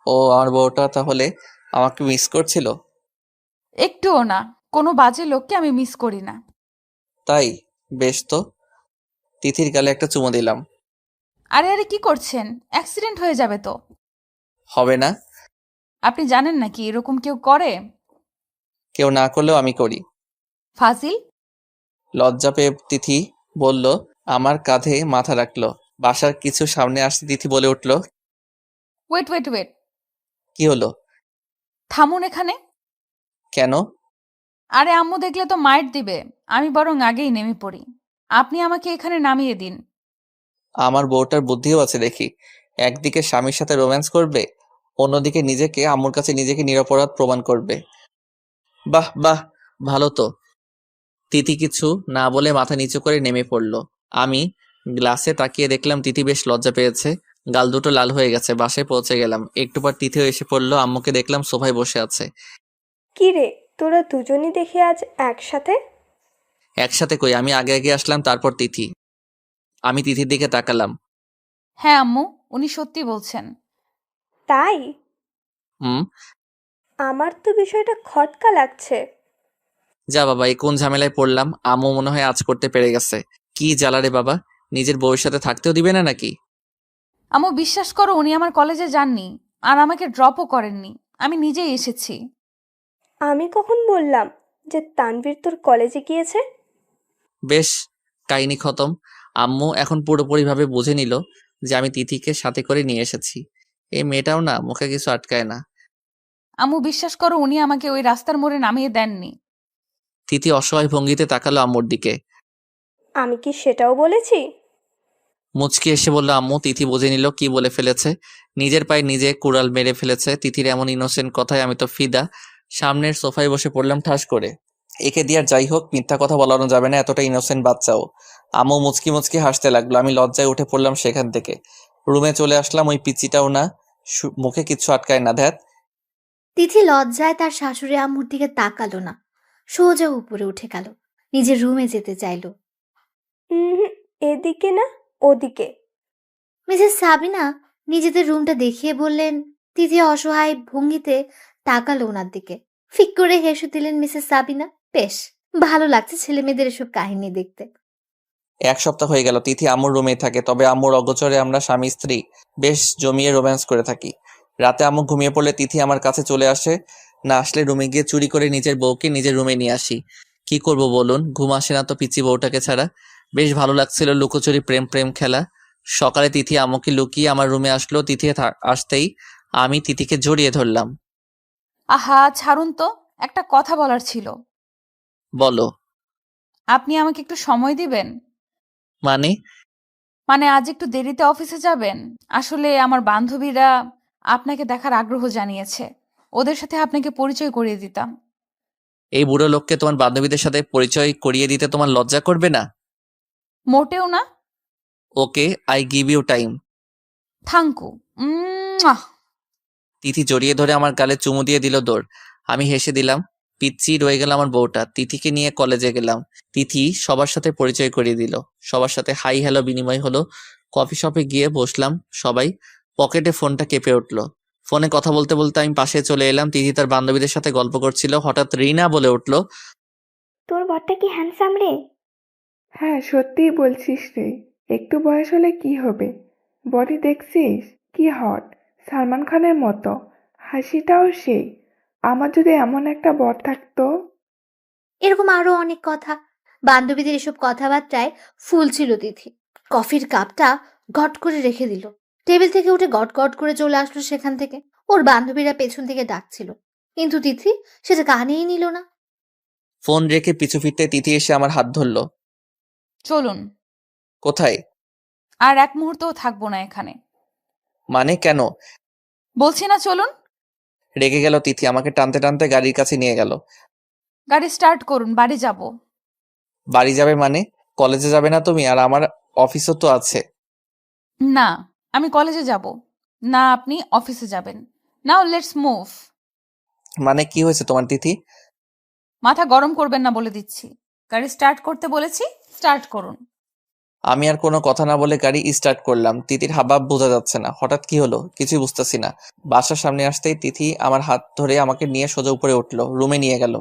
ও, আমার বউটা তাহলে আমাকে মিস করছিল? একটুও না, কোনো বাজে লোককে আমি মিস করি না। তাই? বেশ তো। তিথির গালে একটা চুমো দিলাম। আরে আরে, কি করছেন? অ্যাক্সিডেন্ট হয়ে যাবে তো। হবে না? আপনি জানেন নাকি এরকম কেউ করে? কেউ না করলেও আমি করি। ফাজিল। লজ্জা পেয়ে তিথি বলল, আমার কাঁধে মাথা রাখলো। বাসার কিছু সামনে আসতে তিথি বলে উঠল, ওয়েট ওয়েট ওয়েট, কি হলো? থামুন এখানে। কেন? আরে আম্মু দেখলে তো মাইর দিবে। আমি বরং আগেই নেমে পড়ি। আপনি আমাকে এখানে নামিয়ে দিন। আমার বউটার বুদ্ধিও আছে দেখি। একদিকে স্বামীর সাথে রোম্যান্স করবে, অন্যদিকে নিজেকে আম্মুর কাছে নিজেকে নিরপরাধ প্রমাণ করবে। বাহ বাহ, ভালো তো। তিথি কিছু না বলে মাথা নিচু করে নেমে পড়ল। আমি গ্লাসে তাকিয়ে দেখলাম তিথি বেশ লজ্জা পেয়েছে। গাল দুটো লাল হয়ে গেছে। বাসায় পৌঁছে গেলাম। একটু পর তিথিও এসে পড়লো। আম্মুকে দেখলাম সোফায় বসে আছে। কি রে, তোরা দুজনই দেখি আজ একসাথে? একসাথে কই, আমি আগে আগে আসলাম, তারপর তিথি। আমি তিথির দিকে তাকালাম। হ্যাঁ আম্মু, উনি সত্যি বলছেন। তাই? হুম। আমার তো বিষয়টা খটকা লাগছে। যা বাবা, এই কোন ঝামেলায় পড়লাম। আম্মু মনে হয় আজ করতে পেরে গেছে। কি জ্বালা রে বাবা, নিজের বউয়ের সাথে থাকতেও দিবে না নাকি? আম্মু বিশ্বাস করো, উনি আমার কলেজে যাননি আর আমাকে ড্রপও করেননি। আমি নিজেই এসেছি। আমি কখন বললাম যে তানভীর তোর কলেজে গিয়েছে? বেশ, কাহিনী খতম। আম্মু এখন পুরোপুরিভাবে বুঝে নিল যে আমি তিথিকে সাথে করে নিয়ে এসেছি। এই মেয়েটাও না, মুখে কিছু আটকায় না। আম্মু বিশ্বাস করো, উনি আমাকে ওই রাস্তার মোড়ে নামিয়ে দেননি। তিথি অসহায় ভঙ্গিতে তাকালো আম্মুর দিকে। আমি কি সেটাও বলেছি? মুচকি এসে বলল আম্মু। তিথি বুঝে নিল কি বলে ফেলেছে। নিজের পায়ে নিজে কুড়াল মেরে ফেলেছে। তিথির এমন ইনোসেন্ট কথায় আমি তো ফিদা। সামনের সোফায় বসে পড়লাম ঠাস করে। একে দিয়ে আর যাই হোক, মিথ্যা কথা বলানো যাবে না, এতটা ইনোসেন্ট বাচ্চাও। আম্মু মুচকি মুচকি হাসতে লাগলো। আমি লজ্জায় উঠে পড়লাম সেখান থেকে। রুমে চলে আসলাম। ওই পিচ্চিটাও না, মুখে কিচ্ছু আটকায় না। ধ্যাত। তিথি লজ্জায় তার শাশুড়ি আম্মুর দিকে তাকালো না, সোজা উপরে উঠে গেল, নিজের রুমে যেতে চাইলো। হুম, এদিকে না ওদিকে। মিসেস সাবিনা নিজেদের রুমটা দেখিয়ে বললেন। তিথি অসহায় ভঙ্গিতে তাকালো ওনার দিকে। ফিক করে হেসে দিলেন মিসেস সাবিনা। বেশ ভালো লাগছে ছেলে মেয়েদের এসব কাহিনী দেখতে। এক সপ্তাহ হয়ে গেল তিথি আম্মুর রুমেই থাকে, তবে আম্মুর অগোচরে আমরা স্বামী স্ত্রী বেশ জমিয়ে রোম্যান্স করে থাকি। রাতে আম্মু ঘুমিয়ে পড়লে তিথি আমার কাছে চলে আসে। না আসলে রুমে গিয়ে চুরি করে নিজের বউকে নিজের রুমে নিয়ে আসি। কি করব বলুন, ঘুম আসে না তো পিচ্চি বউটাকে ছাড়া। বেশ ভালো লাগছিল লুকোচুরি প্রেম প্রেম খেলা। সকালে তিথি আম্মুকে লুকিয়ে আমার রুমে আসলো। তিথি আসতেই আমি তিথিকে জড়িয়ে ধরলাম। আহা ছাড়ুন তো, একটা কথা বলার ছিল। বলো। আপনি আমাকে একটু সময় দিবেন? মানে? মানে আজ একটু দেরিতে অফিসে যাবেন। আসলে আমার বান্ধবীরা আপনাকে দেখার আগ্রহ জানিয়েছে। ওদের সাথে আপনাকে পরিচয় করিয়ে দিতাম। এই বুড়ো লোককে তোমার বান্ধবীদের সাথে পরিচয় করিয়ে দিতে তোমার লজ্জা করবে না? মোটেও না। Okay, I give you time. Thank you. Tithi জড়িয়ে ধরে আমার গালে চুমু দিয়ে দিল দৌড়। আমি হেসে দিলাম। পিচ্চি রয়ে গেল আমার বউটা। তিথিকে নিয়ে কলেজে গেলাম। তিথি সবার সাথে পরিচয় করিয়ে দিল। সবার সাথে হাই হ্যালো বিনিময় হলো। কফি শপে গিয়ে বসলাম সবাই। পকেটে ফোনটা কেঁপে উঠলো। ফোনে কথা বলতে বলতে আমি পাশে চলে এলাম। তিথি তার বান্ধবীদের সাথে গল্প করছিল। হঠাৎ রিনা বলে উঠলো, তোর বরটা কি হ্যান্ডসাম রে? হ্যাঁ, সত্যিই বলছিস রে। একটু বয়স হলে কি হবে? বডি দেখছিস? কি হট, সালমান খানের মতো। হাসিটাও সেই। আমার যদি এমন একটা বর থাকতো। এরকম আরো অনেক কথা। বান্ধবীদের এসব কথাবার্তায় ফুল ছিল তিথি। কফির কাপটা ঘট করে রেখে দিল। টেবিল থেকে উঠে গট গট করে চলে আসলো সেখান থেকে। ওর বান্ধবীরা পেছন থেকে ডাকছিল, কিন্তু তিথি সেটা কানেই নিল না। ফোন রেখে পিছু ফিরতে তিথি এসে আমার হাত ধরলো। চলুন। কোথায়? আর এক মুহূর্তও থাকবো না এখানে। মানে কেন? বলছি না চলুন। রেগে গেল তিথি, আমাকে টানতে টানতে গাড়ির কাছে নিয়ে গেল। গাড়ি স্টার্ট করুন, বাড়ি যাব। বাড়ি যাবে মানে? কলেজে যাবে না তুমি? আর আমার অফিসও তো আছে। না, আমি কলেজে যাব না, আপনি অফিসে যাবেন। Now let's move. মানে কি হয়েছে তোমার তিথি? মাথা গরম করবেন না বলে দিচ্ছি। গাড়ি স্টার্ট করতে বলেছি, স্টার্ট করুন। আমি আর কোনো কথা না বলে গাড়ি স্টার্ট করলাম। তিথির হাবভাব বোঝা যাচ্ছে না। হঠাৎ কি হলো কিছুই বুঝতেছি না। বাসার সামনে আসতেই তিথি আমার হাত ধরে আমাকে নিয়ে সোজা উপরে উঠলো, রুমে নিয়ে গেল।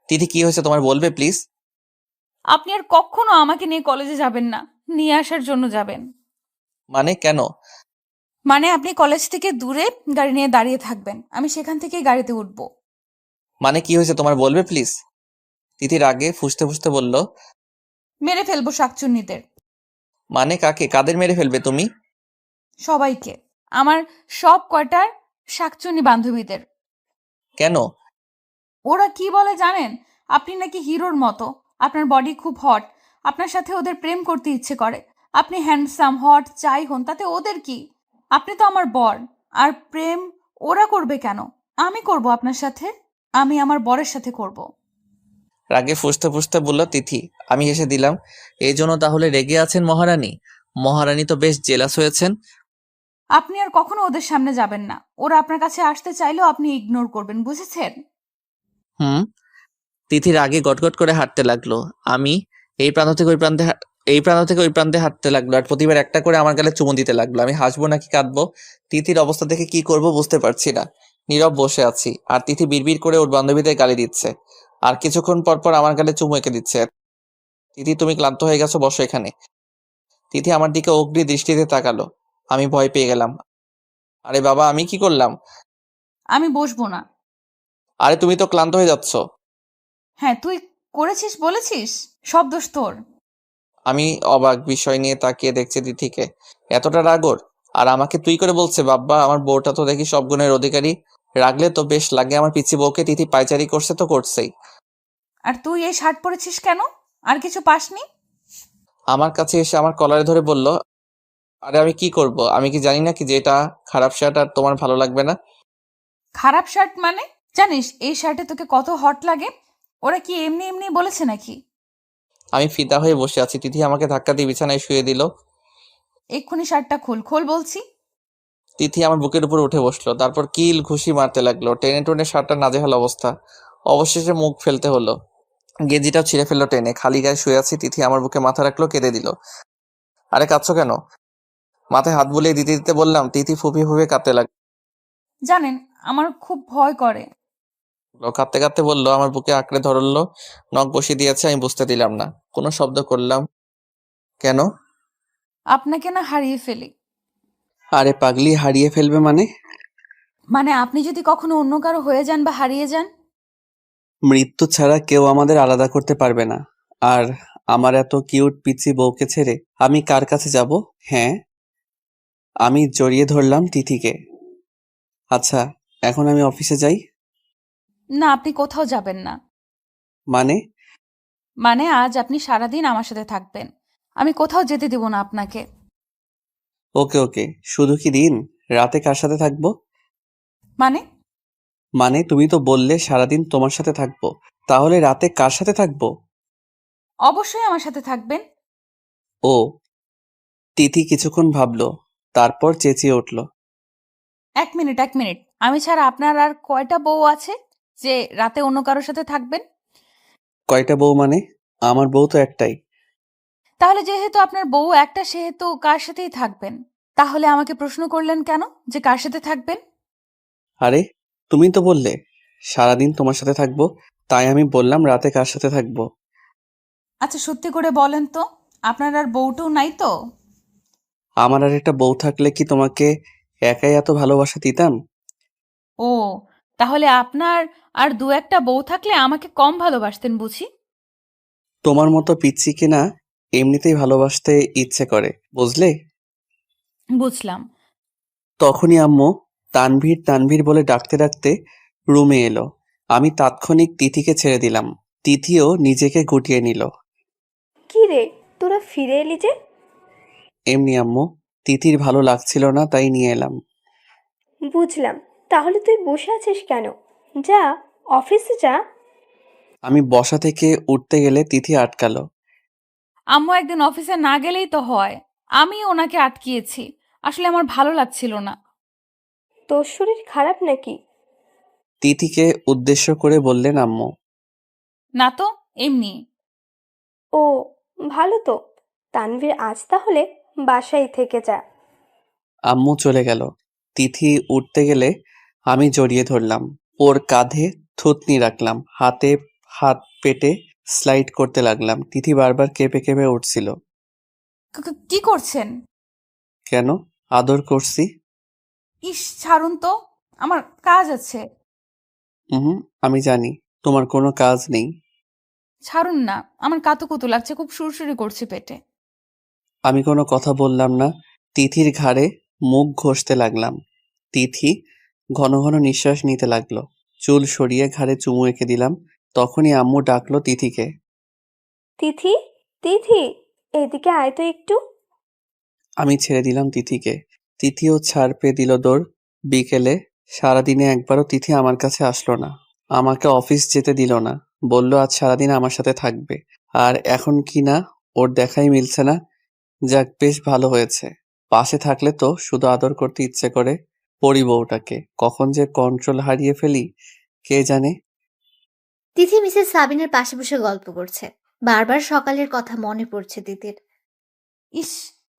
তিথি কি হয়েছে তোমার বলবে প্লিজ? আপনি আর কখনো আমাকে নিয়ে কলেজে যাবেন না, নিয়ে আসার জন্য যাবেন। মানে কেন? মানে আপনি কলেজ থেকে দূরে গাড়ি নিয়ে দাঁড়িয়ে থাকবেন, আমি সেখান থেকেই গাড়িতে উঠব। মানে কি হয়েছে তোমার বলবে প্লিজ? তিথির আগে ফুসতে ফুসতে বলল, মেরে ফেলবো শাকচুন্নিদের। মানে কাকে? কাদের মেরে ফেলবে তুমি? সবাইকে, আমার সব কয়টার শাকচুন্নি বান্ধবীদের। কেন? ওরা কি বলে জানেন? আপনি নাকি হিরোর মতো, আপনার বডি খুব হট, আপনার সাথে ওদের প্রেম করতে ইচ্ছে করে। আপনি হ্যান্ডসাম হট যাই হন, তাতে ওদের কি? আপনি তো আমার বর। আর প্রেম ওরা করবে কেন? আমি করব আপনার সাথে, আমি আমার বরের সাথে করব। রাগে ফুসতে ফুসতে বলল তিথি। আমি হেসে দিলাম। এই জন্য তাহলে রেগে আছেন মহারানী? মহারানী তো বেশ জেলাস হয়েছেন। আপনি আর কখনো ওদের সামনে যাবেন না। ওরা আপনার কাছে আসতে চাইলেও আপনি ইগনোর করবেন, বুঝেছেন? হুম। তিথির আগে গটগট করে হাঁটতে লাগলো। আমি এই প্রান্ত থেকে ওই প্রান্তে এই প্রান্ত থেকে ওই প্রান্তে হাঁটতে লাগলো, আর প্রতিবার একটা করে আমার গালে চুমু দিতে লাগলো। আমি হাসবো নাকি কাঁদবো? তিথির অবস্থা দেখে কি করব বুঝতে পারছি না। নীরব বসে আছি, আর তিথি বিড়বিড় করে ওর বান্ধবীদের গালি দিচ্ছে, আর কিছুক্ষণ পর পর আমার গালে চুমু এঁকে দিচ্ছে। তিথি তুমি ক্লান্ত হয়ে গেছো, বসো এখানে। তিথি আমার দিকে অগ্নি দৃষ্টিতে তাকালো। আমি ভয় পেয়ে গেলাম। আরে বাবা, আমি কি করলাম? আমি বসবো না। আরে তুমি তো ক্লান্ত হয়ে যাচ্ছ। হ্যাঁ, তুই করেছিস বলেছিস, সব দোষ তোর। আমি অবাক বিষয় নিয়ে তাকিয়ে দেখছি তিথিকে। এতটা রাগর? আর আমাকে তুই করে বলছে? বাব্বা, আমার বউটা তো দেখি সব গুণের অধিকারী। রাগলে তো বেশ লাগে আমার পিচ্চি বউকে। তিথি পায়চারি করছে তো করছেই। আর তুই এই শার্ট পরেছিস কেন? আর কিছু পাসনি? আমার কাছে এসে আমার কলারে ধরে বলল, আরে আমি কি করব? আমি কি জানি না কি যে এটা খারাপ শার্ট আর তোমার ভালো লাগবে না? খারাপ শার্ট মানে? জানিস এই শার্টে তোকে কত হট লাগে? ওরা কি এমনি এমনি বলেছে নাকি? আমি ফিদা হয়ে বসে আছি। তিথি আমাকে ধাক্কা দিয়ে বিছানায় শুয়ে দিল। এক্ষুনি শার্টটা খোল, খোল বলছি। তিথি আমার বুকের উপর উঠে বসলো, তারপর কিল ঘুষি মারতে লাগলো। টেনে টেনে শার্টটা নাজেহাল অবস্থা। অবশেষে মুখ ফেলতে হলো। গেঞ্জিটাও ছিঁড়ে ফেললো টেনে। খালি গায়ে শুয়ে আছি। তিথি আমার বুকে মাথা রাখলো, কেঁদে দিল। আরে কাঁদছো কেন? মাথায় হাত বুলিয়ে দিতে দিতে বললাম। তিথি ফুপিয়ে ফুপিয়ে কাঁদতে লাগলো। জানেন, আমার খুব ভয় করে। কাঁদতে কাঁদতে বললো, আমার বুকে আঁকড়ে ধরলো, নখ বসিয়ে দিয়েছে। আমি বুঝতে দিলাম না, কোনো শব্দ করলাম। কেন? আপনাকে না হারিয়ে ফেলি। আরে পাগলি, হারিয়ে ফেলবে মানে? মানে আপনি যদি কখনো অন্য কারো হয়ে যান বা হারিয়ে যান। মৃত্যু ছাড়া কেউ আমাদের আলাদা করতে পারবে না। আর আমার এত কিউট পিচ্চি বউকে ছেড়ে আমি কার কাছে যাব? হ্যাঁ। আমি জড়িয়ে ধরলাম তিথিকে। আচ্ছা, এখন আমি অফিসে যাই? না, আপনি কোথাও যাবেন না। মানে? মানে আজ আপনি সারাদিন আমার সাথে থাকবেন, আমি কোথাও যেতে দেব না আপনাকে। ওকে ওকে, শুধু কি দিন? রাতে কার সাথে থাকবো? মানে? মানে তুমি তো বললে সারাদিন তোমার সাথে থাকবো, তাহলে রাতে কার সাথে থাকবো? অবশ্যই আমার সাথে থাকবেন। ও, তিথি কিছুক্ষণ ভাবলো, তারপর চেঁচিয়ে উঠল। এক মিনিট, এক মিনিট। আমি ছাড়া আপনার আর কয়টা বউ আছে যে রাতে অন্য কারোর সাথে থাকবেন? কয়টা বউ মানে? আমার বউ তো একটাই। তাহলে যেহেতু আপনার বউ একটা, সেহেতু কার সাথেই থাকবেন? তাহলে আমাকে প্রশ্ন করলেন কেন যে কার সাথে থাকবেন? আরে, তুমি তো বললে সারাদিন তোমার সাথে থাকবো, তাই আমি বললাম রাতে কার সাথে থাকবো। আচ্ছা, সত্যি করে বলেন তো, আপনার আর বউটাও নাই তো? আমার আর একটা বউ থাকলে কি তোমাকে একাই এত ভালোবাসা দিতাম? ও, তাহলে আপনার আর দু একটা বউ থাকলে আমাকে কম ভালোবাসতেন বুঝি? তোমার মতো পিচ্চিকে না এমনিতেই ভালোবাসতে ইচ্ছে করে, বুঝলে? বুঝলাম। তখনই আম্মু তানভীর তানভীর বলে ডাকতে ডাকতে রুমে এলো। আমি তাৎক্ষণিক তিথিকে ছেড়ে দিলাম। তিথিও নিজেকে গুটিয়ে নিল। কি রে, তোরা ফিরে এলি যে? এমনি আম্মু, তিথির ভালো লাগছিল না, তাই নিয়ে এলাম। বুঝলাম। তাহলে তুই বসে আছিস কেন? যা, অফিসে যা। আমি বসা থেকে উঠতে গেলে তিথি আটকালো। আম্মু একদিন অফিসে না গেলেই তো হয়। আমি ওনাকে আটকিয়েছি। আসলে আমার ভালো লাগছিল না। তোর শরীর খারাপ নাকি? তিথিকে উদ্দেশ্য করে বললেন আম্মু। না তো, এমনি। ও, ভালো তো। তানভীর আজ তাহলে বাসায় থেকে যা। আম্মু চলে গেল। তিথি উঠতে গেলে আমি জড়িয়ে ধরলাম। ওর কাঁধে থুতনি রাখলাম, হাতে হাত পেটে স্লাইড করতে লাগলাম। তিথি বারবার কেঁপে কেঁপে উঠছিল। কি করছেন? কেন? আদর করছি। ইস, ছাড়ুন তো, আমার কাজ আছে। হুম, আমি জানি তোমার কোনো কাজ নেই। ছাড়ুন না, আমার কাতুকুতু লাগছে, খুব সুরসুরি করছে পেটে। আমি কোনো কথা বললাম না। তিথির ঘাড়ে মুখ ঘষতে লাগলাম। তিথি ঘন ঘন নিঃশ্বাস নিতে লাগলো। চুল সরিয়ে ঘাড়ে চুমু এঁকে দিলাম। তখনই আম্মু ডাকলো তিথিকে। তিথি, তিথি, এদিকে আয় তো একটু। আমি ছেড়ে দিলাম তিথিকে। তিথিও ছাড় পেয়ে দিল দৌড়। বিকেলে সারাদিনে একবারও তিথি আমার কাছে আসলো না। আমাকে অফিস যেতে দিল না। বলল আজ সারাদিন আমার সাথে থাকবে। আর এখন কি না, ওর দেখাই মিলছে না। যাক, বেশ ভালো হয়েছে। পাশে থাকলে তো শুধু আদর করতে ইচ্ছে করে। পরি বউটাকে কখন যে কন্ট্রোল হারিয়ে ফেলি কে জানে। তিথি মিসেস সাবিনের পাশে বসে গল্প করছে। বারবার সকালের কথা মনে পড়ছে তিথির। ইস,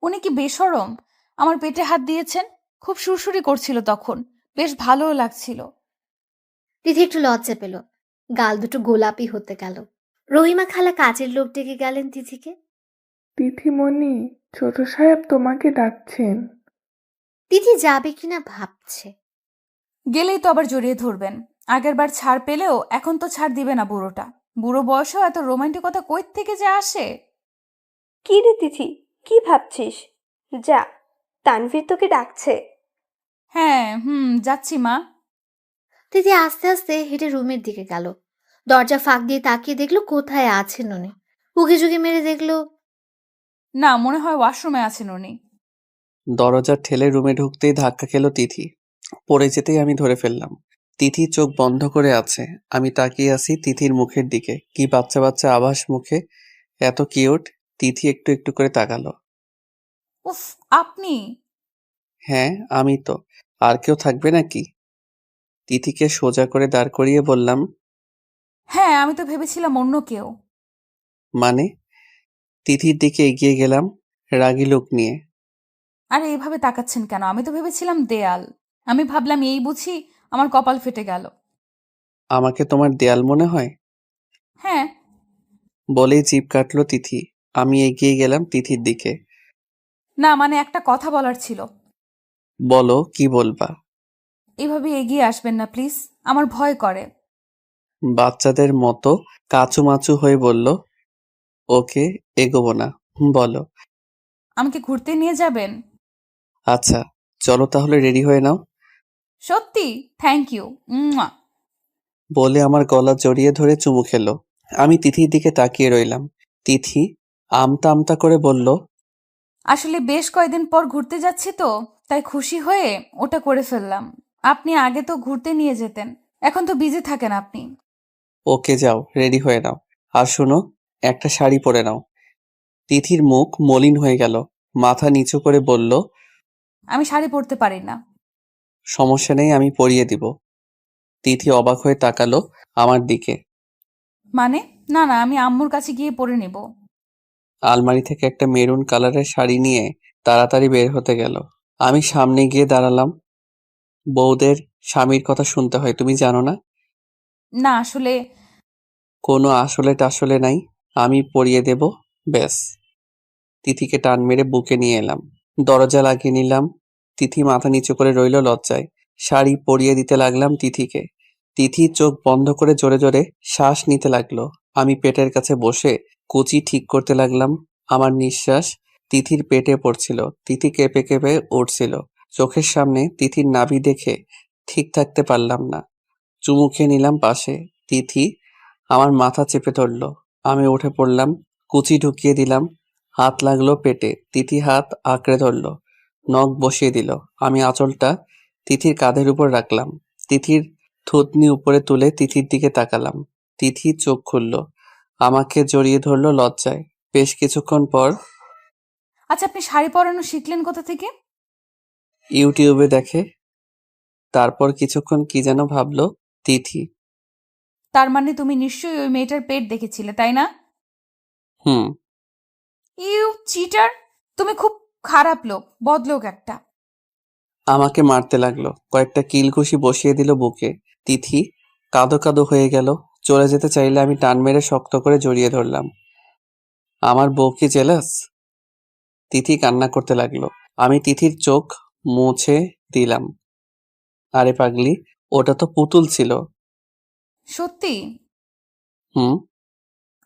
উনি কি বেশরম! আমার পেটে হাত দিয়েছেন। খুব সুরসুরি করছিল তখন, বেশ ভালোও লাগছিল। তিথি একটু লজ্জা পেল। গাল দুটো গোলাপি হতে গেল। রহিমা খালা কাজের লোক ডেকে গেলেন তিথিকে। তিথিমণি, ছোট সাহেব তোমাকে ডাকছেন। তিথি যাবে কিনা ভাবছে। গেলেই তো আবার জড়িয়ে ধরবেন। আগেরবার ছাড় পেলেও এখন তো ছাড় দিবে না বুড়োটা। বুড়ো বয়সেও এত রোমান্টিকতা কই থেকে যে আসে! কি রে তিথি, কি ভাবছিস? যা, তানভীর তোকে ডাকছে। হ্যাঁ, যাচ্ছি মা। তিথি আস্তে আস্তে হেঁটে রুমের দিকে গেল। দরজা ফাঁক দিয়ে তাকিয়ে দেখলো কোথায় আছেন উনি। উকি ঝুঁকি মেরে দেখলো না, মনে হয় ওয়াশরুমে আছেন উনি। দরজা ঠেলে রুমে ঢুকতেই ধাক্কা খেলো তিথি। পড়ে যেতেই আমি ধরে ফেললাম। তিথি চোখ বন্ধ করে আছে। আমি তাকিয়ে আছি তিথির মুখের দিকে। কি বাচ্চা বাচ্চা আভাস মুখে, এত কিউট। তিথি একটু একটু করে তাকালো। উফ, আপনি! হ্যাঁ, আমি তো। আর কেউ থাকবে নাকি? তিথিকে সোজা করে দাঁড় করিয়ে বললাম। হ্যাঁ, আমি তো ভেবেছিলাম অন্য কেউ। মানে? তিথির দিকে এগিয়ে গেলাম রাগী লোক নিয়ে। আরে এভাবে তাকাচ্ছেন কেন? আমি তো ভেবেছিলাম দেয়াল। আমি ভাবলাম এই বুঝি আমার কপাল ফেটে গেল। আমাকে তোমার দেয়াল মনে হয়? হ্যাঁ। বলেই জিভ কাটলো তিথি। আমি এগিয়ে গেলাম তিথির দিকে। না, মানে একটা কথা বলার ছিল। বলো, কি বলবা? এভাবে এগিয়ে আসবেন না প্লিজ, আমার ভয় করে। বাচ্চাদের মতো কাচুমাচু হয়ে বলল। ওকে, এগোবো না। বলো। আমাকে ঘুরতে নিয়ে যাবেন? আচ্ছা, চলো তাহলে, রেডি হয়ে নাও। সত্যি? Thank you. বলে আমার গলা জড়িয়ে ধরে চুমু খেলো। আমি তিথির দিকে তাকিয়ে রইলাম। তিথি আমতা আমতা করে বলল। আসলে বেশ কয়েকদিন পর ঘুরতে যাচ্ছি তো, তাই খুশি হয়ে ওটা করে ফেললাম। আপনি আগে তো ঘুরতে নিয়ে যেতেন, এখন তো বিজি থাকেন আপনি। ওকে, যাও, রেডি হয়ে নাও। আর শোনো, একটা শাড়ি পরে নাও। তিথির মুখ মলিন হয়ে গেল। মাথা নিচু করে বলল, আমি শাড়ি পরতে পারি না। সমস্যা নেই, আমি পরিয়ে দিব। তিথি অবাক হয়ে তাকালো আমার দিকে। মানে? না না, আমি আম্মুর কাছে গিয়ে পরে নিব। আলমারি থেকে একটা মেরুন কালারের শাড়ি নিয়ে তাড়াতাড়ি বের হতে গেল। আমি সামনে গিয়ে দাঁড়ালাম। বউদের স্বামীর কথা শুনতে হয়, তুমি জানো না? না আসলে কোনো আসলে টাসলে নাই, আমি পরিয়ে দেব, ব্যাস। তিথিকে টান মেরে বুকে নিয়ে এলাম, দরজা লাগিয়ে নিলাম। তিথি মাথা নিচু করে রইল লজ্জায়। শাড়ি পরিয়ে দিতে লাগলাম তিথিকে। তিথি চোখ বন্ধ করে জোরে জোরে শ্বাস নিতে লাগলো। আমি পেটের কাছে বসে কুচি ঠিক করতে লাগলাম। আমার নিঃশ্বাস তিথির পেটে পড়ছিল। তিথি কেঁপে কেঁপে উঠছিল। চোখের সামনে তিথির নাভি দেখে ঠিক থাকতে পারলাম না। চুমু খেয়ে নিলাম পাশে। তিথি আমার মাথা চেপে ধরল। আমি উঠে পড়লাম, কুচি ঢুকিয়ে দিলাম। হাত লাগলো পেটে। তিথি হাত আঁকড়ে ধরল, নখ বসিয়ে দিল। আমি আঁচলটা তিথির কাঁধের উপর রাখলাম। তিথির থুতনি উপরে তুলে তিথির দিকে তাকালাম। তিথি চোখ খুলল, আমাকে জড়িয়ে ধরল লজ্জায়। বেশ কিছুক্ষণ পর, আচ্ছা, আপনি শাড়ি পরানো শিখলেন কোথা থেকে? ইউটিউবে দেখে। তারপর কিছুক্ষণ কি যেন ভাবলো তিথি। তার মানে তুমি নিশ্চয়ই ওই মেয়েটার পেট দেখেছিলে, তাই না? হুম। You cheater! তুমি খুব খারাপ লোক, বদলোক একটা। আমাকে মারতে লাগলো, কয়েকটা কিলঘুষি বসিয়ে দিল বুকে। তিথি কাঁদো কাঁদো হয়ে গেল। চলে যেতে চাইলে আমি টান মেরে শক্ত করে জড়িয়ে ধরলাম। আমার বউ কি জেলাস? তিথি কান্না করতে লাগলো। আমি তিথির চোখ মুছে দিলাম। আরে পাগলি, ওটা তো পুতুল ছিল। সত্যি? হুম।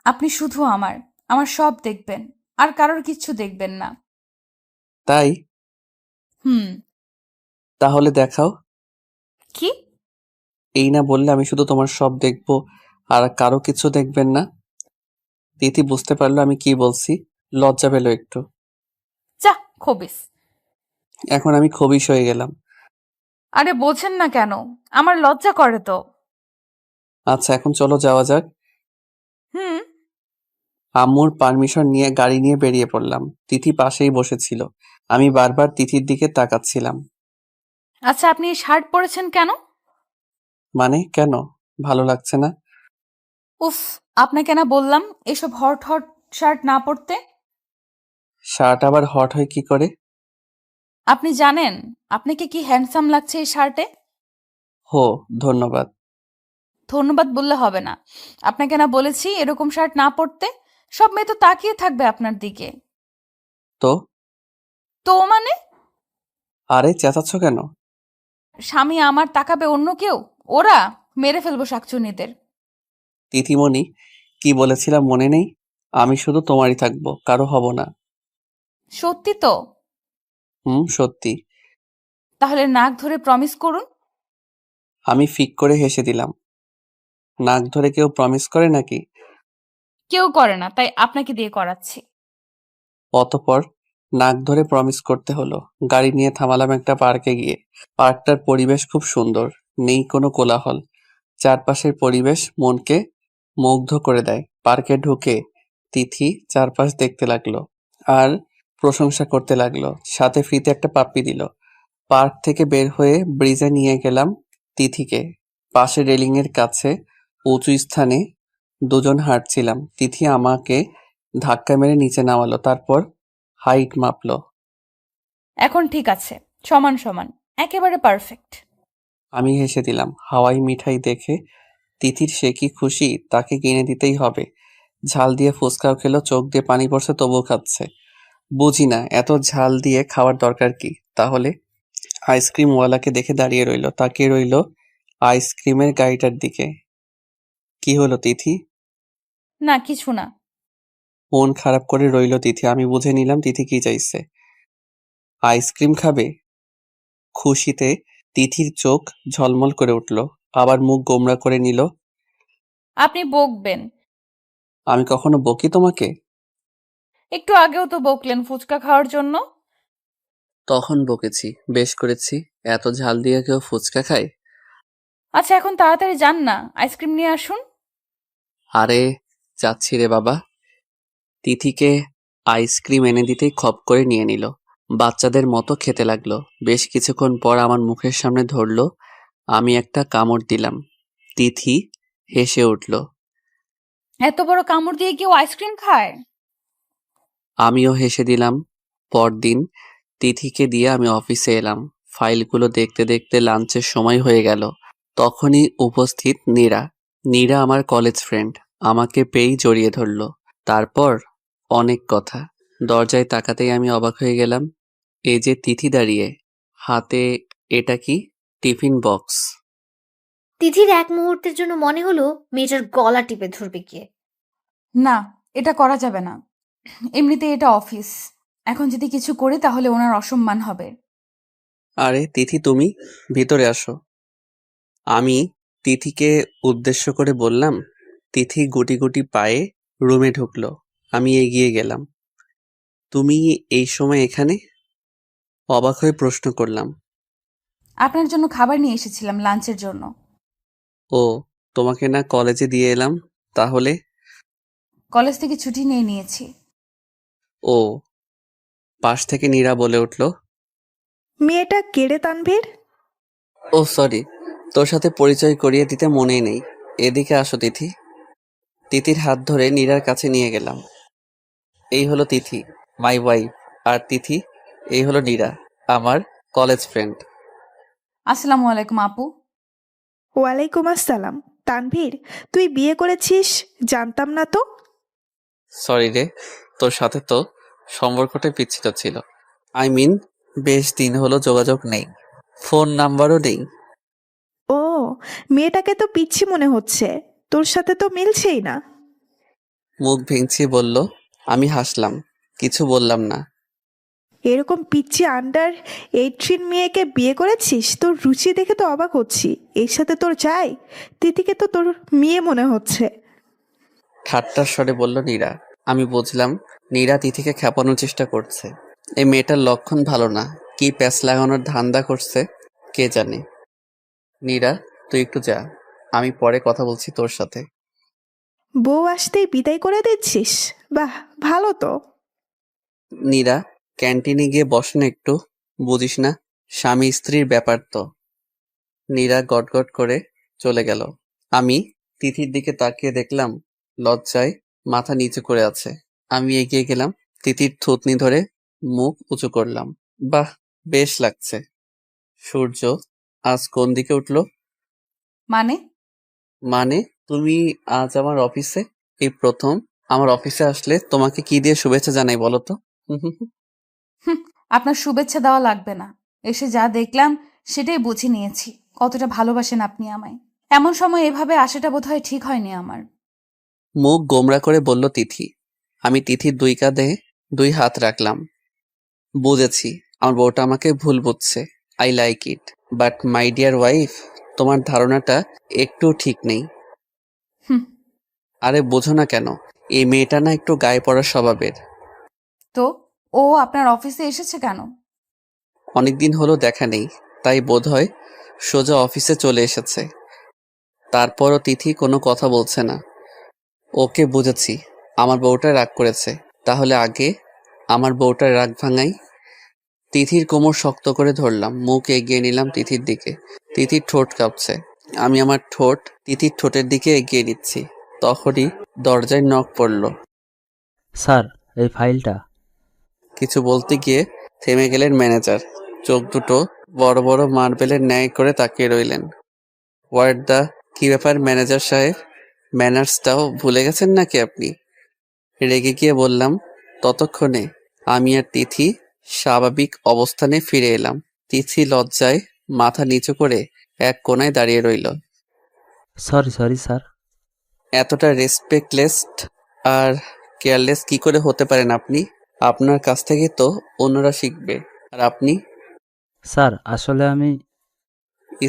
আপনি শুধু আমার আমার সব দেখবেন, আর কারোর কিচ্ছু দেখবেন না। তাই? হুম। তাহলে দেখাও। কি? এই না বললে আমি শুধু তোমার সব দেখবো আর কারো কিছু দেখবেন না? তিথি বুঝতে পারলো আমি কি বলছি, লজ্জা পেল একটু। যা খবিস! এখন আমি খবিশ হয়ে গেলাম। আরে বোঝেন না কেন? আমার লজ্জা করে তো। আচ্ছা, এখন চলো যাওয়া যাক। হুম। আম্মুর পারমিশন নিয়ে গাড়ি নিয়ে বেরিয়ে পড়লাম। তিথি পাশেই বসেছিল। আমি বারবার তিথির দিকে তাকাচ্ছিলাম। আচ্ছা, আপনি এই শার্ট পরেছেন কেন? মানে কেন? ভালো লাগছে না? উফ! আপনাকে না বললাম এসব হট হট শার্ট না পরতে। শার্ট আবার হট হয় কি করে? আপনি জানেন আপনাকে কি হ্যান্ডসাম লাগছে এই শার্টে? হো, ধন্যবাদ। ধন্যবাদ বললে হবে না। আপনাকে না বলেছি এরকম শার্ট না পরতে? সব মেয়ে তো তাকিয়ে থাকবে আপনার দিকে। তো? তো মানে? আরে চেঁচাচ্ছ কেন? স্বামী আমার তাকাবে অন্য কেউ? ওরা মেরে ফেলবো শাকচুন্নিদের। তিথিমণি, কি বলেছিলাম মনে নেই? আমি শুধু তোমারই থাকবো, কারো হব না। সত্যি তো? হুম, সত্যি। তাহলে নাক ধরে প্রমিস করুন। আমি ফিক করে হেসে দিলাম। নাক ধরে কেউ প্রমিস করে নাকি? কেউ করে না, তাই আপনাকে দিয়ে করাচ্ছি। অতঃপর নাক ধরে প্রমিস করতে হলো। গাড়ি নিয়ে থামালাম একটা পার্কে গিয়ে। পার্কটার পরিবেশ খুব সুন্দর, নেই কোনো কোলাহল। চারপাশের পরিবেশ মনকে মুগ্ধ করে দেয়। পার্কে ঢুকে তিথি চারপাশ দেখতে লাগলো আর প্রশংসা করতে লাগলো, সাথে ফ্রিতে একটা পাপ্পি দিল। পার্ক থেকে বের হয়ে ব্রিজে নিয়ে গেলাম তিথিকে। পাশে রেলিং এর কাছে উঁচু স্থানে দুজন হাঁটছিলাম। তিথি আমাকে ধাক্কা মেরে নিচে নামালো, তারপর হাইট মাপলো। এখন ঠিক আছে, সমান সমান, একেবারে পারফেক্ট। আমি হেসে দিলাম। হাওয়াই মিঠাই দেখে তিথির সে কি খুশি, তাকে কিনে দিতেই হবে। ঝাল দিয়ে ফুচকাও খেলো, চোখ দিয়ে পানি পড়ছে তবুও খাচ্ছে। বুঝি না এত ঝাল দিয়ে খাওয়ার দরকার কি তাহলে। আইসক্রিমওয়ালাকে দেখে দাঁড়িয়ে রইলো, তাকিয়ে রইলো আইসক্রিমের গাড়িটার দিকে। কি হলো তিথি? না কিছু না। মন খারাপ করে রইলো তিথি। আমি বুঝে নিলাম তিথি কি চাইছে। আইসক্রিম খাবে? খুশিতে তিথির চোখ ঝলমল করে উঠল, আবার মুখ গোমড়া করে নিল। আপনি বকবেন। আমি কখনো বকি তোমাকে? একটু আগেও তো বকলেন ফুচকা খাওয়ার জন্য। তখন বকেছি, বেশ করেছি। এত ঝাল দিয়ে কেউ ফুচকা খায়? আচ্ছা, এখন তাড়াতাড়ি যান না, আইসক্রিম নিয়ে আসুন। আরে যাচ্ছি রে বাবা। তিথিকে আইসক্রিম এনে দিতেই খপ করে নিয়ে নিল। বাচ্চাদের মতো খেতে লাগলো। বেশ কিছুক্ষণ পর আমার মুখের সামনে ধরলো। আমি একটা কামড় দিলাম। তিথি হেসে উঠল। এত বড় কামড় দিয়ে কেউ আইসক্রিম খায়? আমিও হেসে দিলাম। পরদিন তিথিকে দিয়ে আমি অফিসে এলাম। ফাইলগুলো দেখতে দেখতে লাঞ্চের সময় হয়ে গেল। তখনই উপস্থিত নীরা। নীরা আমার কলেজ ফ্রেন্ড। আমাকে পেয়েই জড়িয়ে ধরল। তারপর অনেক কথা। দরজায় তাকাতেই আমি অবাক হয়ে গেলাম। এই যে তিথি দাঁড়িয়ে, হাতে এটা কি? Tiffin box. তিথির এক মুহূর্তের জন্য মনে হলো মেয়েটার গলা টিপে ধরবে গিয়ে। না, এটা করা যাবে না। এমনিতে এটা অফিস। এখন যদি কিছু করি তাহলে ওনার অসম্মান হবে। আরে তিথি, তুমি ভিতরে আসো। আমি তিথিকে উদ্দেশ্য করে বললাম। তিথি গুটি গুটি পায়ে রুমে ঢুকলো। আমি এগিয়ে গেলাম। তুমি এই সময় এখানে? অবাক হয়ে প্রশ্ন করলাম। আপনার জন্য খাবার নিয়ে এসেছিলাম, লাঞ্চের জন্য। ও, তোমাকে না কলেজে দিয়ে এলাম? তাহলে? কলেজ থেকে ছুটি নিয়ে নিয়েছি। ও। পাশ থেকে নীরা বলে উঠল। মেয়েটা কেড়ে তানভীর। ও সরি, তোর সাথে পরিচয় করিয়ে দিতে মনেই নেই। এদিকে আসো তিথি। তিথির হাত ধরে নীরার কাছে নিয়ে গেলাম। এই হলো তিথি, মাই ওয়াইফ। আর তিথি, এই হলো নীরা, আমার কলেজ ফ্রেন্ড। আসসালামু আলাইকুম আপু। ওয়ালাইকুম আসসালাম। তানভীর, তুই বিয়ে করেছিস? জানতাম না তো। সরি রে, তোর সাথে তো সম্পর্কটা বিচ্ছিন্ন ছিল। আই মিন, বেশ দিন হলো যোগাযোগ নেই, ফোন নাম্বারও নেই। ও, মেয়েটাকে তো পিচ্ছি মনে হচ্ছে, তোর সাথে তো মিলছেই না। মুখ ভেঙচিয়ে বলল। আমি হাসলাম, কিছু বললাম না। এরকম পিচ্ছি আন্ডার 18 মেয়েকে বিয়ে করেছিস? তোর রুচি দেখে তো অবাক হচ্ছি। এর সাথে তোর চাই? তিথিকে তো তোর মেয়ে মনে হচ্ছে। ঠাট্টার স্বরে বলল নীরা। আমি বুঝলাম নীরা তিথিকে খেপানোর চেষ্টা করছে। এই মেয়েটার লক্ষণ ভালো না। কি প্যাঁচ লাগানোর ধান্দা করছে কে জানে। নীরা, তুই একটু যা, আমি পরে কথা বলছি তোর সাথে। বউ আসতেই বিদায় করে দিচ্ছিস? বাহ, ভালো তো। নীরা, ক্যান্টিনে গিয়ে বস না একটু। বুঝিস না, স্বামী স্ত্রীর ব্যাপার তো। নীরা গটগট করে চলে গেল। আমি তিথির দিকে তাকিয়ে দেখলাম লজ্জায় মাথা নিচু করে আছে। আমি এগিয়ে গেলাম, তিথির থুতনি ধরে মুখ উঁচু করলাম। বাহ, বেশ লাগছে। সূর্য আজ কোন দিকে উঠলো? মানে? মানে, তুমি আজ আমার অফিসে? এই প্রথম আমার অফিসে আসলে তোমাকে কি দিয়ে শুভেচ্ছা জানাই বলো তো? হুম, আপনার শুভেচ্ছা দেওয়া লাগবে না। এসে যা দেখলাম সেটাই বুঝে নিয়েছি কতটা ভালোবাসেন আপনি আমায়। এমন সময় এভাবে আসাটা বোধহয় ঠিক হয়নি আমার। মুখ গোমরা করে বলল তিথি। আমি তিথির দুই কাঁধে দুই হাত রাখলাম। বুঝেছি, আমার বউটা আমাকে ভুল বুঝছে। I like it, but my dear wife, তোমার ধারণাটা একটু ঠিক নেই। হুম। আরে বোঝো না কেন? এই মেয়েটা না একটু গায়ে পড়ার স্বভাবের। তো ও আপনার অফিসে এসেছে কেন? অনেকদিন হলো দেখা নেই, তাই বোধহয় সোজা অফিসে চলে এসেছে। তারপরও তিথি কোনো কথা বলছে না। ওকে বুঝেছি, আমার বউটা রাগ করেছে। তাহলে আগে আমার বউটার রাগ ভাঙাই। তিথির কোমর শক্ত করে ধরলাম, মুখ এগিয়ে নিলাম তিথির দিকে। তিথির ঠোঁট কাঁপছে। আমি আমার ঠোঁট তিথির ঠোঁটের দিকে এগিয়ে নিচ্ছি। তখনই দরজায় নক পড়ল। স্যার, এই ফাইলটা। কিছু বলতে গিয়ে থেমে গেলেন ম্যানেজার। চোখ দুটো বড় বড় মার্বেলের ন্যায় করে তাকিয়ে রইলেন। হোয়াট দ্য, কি ব্যাপার ম্যানেজার সাহেব? ম্যানার্সটাও ভুলে গেছেন নাকি আপনি? রেগে গিয়ে বললাম। ততক্ষণে আমি আর তিথি স্বাভাবিক অবস্থানে ফিরে এলাম। তিথি লজ্জায় মাথা নিচু করে এক কোণায় দাঁড়িয়ে রইল। Sorry sorry sir. এতটা রেসপেক্টলেস আর কেয়ারলেস কি করে হতে পারেন আপনি? আপনার কাছ থেকে তো অন্যরা শিখবে, আর আপনি? স্যার, আসলে আমি...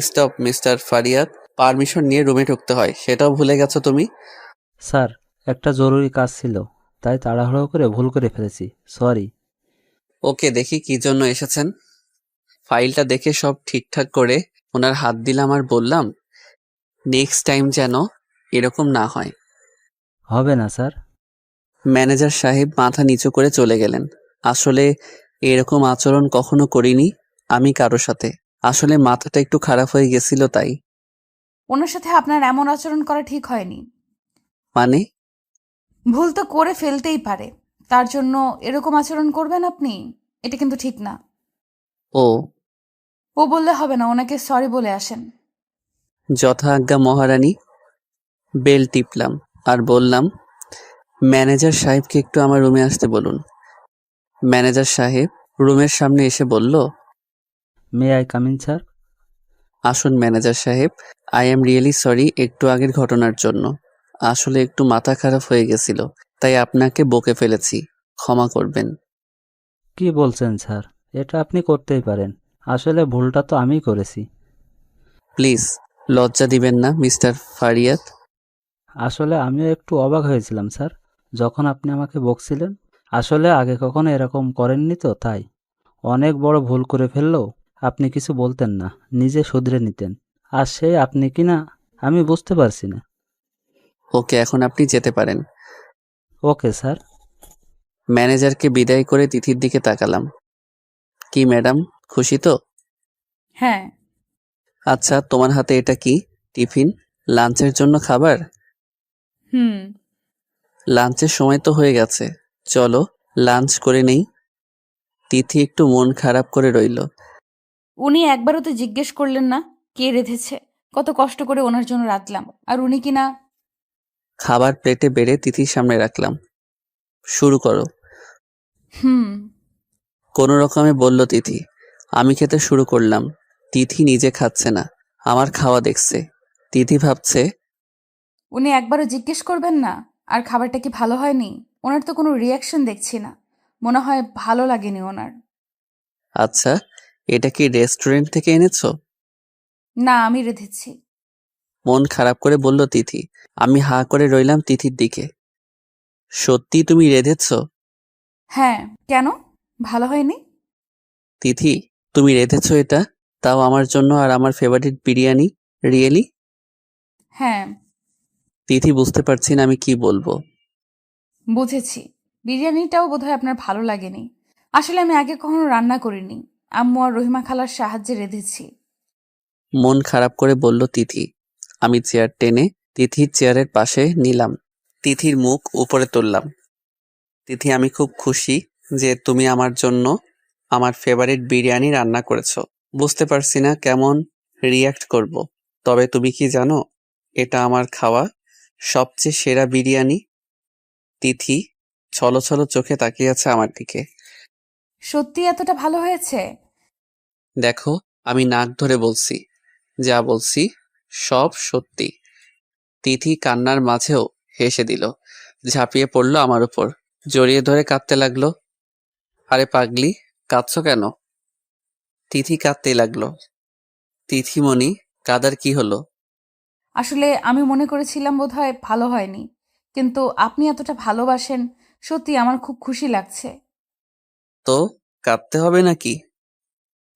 স্টপ মিস্টার ফারিয়াদ, পারমিশন নিয়ে রুমে ঢুকতে হয়, সেটাও ভুলে গেছো তুমি? স্যার, একটা জরুরি কাজ ছিল, তাই তাড়াহুড়ো করে ভুল করে ফেলেছি, সরি। ওকে, দেখি কি জন্য এসেছেন। ফাইলটা দেখে সব ঠিকঠাক করে ওনার হাত দিলাম আর বললাম, নেক্সট টাইম যেন এরকম না হয়। হবে না স্যার। ম্যানেজার সাহেব মাথা নিচু করে চলে গেলেন। আসলে এরকম আচরণ কখনো করিনি আমি কারো সাথে। আসলে মাথাটা একটু খারাপ হয়ে গেছিল তাই। ওনার সাথে আপনার এমন আচরণ করা ঠিক হয়নি। মানে? ভুল তো করে ফেলতেই পারে, তার জন্য এরকম আচরণ করবেন আপনি? এটা কিন্তু ঠিক না। ও, ও বললে হবে না, ওনাকে সরি বলে আসেন। যথা আজ্ঞা মহারানী। বেল টিপলাম আর বললাম, ম্যানেজার সাহেবকে একটু আমার রুমে আসতে বলুন। ম্যানেজার সাহেব রুমের সামনে এসে বলল, মে আই কামিন স্যার? আসুন ম্যানেজার সাহেব। আই এম রিয়েলি সরি একটু আগের ঘটনার জন্য। আসলে একটু মাথা খারাপ হয়ে গেছিল, তাই আপনাকে বকে ফেলেছি, ক্ষমা করবেন। কি বলছেন স্যার? এটা আপনি করতেই পারেন। আসলে ভুলটা তো আমিই করেছি। প্লিজ লজ্জা দিবেন না মিস্টার ফারিয়াত। আসলে আমিও একটু অবাক হয়েছিলাম স্যার, যখন আপনি আমাকে বকছিলেন। আসলে আগে কখনো এরকম করেননি তো তাই। অনেক বড় ভুল করে ফেললেও আপনি কিছু বলতেন না, নিজে শুধরে নিতেন। আর সেই আপনি কি না, আমি বুঝতে পারছি না। ওকে, এখন আপনি যেতে পারেন। Okay sir. ম্যানেজারকে বিদায় করে তিথির দিকে তাকালাম। কি ম্যাডাম, খুশি তো? হ্যাঁ। আচ্ছা, তোমার হাতে এটা কি? টিফিন? লাঞ্চের জন্য খাবার? হুম। লাঞ্চের সময় তো হয়ে গেছে, চলো লাঞ্চ করে নেই। তিথি একটু মন খারাপ করে রইল। উনি একবারও তো জিজ্ঞেস করলেন না কে রেঁধেছে? কত কষ্ট করে ওনার জন্য রাঁধলাম, আর উনি কিনা। খাবার প্লেটে বেড়ে তিথির সামনে রাখলাম। শুরু করো। হুম। কোনো রকমে বলল তিথি। আমি খেতে শুরু করলাম। তিথি নিজে খাচ্ছে না, আমার খাওয়া দেখছে। তিথি ভাবছে, উনি একবারও জিজ্ঞেস করবেন না আর খাবারটা কি ভালো হয়নি? ওনার তো কোনো রিয়াকশন দেখছি না, মনে হয় ভালো লাগেনি ওনার। আচ্ছা, এটা কি রেস্টুরেন্ট থেকে এনেছো? না, আমি রেঁধেছি। মন খারাপ করে বলল তিথি। আমি হাঁ করে রইলাম তিথির দিকে। সত্যি তুমি রেঁধেছো? হ্যাঁ, কেন? ভালো হয়নি? তিথি, তুমি রেঁধেছো এটা, তাও আমার জন্য আর আমার ফেভারিট বিরিয়ানি? রিয়েলি? হ্যাঁ, তিথি, বুঝতে পারছি না আমি কি বলবো। বুঝেছি। বিরিয়ানিটাও বোধহয় আপনার ভালো লাগেনি। আসলে আমি আগে কখনো রান্না করিনি, আম্মু আর রহিমা খালার সাহায্যে রেঁধেছি। মন খারাপ করে বলল তিথি। আমি চেয়ার টেনে তিথির চেয়ারের পাশে নিলাম। তিথির মুখ উপরে তুললাম। তিথি, আমি খুব খুশি যে তুমি আমার জন্য আমার ফেভারিট বিরিয়ানি রান্না করেছো। বুঝতে পারছি না কেমন রিয়্যাক্ট করব। তবে তুমি কি জানো, এটা আমার খাওয়া সবচেয়ে সেরা বিরিয়ানি। তিথি ছলো ছলো চোখে তাকিয়ে আছে আমার দিকে। সত্যি এতটা ভালো হয়েছে? দেখো, আমি নাক ধরে বলছি, যা বলছি সব সত্যি। তিথি কান্নার মাঝেও হেসে দিল, ঝাঁপিয়ে পড়ল আমার উপর, জড়িয়ে ধরে কাঁদতে লাগলো। আরে পাগলি, কাঁদছো কেন? তিথি কাঁদতেই লাগলো। তিথিমণি, কাদার কি হলো? আসলে আমি মনে করেছিলাম বোধহয় ভালো হয়নি, কিন্তু আপনি এতটা ভালোবাসেন, সত্যি আমার খুব খুশি লাগছে। তো কাঁদতে হবে নাকি?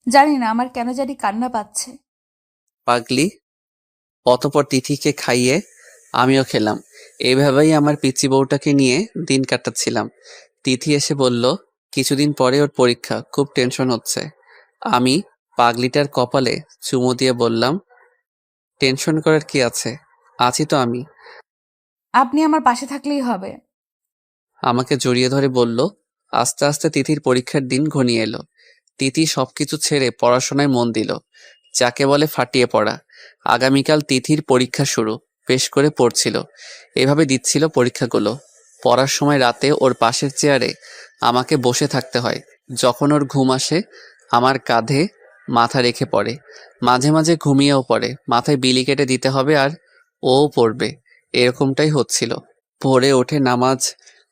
জানি না, আমার কেন জানি কান্না পাচ্ছে। পাগলি। অতপর তিথিকে খাইয়ে আমিও খেলাম। এইভাবেই আমার পিচ্চি বউটাকে নিয়ে দিন কাটাচ্ছিলাম। তিথি এসে বলল, কিছুদিন পরে ওর পরীক্ষা, খুব টেনশন হচ্ছে। আমি পাগলিটার কপালে চুমু দিয়ে বললাম, টেনশন করার কি আছে, আছি তো আমি। আপনি আমার পাশে থাকলেই হবে। আমাকে জড়িয়ে ধরে বলল। আস্তে আস্তে তিথির পরীক্ষার দিন ঘনিয়ে এলো। তিথি সবকিছু ছেড়ে পড়াশোনায় মন দিল, যাকে বলে ফাটিয়ে পড়া। আগামীকাল তিথির পরীক্ষা শুরু, বেশ করে পড়ছিল, এভাবে দিচ্ছিল পরীক্ষাগুলো। পড়ার সময় রাতে ওর পাশের চেয়ারে আমাকে বসে থাকতে হয়। যখন ওর ঘুম আসে আমার কাঁধে মাথা রেখে পড়ে, মাঝে মাঝে ঘুমিয়েও পড়ে। মাথায় বিলি কেটে দিতে হবে আর ও পড়বে, এরকমটাই হচ্ছিল। ভোরে ওঠে নামাজ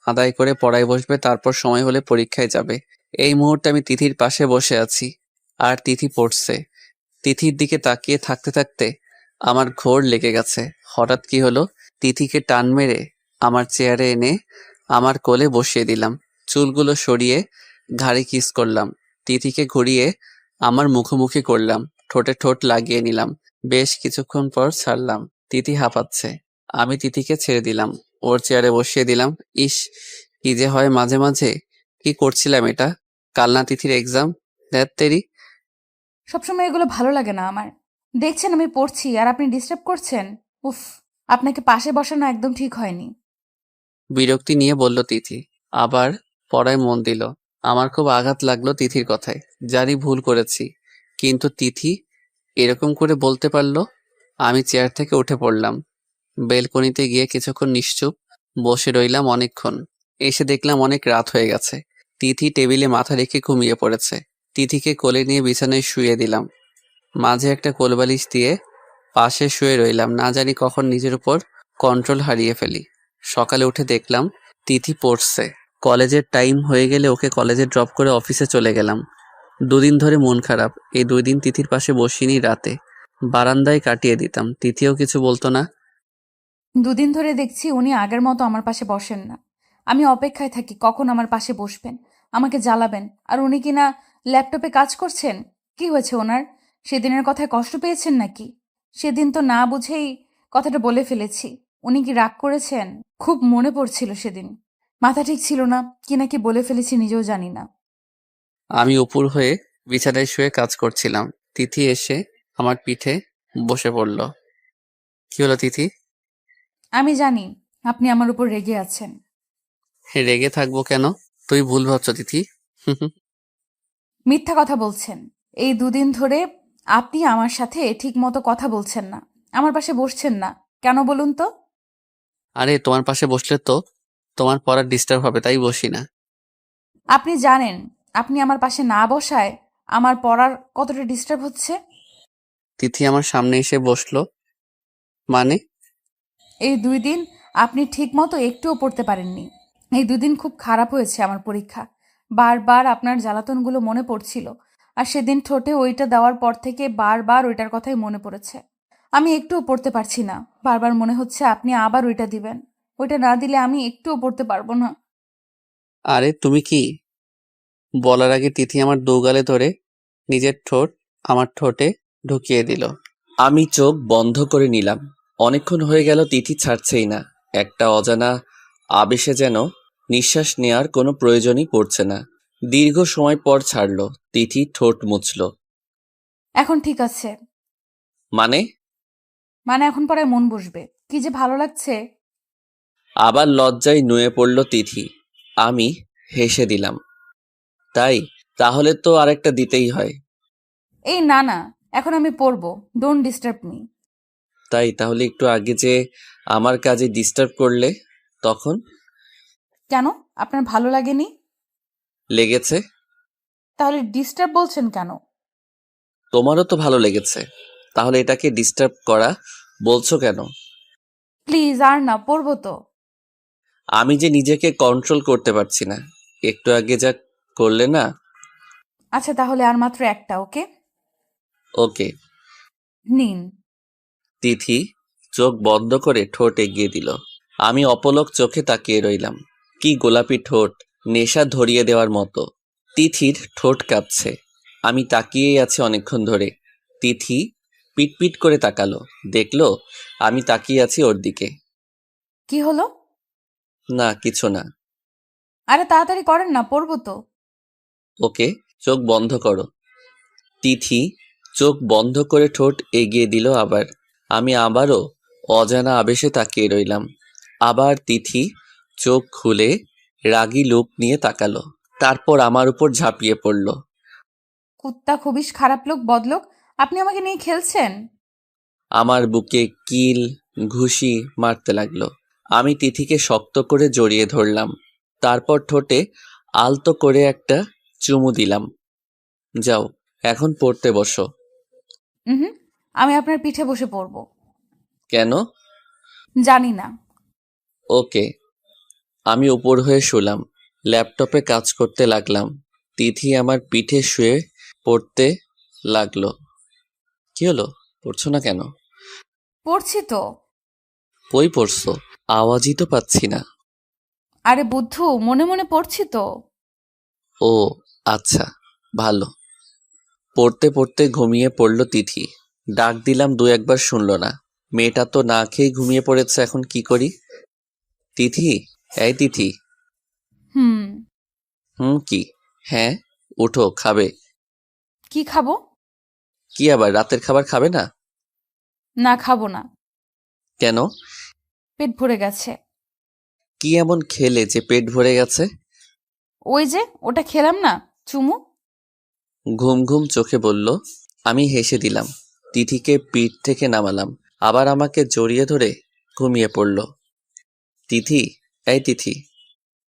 আদায় করে পড়ায় বসবে, তারপর সময় হলে পরীক্ষায় যাবে। এই মুহূর্তে আমি তিথির পাশে বসে আছি আর তিথি পড়ছে। তিথির দিকে তাকিয়ে থাকতে থাকতে আমার ঘোর লেগে গেছে। হঠাৎ কি হলো, তিথিকে টান মেরে আমার চেয়ারে এনে আমার কোলে বসিয়ে দিলাম। চুলগুলো সরিয়ে ঘাড়ে কিস করলাম। তিথিকে ঘুরিয়ে আমার মুখোমুখি করলাম, ঠোঁটে ঠোঁট লাগিয়ে নিলাম। বেশ কিছুক্ষণ পর ছাড়লাম। তিথি হাঁপাচ্ছে। আমি তিথিকে ছেড়ে দিলাম। ওর চেয়ারে বসিয়ে দিলাম। ইস, কি যে হয় মাঝে মাঝে। কি করছিলাম এটা? কাল না তিথির এক্সাম? ধ্যাত তেরি। সবসময় এগুলো ভালো লাগে না আমার। দেখছেন আমি পড়ছি আর আপনি ডিস্টার্ব করছেন। উফ, আপনাকে পাশে বসানো একদম ঠিক হয়নি। বিরক্তি নিয়ে বলল তিথি। আবার পড়ায় মন দিল। আমার খুব আঘাত লাগলো তিথির কথায়। জানি ভুল করেছি, কিন্তু তিথি এরকম করে বলতে পারলো। আমি চেয়ার থেকে উঠে পড়লাম। বেলকনিতে গিয়ে কিছুক্ষণ নিশ্চুপ বসে রইলাম অনেকক্ষণ। এসে দেখলাম অনেক রাত হয়ে গেছে। তিথি টেবিলে মাথা রেখে ঘুমিয়ে পড়েছে। তিথিকে কোলে নিয়ে বিছানায় শুয়ে দিলাম। মাঝে একটা কোলবালিশ দিয়ে পাশে শুয়ে রইলাম। না জানি কখন নিজের উপর কন্ট্রোল হারিয়ে ফেলি। সকালে উঠে দেখলাম তিথি পড়ছে। কলেজের টাইম হয়ে গেলে ওকে কলেজে ড্রপ করে অফিসে চলে গেলাম। দুদিন ধরে মন খারাপ। এই 2 দিন তিথির পাশে বসিনি, রাতে বারান্দায় কাটিয়ে দিতাম। তিথিও কিছু বলতো না। দুদিন ধরে দেখছি উনি আগের মতো আমার পাশে বসেন না। আমি অপেক্ষায় থাকি কখন আমার পাশে বসবেন, আমাকে জ্বালাবেন, আর উনি কিনা ল্যাপটপে কাজ করছেন। কি হয়েছে ওনার? সেদিনের কথায় কষ্ট পেয়েছেন নাকি? সেদিন তো না বুঝেই কথাটা বলে ফেলেছি। উনি কি রাগ করেছেন? খুব মনে পড়ছিল সেদিন। মাথা ঠিক ছিল না, কি নাকি বলে ফেলেছি নিজেও জানি না। আমি উপর হয়ে বিছানায় শুয়ে কাজ করছিলাম। তিথি এসে আমার পিঠে বসে পড়ল। কি হলো তিথি? আমি জানি আপনি আমার উপর রেগে আছেন। রেগে থাকবো কেন? তুই ভুল ভাবছ তিথি। মিথ্যা কথা বলছেন। এই 2 দিন ধরে আপনি আমার সাথে ঠিক মতো কথা বলছেন না, আমার পাশে বসছেন না। কেন বলুন তো? আরে তোমার পাশে বসলে তো তোমার পড়ার ডিস্টার্ব হবে, তাই বসি না। আপনি জানেন আপনি আমার পাশে না বসায় আমার পড়ার কতটা ডিস্টার্ব হচ্ছে। তিথি আমার সামনে এসে বসলো। মানে? এই 2 দিন আপনি ঠিক মতো একটুও পড়তে পারেননি। এই 2 দিন খুব খারাপ হয়েছে আমার পরীক্ষা। বারবার আপনার জ্বালাতনগুলো মনে পড়ছিল। আর সেদিন ঠোঁটে ওইটা দেওয়ার পর থেকে বারবার ওইটার কথাই মনে পড়েছে। আমি একটুও পড়তে পারছি না। বারবার মনে হচ্ছে আপনি আবার ওইটা দিবেন। ওইটা না দিলে আমি একটুও পড়তে পারবো না। আরে তুমি কি? বলার আগে তিথি আমার দোগালে ধরে নিজের ঠোঁট আমার ঠোঁটে ঢুকিয়ে দিল। আমি চোখ বন্ধ করে নিলাম। অনেকক্ষণ হয়ে গেল তিথি ছাড়ছেই না। একটা অজানা আবেশে যেন নিঃশ্বাস নেয়ার কোনো প্রয়োজনই পড়ছে না। দীর্ঘ সময় পর ছাড়লো। তিথি ঠোঁট মুছল। এখন ঠিক আছে। মানে? মানে এখন পরে মন বসবে। কি যে ভালো লাগছে। আবার লজ্জায় নুয়ে পড়ল তিথি। আমি হেসে দিলাম। তাই? তাহলে তো আরেকটা দিতেই হয়। এই না না, এখন আমি পড়বো। Don't disturb me. তাই? তাহলে একটু আগে যে আমার কাজে ডিস্টার্ব করলে তখন? কেন? আপনার ভালো লাগেনি? লেগেছে। তাহলে ডিস্টার্ব বলছেন কেন? তোমারও তো ভালো লেগেছে, তাহলে এটাকে ডিস্টার্ব করা বলছো কেন? প্লিজ আর না, পড়বো তো। আমি যে নিজেকে কন্ট্রোল করতে পারছি না। একটু আগে যা করলে না। আচ্ছা তাহলে আর মাত্র একটা, ওকে? ওকে। নিন। তিথি চোখ বন্ধ করে ঠোঁট এগিয়ে দিল। আমি অপলক চোখে তাকিয়ে রইলাম। কি গোলাপি ঠোঁট, নেশা ধরিয়ে দেওয়ার মতো। তিথির ঠোঁট কাঁপছে। আমি তাকিয়েই আছি অনেকক্ষণ ধরে। তিথি পিটপিট করে তাকালো, দেখলো আমি তাকিয়ে আছি ওর দিকে। কি হলো? না, কিছু না। আরে তাড়াতাড়ি করেন না, পড়বো তো। ওকে, চোখ বন্ধ করো। তিথি চোখ বন্ধ করে ঠোঁট এগিয়ে দিল আবার। আমি আবারও অজানা আবেশে তাকিয়ে রইলাম। আবার তিথি চোখ খুলে রাগী লুক নিয়ে তাকালো। তারপর আমার উপর ঝাঁপিয়ে পড়ল। কুত্তা খুবই খারাপ লোক, বদলোক। আপনি আমাকে নিয়ে খেলছেন? আমার বুকে কিল ঘুষি মারতে লাগলো। আমি তিথিকে শক্ত করে জড়িয়ে ধরলাম। তারপর ঠোঁটে আলতো করে একটা চুমু দিলাম। যাও, এখন পড়তে বসো। হুম, আমি আপনার পিঠে বসে পড়বো। কেন? জানি না। ওকে। আমি উপর হয়ে শুলাম। ল্যাপটপে কাজ করতে লাগলাম। তিথি আমার পিঠে শুয়ে পড়তে লাগলো। কি হলো? পড়ছো না কেন? পড়ছি তো। কই পড়ছো? আওয়াজই তো পাচ্ছি না। আরে বুদ্ধু, মনে মনে পড়ছি তো। ও আচ্ছা, ভালো। পড়তে পড়তে ঘুমিয়ে পড়ল তিথি। ডাক দিলাম 2-1 বার শুনলো না। মেয়েটা তো না খেয়ে ঘুমিয়ে পড়েছে, এখন কি করি? তিথি, এই তিথি। হুম। কি? হ্যাঁ, উঠো, খাবে। কি খাবো? কি আবার, রাতের খাবার খাবে না? না, খাবো না। কেন? পেট ভরে গেছে। কি এমন খেলে যে পেট ভরে গেছে? ওই যে ওটা খেলাম না, চুমু। ঘুম ঘুম চোখে বলল। আমি হেসে দিলাম। তিথিকে পিঠ থেকে নামালাম, আবার আমাকে জড়িয়ে ধরে ঘুমিয়ে পড়ল। তিথি, এই তিথি,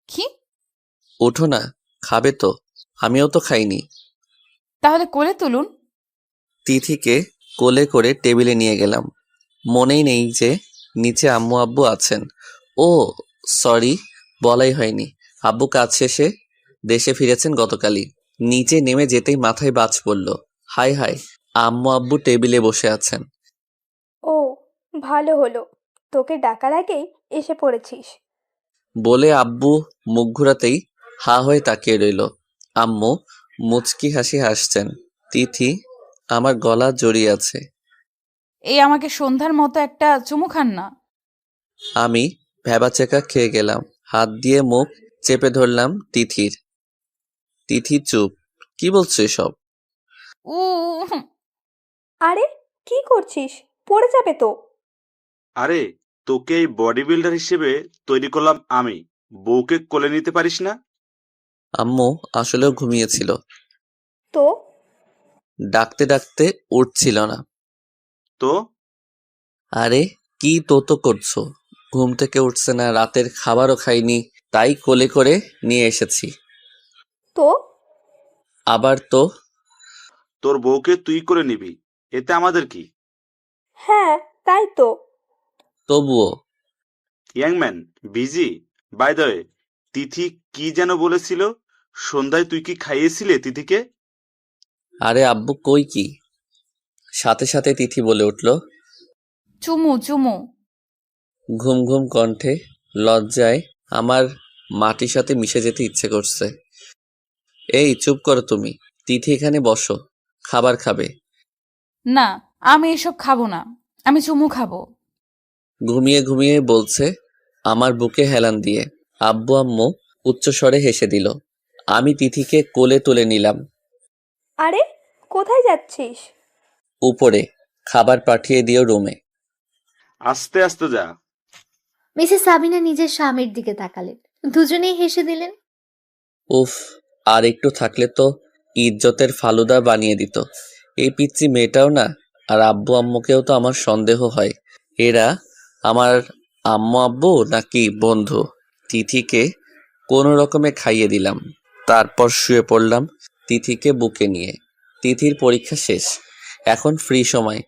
কি? ওঠো না, খাবে তো? আমিও তো খাইনি। তাহলে কোলে তুলুন। তিথিকে কোলে করে টেবিলে নিয়ে গেলাম। মনেই নেই যে নিচে আম্মু আব্বু আছেন। ও সরি, বলাই হয়নি। আব্বু কাজ শেষে দেশে ফিরেছেন গতকালই। নিচে নেমে যেতেই মাথায় বাজ পড়ল। হায় হায়, আম্মু আব্বু টেবিলে বসে আছেন। ও, ভালো হলো, তোকে ডাকার আগেই এসে পড়েছিস। বলে আব্বু মুখ ঘুরাতেই হা হয়ে তাকিয়ে রইল। আম্মু মুচকি হাসি হাসছেন। তিথি আমার গলা জড়িয়ে আছে। এই আমাকে সন্ধ্যার মতো একটা চুমু খান না। আমি ভ্যাবাচেকা খেয়ে গেলাম। হাত দিয়ে মুখ চেপে ধরলাম তিথির। তিথি চুপ। কি বলছো এসব? উ আরে, কি করছিস? পড়ে যাবে তো। আরে, তোকে এই বডি বিল্ডার হিসেবে তৈরি করলাম আমি, বউকে কোলে নিতে পারিস না? আম্মু আসলেও ঘুমিয়েছিল। তো ডাকতে ডাকতে উঠছিল না। তো আরে কি তো করছো? ঘুম থেকে উঠছে না, রাতের খাবারও খাইনি, তাই কোলে করে নিয়ে এসেছি। তো আবার তো? তোর বউকে তুই করে নিবি, এতে আমাদের কি? হ্যাঁ, তাই তো। তবুও। ইয়াংম্যান, বিজি। বাই দ্য ওয়ে, তিথি কি যেন বলেছিল? সন্ধ্যায় তুই কি খাইয়েছিলে তিথিকে? আরে আব্বু কই কি? সাথে সাথে তিথি বলে উঠল। চুমু চুমু। ঘুম ঘুম কণ্ঠে। লজ্জায় আমার মাটির সাথে মিশে যেতে ইচ্ছে করছে। এই চুপ করো তুমি। তিথি এখানে বসো, খাবার খাবে। না, আমি এসব খাবো না। আমি চুমু খাবো। ঘুমিয়ে ঘুমিয়ে বলছে আমার বুকে হেলান দিয়ে। আব্বু আম্মু উচ্চস্বরে হেসে দিল। আমি তিথিকে কোলে তুলে নিলাম। আরে, কোথায় যাচ্ছিস? উপরে, খাবার পাঠিয়ে দিও রুমে। আস্তে আস্তে যা। মিসেস সাবিনা নিজের স্বামীর দিকে তাকালেন। দুজনেই হেসে দিলেন। উফ, আর একটু থাকলে তো ইজ্জতের ফালুদা বানিয়ে দিত। এই পিচ্চি মেয়েটাও না। আর আব্বু আম্মুকেও তো আমার সন্দেহ হয়, এরা আমার আম্মু আব্বু নাকি বন্ধু। তিথিকে কোনো রকমে খাইয়ে দিলাম, তারপর শুয়ে পড়লাম তিথিকে বুকে নিয়ে। তিথির পরীক্ষা শেষ, এখন ফ্রি সময়।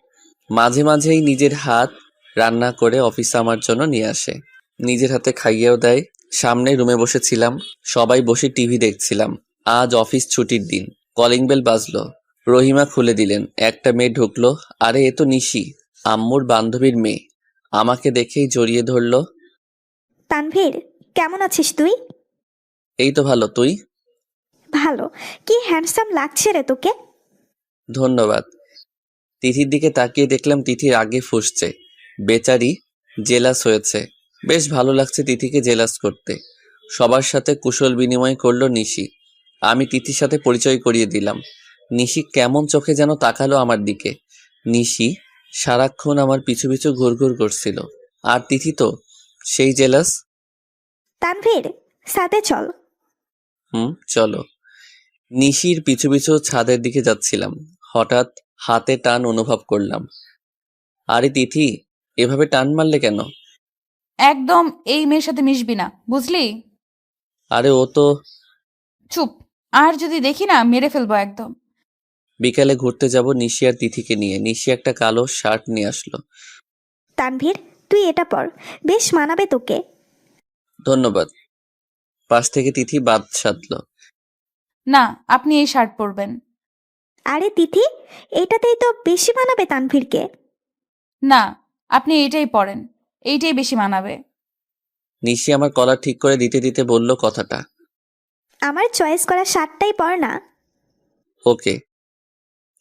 মাঝে মাঝেই নিজের হাত রান্না করে অফিসে আমার জন্য নিয়ে আসে, নিজের হাতে খাইয়েও দেয়। সামনে রুমে বসেছিলাম, সবাই বসে টিভি দেখছিলাম। আজ অফিস ছুটির দিন। কলিং বেল বাজলো। রহিমা খুলে দিলেন। একটা মেয়ে ঢুকলো। আরে এ তো নিশি, আম্মুর বান্ধবীর মেয়ে। আমাকে দেখেই জড়িয়ে ধরলো। তানভীর, কেমন আছিস তুই? এই তো ভালো, তুই? ভালো। কি হ্যান্ডসাম লাগছে রে তোকে। ধন্যবাদ। তিথির দিকে তাকিয়ে দেখলাম তিথি আগে ফুঁসছে। বেচারি জেলাস হয়েছে। বেশ ভালো লাগছে তিথিকে জেলাস করতে। সবার সাথে কুশল বিনিময় করলো নিশি। আমি তিথির সাথে পরিচয় করিয়ে দিলাম। নিশি কেমন চোখে যেন তাকালো আমার দিকে। নিশি সারাক্ষণ আমার পিছু পিছু ঘুরঘুর করছিল। আর তিথি তো সেই জেলাস। তানভীর, সাথে চল। চলো। নিশির পিছু পিছু ছাদের দিকে যাচ্ছিলাম। হঠাৎ হাতে টান অনুভব করলাম। আরে তিথি, এভাবে টান মারলে কেন? একদম এই মেয়ের সাথে মিশবি না, বুঝলি? আরে ও তো। চুপ। আর যদি দেখি না, মেরে ফেলবো একদম। বিকালে ঘুরতে যাব নিশি আর তিথিকে নিয়ে। নিশি একটা কালো শার্ট নিয়ে আসলো। তানভীর, তুই এটা পর, বেশ মানাবে তোকে। ধন্যবাদ। পাশ থেকে তিথি বাদ সাধলো। না, আপনি এই শার্ট পরবেন। আরে তিথি, এটাতেই তো বেশি মানাবে তানভীরকে। না, আপনি এইটাই পরেন, এইটাই বেশি মানাবে। নিশি আমার কলার ঠিক করে দিতে দিতে বলল কথাটা। আমার চয়েস করা শার্টটাই পর না। ওকে।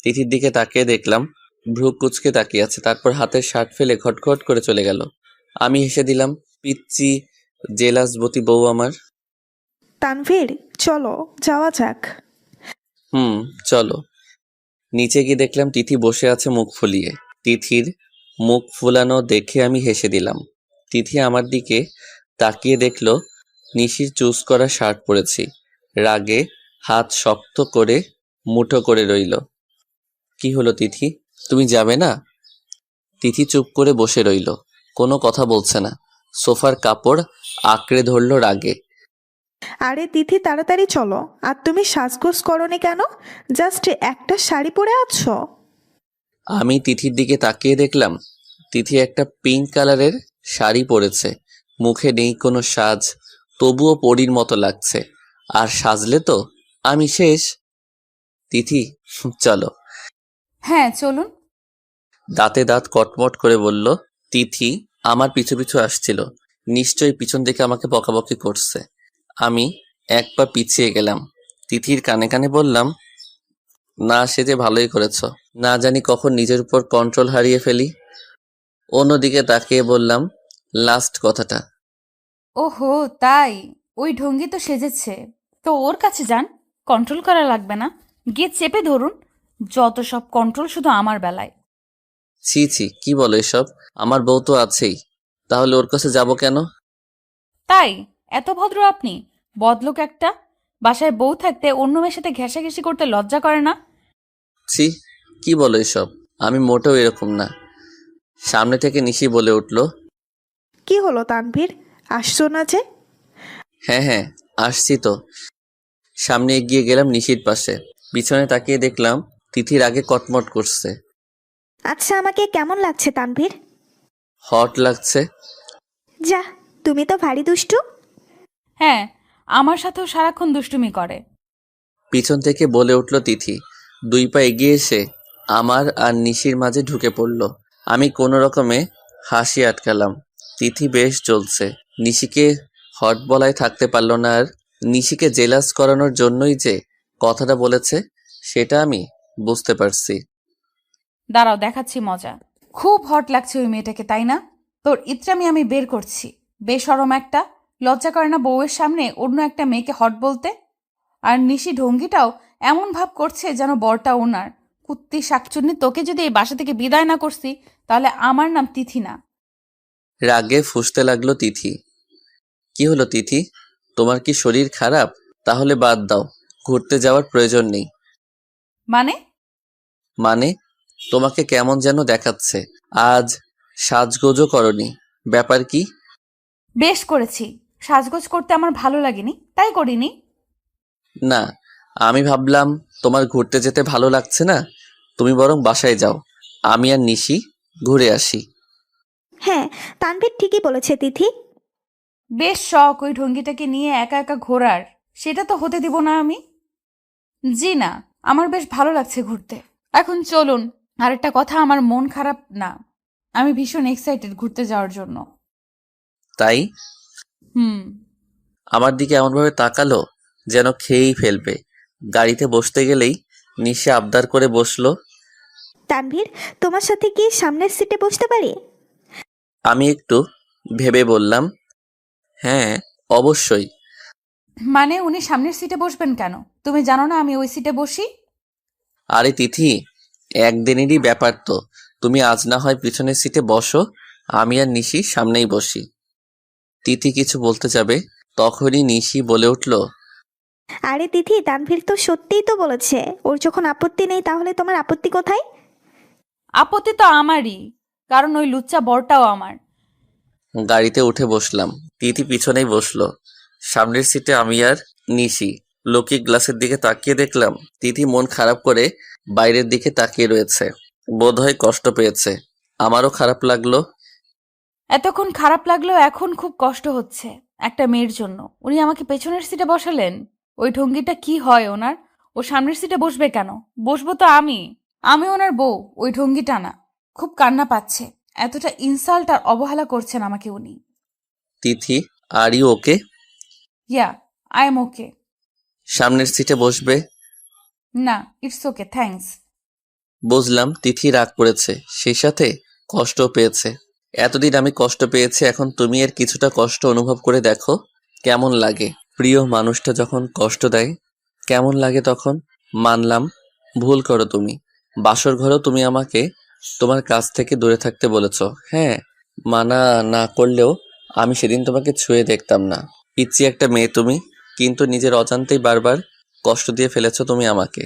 তিথির দিকে তাকিয়ে দেখলাম ভ্রু কুচকে তাকিয়ে আছে, তারপর হাতের শার্ট ফেলে খটখট করে চলে গেল। আমি হেসে দিলাম। পিচ্চি জেলাসবতী বউ আমার। তানভীর চলো যাওয়া যাক। চলো। নিচে গিয়ে দেখলাম তিথি বসে আছে মুখ ফুলিয়ে। তিথির মুখ ফুলানো দেখে আমি হেসে দিলাম। তিথি আমার দিকে তাকিয়ে দেখলো নিশির চুজ করা শার্ট পরেছি। রাগে হাত শক্ত করে মুঠো করে রইল। কি হলো তিথি, তুমি যাবে না? তিথি চুপ করে বসে রইল, কোনো কথা বলছে না। সোফার কাপড় আঁকড়ে ধরল রাগে। আরে তিথি তাড়াতাড়ি চলো। আর তুমি সাজগোজ করনি কেন? জাস্ট একটা শাড়ি পরে আছো। আমি তিথির দিকে তাকিয়ে দেখলাম তিথি একটা পিঙ্ক কালারের শাড়ি পরেছে। মুখে নেই কোনো সাজ, তবুও পরীর মতো লাগছে। আর সাজলে তো আমি শেষ। তিথি চলো। হ্যাঁ চলুন। দাঁতে দাঁত কটমট করে বলল তিথি। আমার পিছু পিছু আসছিল, নিশ্চয়ই পিছন থেকে আমাকে বকাবকি করছে। আমি এক পা পিছিয়ে গেলাম। তিথির কানে কানে বললাম, না সেজে ভালোই করেছ, না জানি কখন নিজের উপর কন্ট্রোল হারিয়ে ফেলি। অন্যদিকে তাকিয়ে বললাম, লাস্ট কথাটা। ওহো তাই, ওই ঢঙ্গি তো সেজেছে, তো ওর কাছে যান, কন্ট্রোল করা লাগবে না, গিয়ে চেপে ধরুন। যত সব কন্ট্রোল শুধু আমার বেলায়। ছি ছি, কি বলো এসব? আমার বউ তো আছেই, তাহলে ওর কাছে যাব কেন? তাই এত ভদ্র আপনি? বদলোক একটা। বাসায় বউ থাকতে অন্য মেয়ের সাথে ঘেঁষাঘেঁষি করতে লজ্জা করে না? ছি, কি বলো এসব? আমি মোটেও এরকম না। সামনে থেকে নিশি বলে উঠল, কি হলো তানভীর, আসছো না যে? হ্যাঁ হ্যাঁ আসছি তো। সামনে এগিয়ে গেলাম নিশির পাশে। পিছনে তাকিয়ে দেখলাম তিথির আগে কটমট করছে। আচ্ছা আমাকে কেমন লাগছে তানভীর? হট লাগছে। যা, তুমি তো ভারী দুষ্টু। হ্যাঁ, আমার সাথেও সারাক্ষণ দুষ্টুমি করে। পিছন থেকে বলে উঠল তিথি। 2 পা এগিয়ে এসে আমার আর নিশির মাঝে ঢুকে পড়ল। আমি কোনো রকমে হাসি আটকালাম। তিথি বেশ চলছে। নিশিকে হট বলায় থাকতে পারল না আর। নিশিকে জেলাস করানোর জন্যই যে কথাটা বলেছে সেটা আমি বুঝতে পারছি। দাঁড়াও দেখাচ্ছি মজা। খুব হট লাগছে ওই মেয়েটাকে, তাই না? তোর ইত্রামি আমি বের করছি। বেশরম একটা, লজ্জা করে না বউয়ের সামনে অন্য একটা মেয়েকে হট বলতে? আর নিশি ঢঙ্গিটাও এমন ভাব করছে যেন বরটা ওনার। কুত্তি শাকচুন্নি, তোকে যদি এই বাসা থেকে বিদায় না করছি তাহলে আমার নাম তিথি না। রাগে ফুঁসতে লাগলো তিথি। কি হলো তিথি, তোমার কি শরীর খারাপ? তাহলে বাদ দাও, ঘুরতে যাওয়ার প্রয়োজন নেই। মানে? মানে তোমাকে কেমন যেন দেখাচ্ছে। আজ সাজগোজও করনি, ব্যাপার কি? বেশ করেছি, সাজগোজ করতে আমার ভালো লাগেনি তাই করিনি। না, আমি ভাবলাম তোমার ঘুরতে যেতে ভালো লাগছে না, তুমি বরং বাসায় যাও, আমি আর নিশি ঘুরে আসি। হ্যাঁ, তানভীর ঠিকই বলেছে তিথি। বেশ শখ ওই ঢঙ্গিটাকে নিয়ে একা একা ঘোরার, সেটা তো হতে দিব না আমি। জি না, আমার বেশ ভালো লাগছে ঘুরতে। এখন চলুন। আর একটা কথা, আমার মন খারাপ না, আমি ভীষণ এক্সাইটেড ঘুরতে যাওয়ার জন্য। তাই? হুম। আমার দিকে এমনভাবে তাকালো যেন খেয়েই ফেলবে। গাড়িতে বসতে গেলেই নিশি আবদার করে বসলো। তানভীর, তোমার সাথে কি সামনের সিটে বসতে পারি? আমি একটু ভেবে বললাম, হ্যাঁ অবশ্যই। মানে উনি সামনের সিটে বসবেন কেন? তুমি জানো না আমি ওই সিটে বসি? আরে তিথি, একদিনেরই ব্যাপার তো। তুমি আজ না হয় পিছনের সিটে বসো, আমি আর নিশি সামনেই বসি। তিথি কিছু বলতে যাবে, তখনই নিশি বলে উঠল, আরে তিথি, তানভীর তো সত্যিই তো বলেছে ওর যখন আপত্তি নেই, তাহলে তোমার আপত্তি কোথায়? আপত্তি তো আমারই, কারণ ওই লুচ্চা বরটাও আমার। গাড়িতে উঠে বসলাম। তিথি পিছনেই বসলো। সামনের সিটে আমি আর নিশি। লুকিং গ্লাসের দিকে তাকিয়ে দেখলাম তিথি মন খারাপ করে বাইরের দিকে তাকিয়ে রয়েছে। বোধহয় কষ্ট পেয়েছে। আমারও খারাপ লাগলো। এতক্ষণ খারাপ লাগলেও এখন খুব কষ্ট হচ্ছে একটা মেয়ের জন্য। উনি আমাকে পেছনের সিটে বসালেন। ওই ঢঙ্গিটা কি হয় ওনার? ও সামনের সিটে বসবে কেন? বসবো তো আমি ওনার বউ, ওই ঢঙ্গিটা না। খুব কান্না পাচ্ছে, এতটা ইনসাল্ট আর অবহেলা করছেন আমাকে উনি। Tithi, are you okay? Yeah, I am okay. সামনের সিটে বসবে? না, ইটস ওকে, থ্যাঙ্কস। বুঝলাম তিথি রাগ করেছে, সেই সাথে কষ্টও পেয়েছে। এতদিন আমি কষ্ট পেয়েছি, এখন তুমি এর কিছুটা কষ্ট অনুভব করে দেখো কেমন লাগে। প্রিয় মানুষটা যখন কষ্ট দেয় কেমন লাগে তখন। মানলাম ভুল করো তুমি, বাসর ঘরেও তুমি আমাকে তোমার কাছ থেকে দূরে থাকতে বলেছো। হ্যাঁ, মানা না করলেও আমি সেদিন তোমাকে ছুঁয়ে দেখতাম না। পিচ্চি একটা মেয়ে তুমি, কিন্তু নিজের অজান্তেই বারবার কষ্ট দিয়ে ফেলেছো তুমি আমাকে।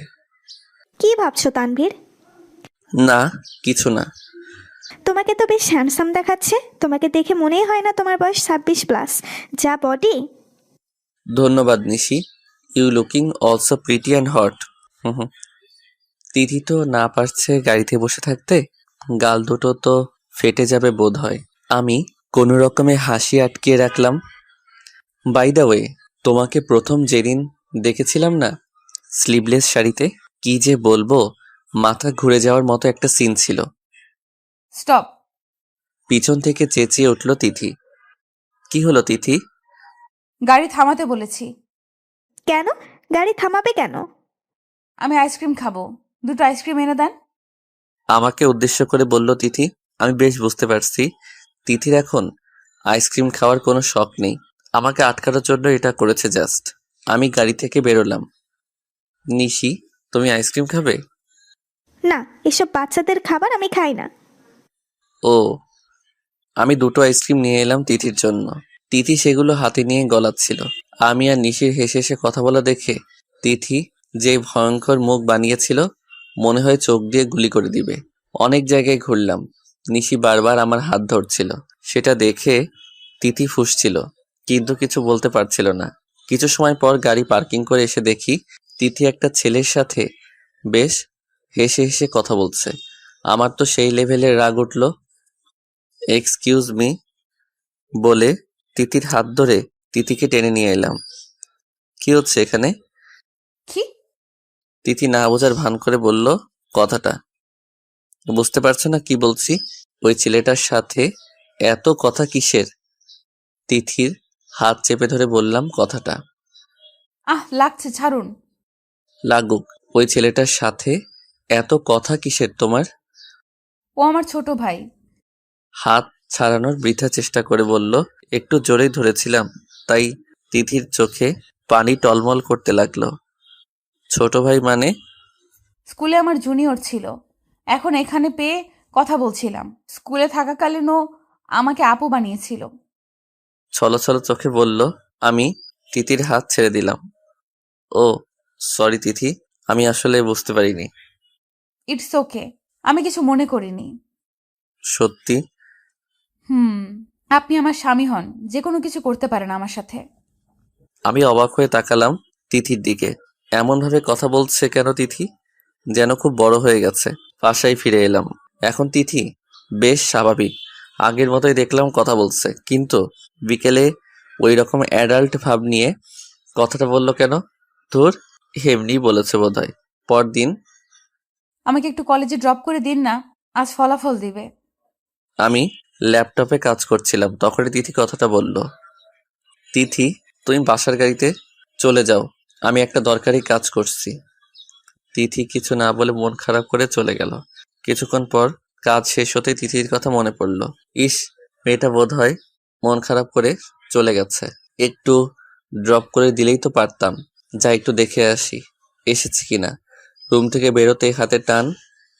কি ভাবছো তানভীর? না, কিছু না। তোমাকে তো বেশ হ্যান্ডসাম দেখাচ্ছে। তোমাকে দেখে মনেই হয় না তোমার বয়স 26+। যা বডি! ধন্যবাদ Nishi, you looking also pretty and hot. Hmm. Tithi তো না পারছে গাড়িতে বসে থাকতে, গাল দুটো তো ফেটে যাবে বোধ হয়। আমি কোনো রকমে হাসি আটকিয়ে রাখলাম। বাই দ্য ওয়ে, তোমাকে প্রথম যেদিন দেখেছিলাম না স্লিভলেস শাড়িতে, কি যে বলবো, মাথা ঘুরে যাওয়ার মতো একটা সিন ছিল। স্টপ। পিছন থেকে চেঁচিয়ে উঠল তিথি। কি হলো তিথি? গাড়ি থামাতে বলেছি। কেন? গাড়ি থামাবে কেন? আমি আইসক্রিম খাবো, দুটো আইসক্রিম এনে দেন। আমাকে উদ্দেশ্য করে বলল তিথি। আমি বেশ বুঝতে পারছি তিথির এখন আইসক্রিম খাওয়ার কোনো শখ নেই, আমাকে আটকানোর জন্য এটা করেছে জাস্ট। আমি গাড়ি থেকে বেরোলাম। নিশি, তুমি আইসক্রিম খাবে? না, এসব বাচ্চাদের খাবার আমি খাই না। ও, আমি দুটো আইসক্রিম নিয়ে এলাম তিথির জন্য। তিথি সেগুলো হাতে নিয়ে গলাচ্ছিল। আমি আর নিশির হেসে হেসে কথা বলা দেখে তিথি যে ভয়ঙ্কর মুখ বানিয়েছিল, মনে হয় চোখ দিয়ে গুলি করে দিবে। অনেক জায়গায় ঘুরলাম, নিশি বারবার আমার হাত ধরছিল। সেটা দেখে তিথি ফুঁসছিল, কিন্তু কিছু বলতে পারছিল না। কিছু সময় পর গাড়ি পার্কিং করে এসে দেখি তিথি একটা ছেলের সাথে বেশ হেসে হেসে কথা বলছে। আমার তো সেই লেভেলের রাগ উঠল। এক্সকিউজ মি বলে তিথির হাত ধরে তিথিকে টেনে নিয়ে এলাম। কি হচ্ছে এখানে? কি? তিথি না বোঝার ভান করে বলল কথাটা। বুঝতে পারছো না কি বলছি? ওই ছেলেটার সাথে এত কথা কিসের? তিথির হাত চেপে ধরে বললাম কথাটা। লাগছে, ছাড়ুন। লাগুক, ওই ছেলেটার সাথে এত কথা কিসের তোমার? ও আমার ছোট ভাই। হাত ছাড়ানোর বৃথা চেষ্টা করে বলল। একটু জোরেই ধরেছিলাম, তাই তিথির চোখে পানি টলমল করতে লাগলো। ছোট ভাই মানে? স্কুলে আমার জুনিয়র ছিল, এখন এখানে পেয়ে কথা বলছিলাম। স্কুলে থাকাকালীনও আমাকে আপু বানিয়েছিল। ছলছল চোখে বলল। আমি তিথির হাত ছেড়ে দিলাম। ও সরি তিথি, আমি আসলে বুঝতে পারিনি। ইটস ওকে, আমি কিছু মনে করিনি। সত্যি? আপনি আমার স্বামী হন, যে কোনো কিছু করতে পারেন আমার সাথে। আমি অবাক হয়ে তাকালাম তিথির দিকে। এমন ভাবে কথা বলছে কেন তিথি, যেন খুব বড় হয়ে গেছে। বাসায় ফিরে এলাম। এখন তিথি বেশ স্বাভাবিক, আগের মতোই দেখলাম কথা বলছে, কিন্তু বিকেলে ওই রকম অ্যাডাল্ট ভাব নিয়ে কথাটা বলল কেন? তোর এমনি বলেছে বোধহয়। পরদিন আমাকে একটু কলেজে ড্রপ করে দিন না, আজ ফলাফল দিবে। আমি ল্যাপটপে কাজ করছিলাম, তখনই তিথি কথাটা বলল। তিথি, তুমি বাসার গাড়িতে চলে যাও, আমি একটা দরকারি কাজ করছি। তিথি কিছু না বলে মন খারাপ করে চলে গেল। কিছুক্ষণ পর কাজ শেষ হতেই তিথির কথা মনে পড়ল। ইস, মেয়েটা বোধহয় মন খারাপ করে চলে গেছে। একটু ড্রপ করে দিলেই তো পারতাম। যা একটু দেখে আসি এসেছি কিনা। রুম থেকে বেরোতে হাতে টান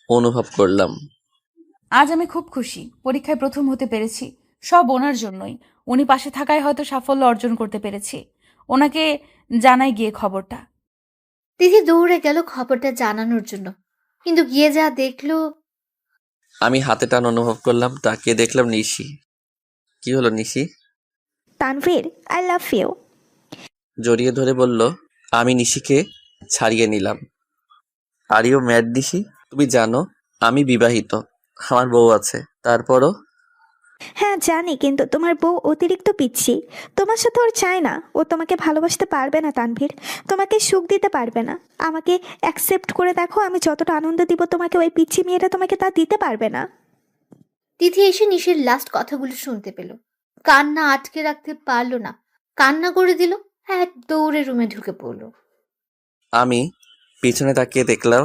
অনুভব করলাম। আজ আমি খুব খুশি, পরীক্ষায় প্রথম হতে পেরেছি। সব ওনার জন্যই। উনি পাশে থাকায় হয়তো সাফল্য অর্জন করতে পেরেছি। ওনাকে জানাই গিয়ে খবরটা। তিথি দৌড়ে গেল খবরটা জানানোর জন্য, কিন্তু গিয়ে যা দেখলো। আমি হাতে টান অনুভব করলাম, তাকিয়ে দেখলাম নিশি। কি হলো নিশি? Tanvir, I love you. জড়িয়ে ধরে বলল। আমি নিশিকে ছাড়িয়ে নিলাম। আর ইউ ম্যাড নিশি? তুমি জানো আমি বিবাহিত, আমার বউ আছে। তারপরও? হ্যাঁ জানি, কিন্তু তোমার বউ অতিরিক্ত পিচ্ছি। তোমার সাথে ওর চায় না। ও তোমাকে ভালোবাসতে পারবে না তানভীর, তোমাকে সুখ দিতে পারবে না। আমাকে অ্যাকসেপ্ট করে দেখো, আমি যতটা আনন্দ দিব তোমাকে, ওই পিচ্ছি মেয়েটা তোমাকে তা দিতে পারবে না। তিথি এসে নিশির লাস্ট কথাগুলো শুনতে পেল। কান্না আটকে রাখতে পারলো না, কান্না করে দিল। এক দৌড়ে রুমে ঢুকে পড়লো। আমি পিছনে তাকিয়ে দেখলাম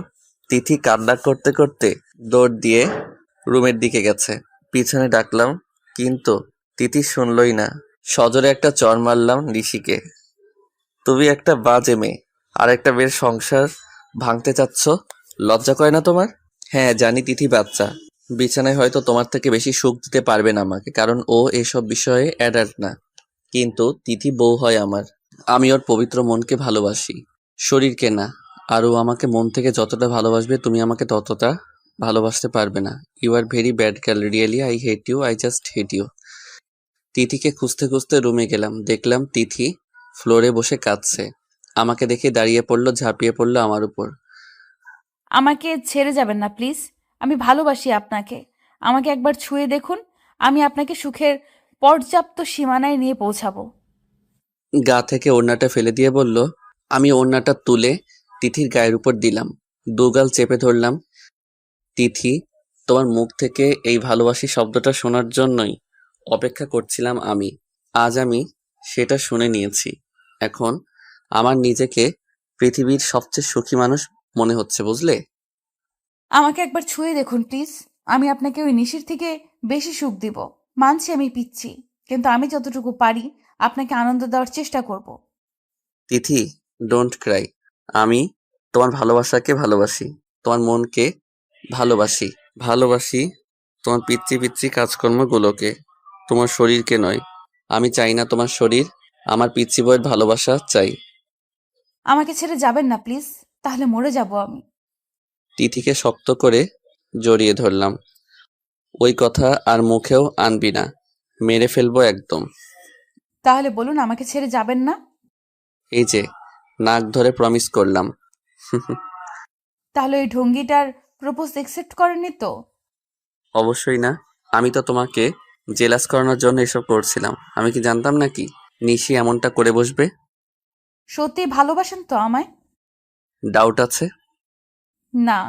তিথি কান্না করতে করতে দৌড় দিয়ে রুমের দিকে গেছে। পিছনে ডাকলাম, কিন্তু তিথি শুনলই না। সজোরে একটা চড় মারলাম ঋষিকে। তুমি একটা বাজে মেয়ে, আর একটা মেয়ের সংসার ভাঙতে চাচ্ছ, লজ্জা করে না তোমার? হ্যাঁ জানি তিথি বাচ্চা, বিছানায় হয়তো তোমার থেকে বেশি সুখ দিতে পারবে না আমাকে, কারণ ও এসব বিষয়ে অ্যাডাল্ট না। কিন্তু তিথি বউ হয় আমার। আমি ওর পবিত্র মনকে ভালোবাসি, শরীরকে না। আর ও আমাকে মন থেকে যতটা ভালোবাসবে তুমি আমাকে ততটা ভালোবাসতে পারবে না। You are very bad girl, really I hate you, I just hate you. তিথিকে খুঁজতে খুঁজতে রুমে গেলাম, দেখলাম তিথি ফ্লোরে বসে কাঁদছে। আমাকে দেখে দাঁড়িয়ে পড়লো, ঝাঁপিয়ে পড়লো আমার উপর। আমাকে ছেড়ে যাবেন না প্লিজ, আমি ভালোবাসি আপনাকে। আমাকে একবার ছুঁয়ে দেখুন, আমি আপনাকে সুখের পর্যাপ্ত সীমানায় নিয়ে পৌঁছাবো। গা থেকে ওড়নাটা ফেলে দিয়ে বলল। আমি ওড়নাটা তুলে তিথির গায়ের উপর দিলাম, দুগাল চেপে ধরলাম। তিথি, তোমার মুখ থেকে এই ভালোবাসি শব্দটা শোনার জন্যই অপেক্ষা করছিলাম আমি। আজ আমি সেটা শুনে নিয়েছি। এখন আমার নিজেকে পৃথিবীর সবচেয়ে সুখী মানুষ মনে হচ্ছে, বুঝলে? আমাকে একবার ছুঁয়ে দেখুন প্লিজ, আমি আপনাকে ওই নিশির থেকে বেশি সুখ দিব। মানছি আমি পিচ্ছি, কিন্তু আমি যতটুকু পারি আপনাকে আনন্দ দেওয়ার চেষ্টা করব। তিথি, ডোন্ট ক্রাই। আমি তোমার ভালোবাসাকে ভালোবাসি, তোমার মনকে ভালোবাসি, ভালোবাসি তোমার পিচ্ছি পিচ্ছি কাজকর্মগুলোকে, তোমার শরীরকে নয়। আমি চাই না তোমার শরীর, আমার পিচ্ছি বইয়ের ভালোবাসা চাই। আমাকে ছেড়ে যাবেন না প্লিজ, তাহলে মরে যাব আমি। তিথিকে শক্ত করে জড়িয়ে ধরলাম। ওই কথা আর মুখেও আনবি না, মেরে ফেলবো একদম। তাহলে বলুন আমাকে ছেড়ে যাবেন না। এই যে নাক ধরে প্রমিস করলাম। তাহলে ওই ঢঙ্গিটার প্রপোজ একসেপ্ট করেননি তো? অবশ্যই না, আমি তো তোমাকে জেলাস করানোর জন্য এসব করছিলাম। আমি কি জানতাম নাকি নিশি এমনটা করে বসবে? সত্যি ভালোবাসেন তো আমায়? ডাউট আছে? না।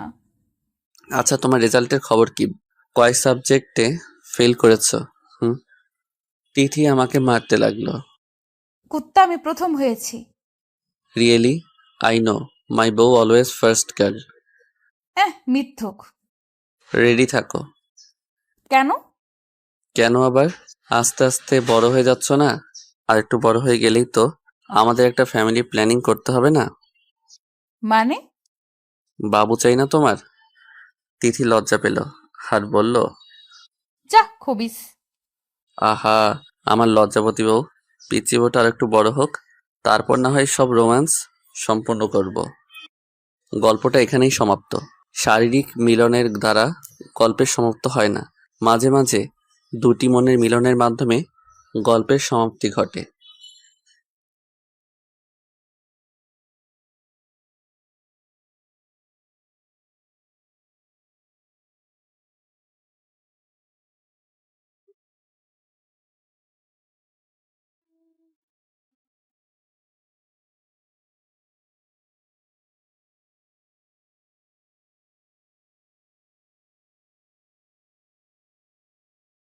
আচ্ছা, তোমার রেজাল্টের খবর কি? কয় সাবজেক্টে ফেল করেছো? তিথি আমাকে মারতে লাগলো। কুত্তা, আমি প্রথম হয়েছি। রিয়েলি? আই নো, মাই বউ অলওয়েজ ফার্স্ট গার্ল। মিথ্যুক। রেডি থাকো। কেন? কেন আবার? আস্তে আস্তে বড় হয়ে যাচ্ছ না? আর একটু বড় হয়ে গেলেই তো আমাদের একটা ফ্যামিলি প্ল্যানিং করতে হবে না? মানে? বাবু চাই না তোমার? তিথি লজ্জা পেল আর বলল, যা খবিস। আহা, আমার লজ্জাবতী বউ। পিচ্চি বউটা আর একটু বড় হোক, তারপর না হয় সব রোম্যান্স সম্পূর্ণ করব। গল্পটা এখানেই সমাপ্ত। শারীরিক মিলনের দ্বারা গল্পের সমাপ্ত হয় না, মাঝে মাঝে দুটি মনের মিলনের মাধ্যমে গল্পের সমাপ্তি ঘটে।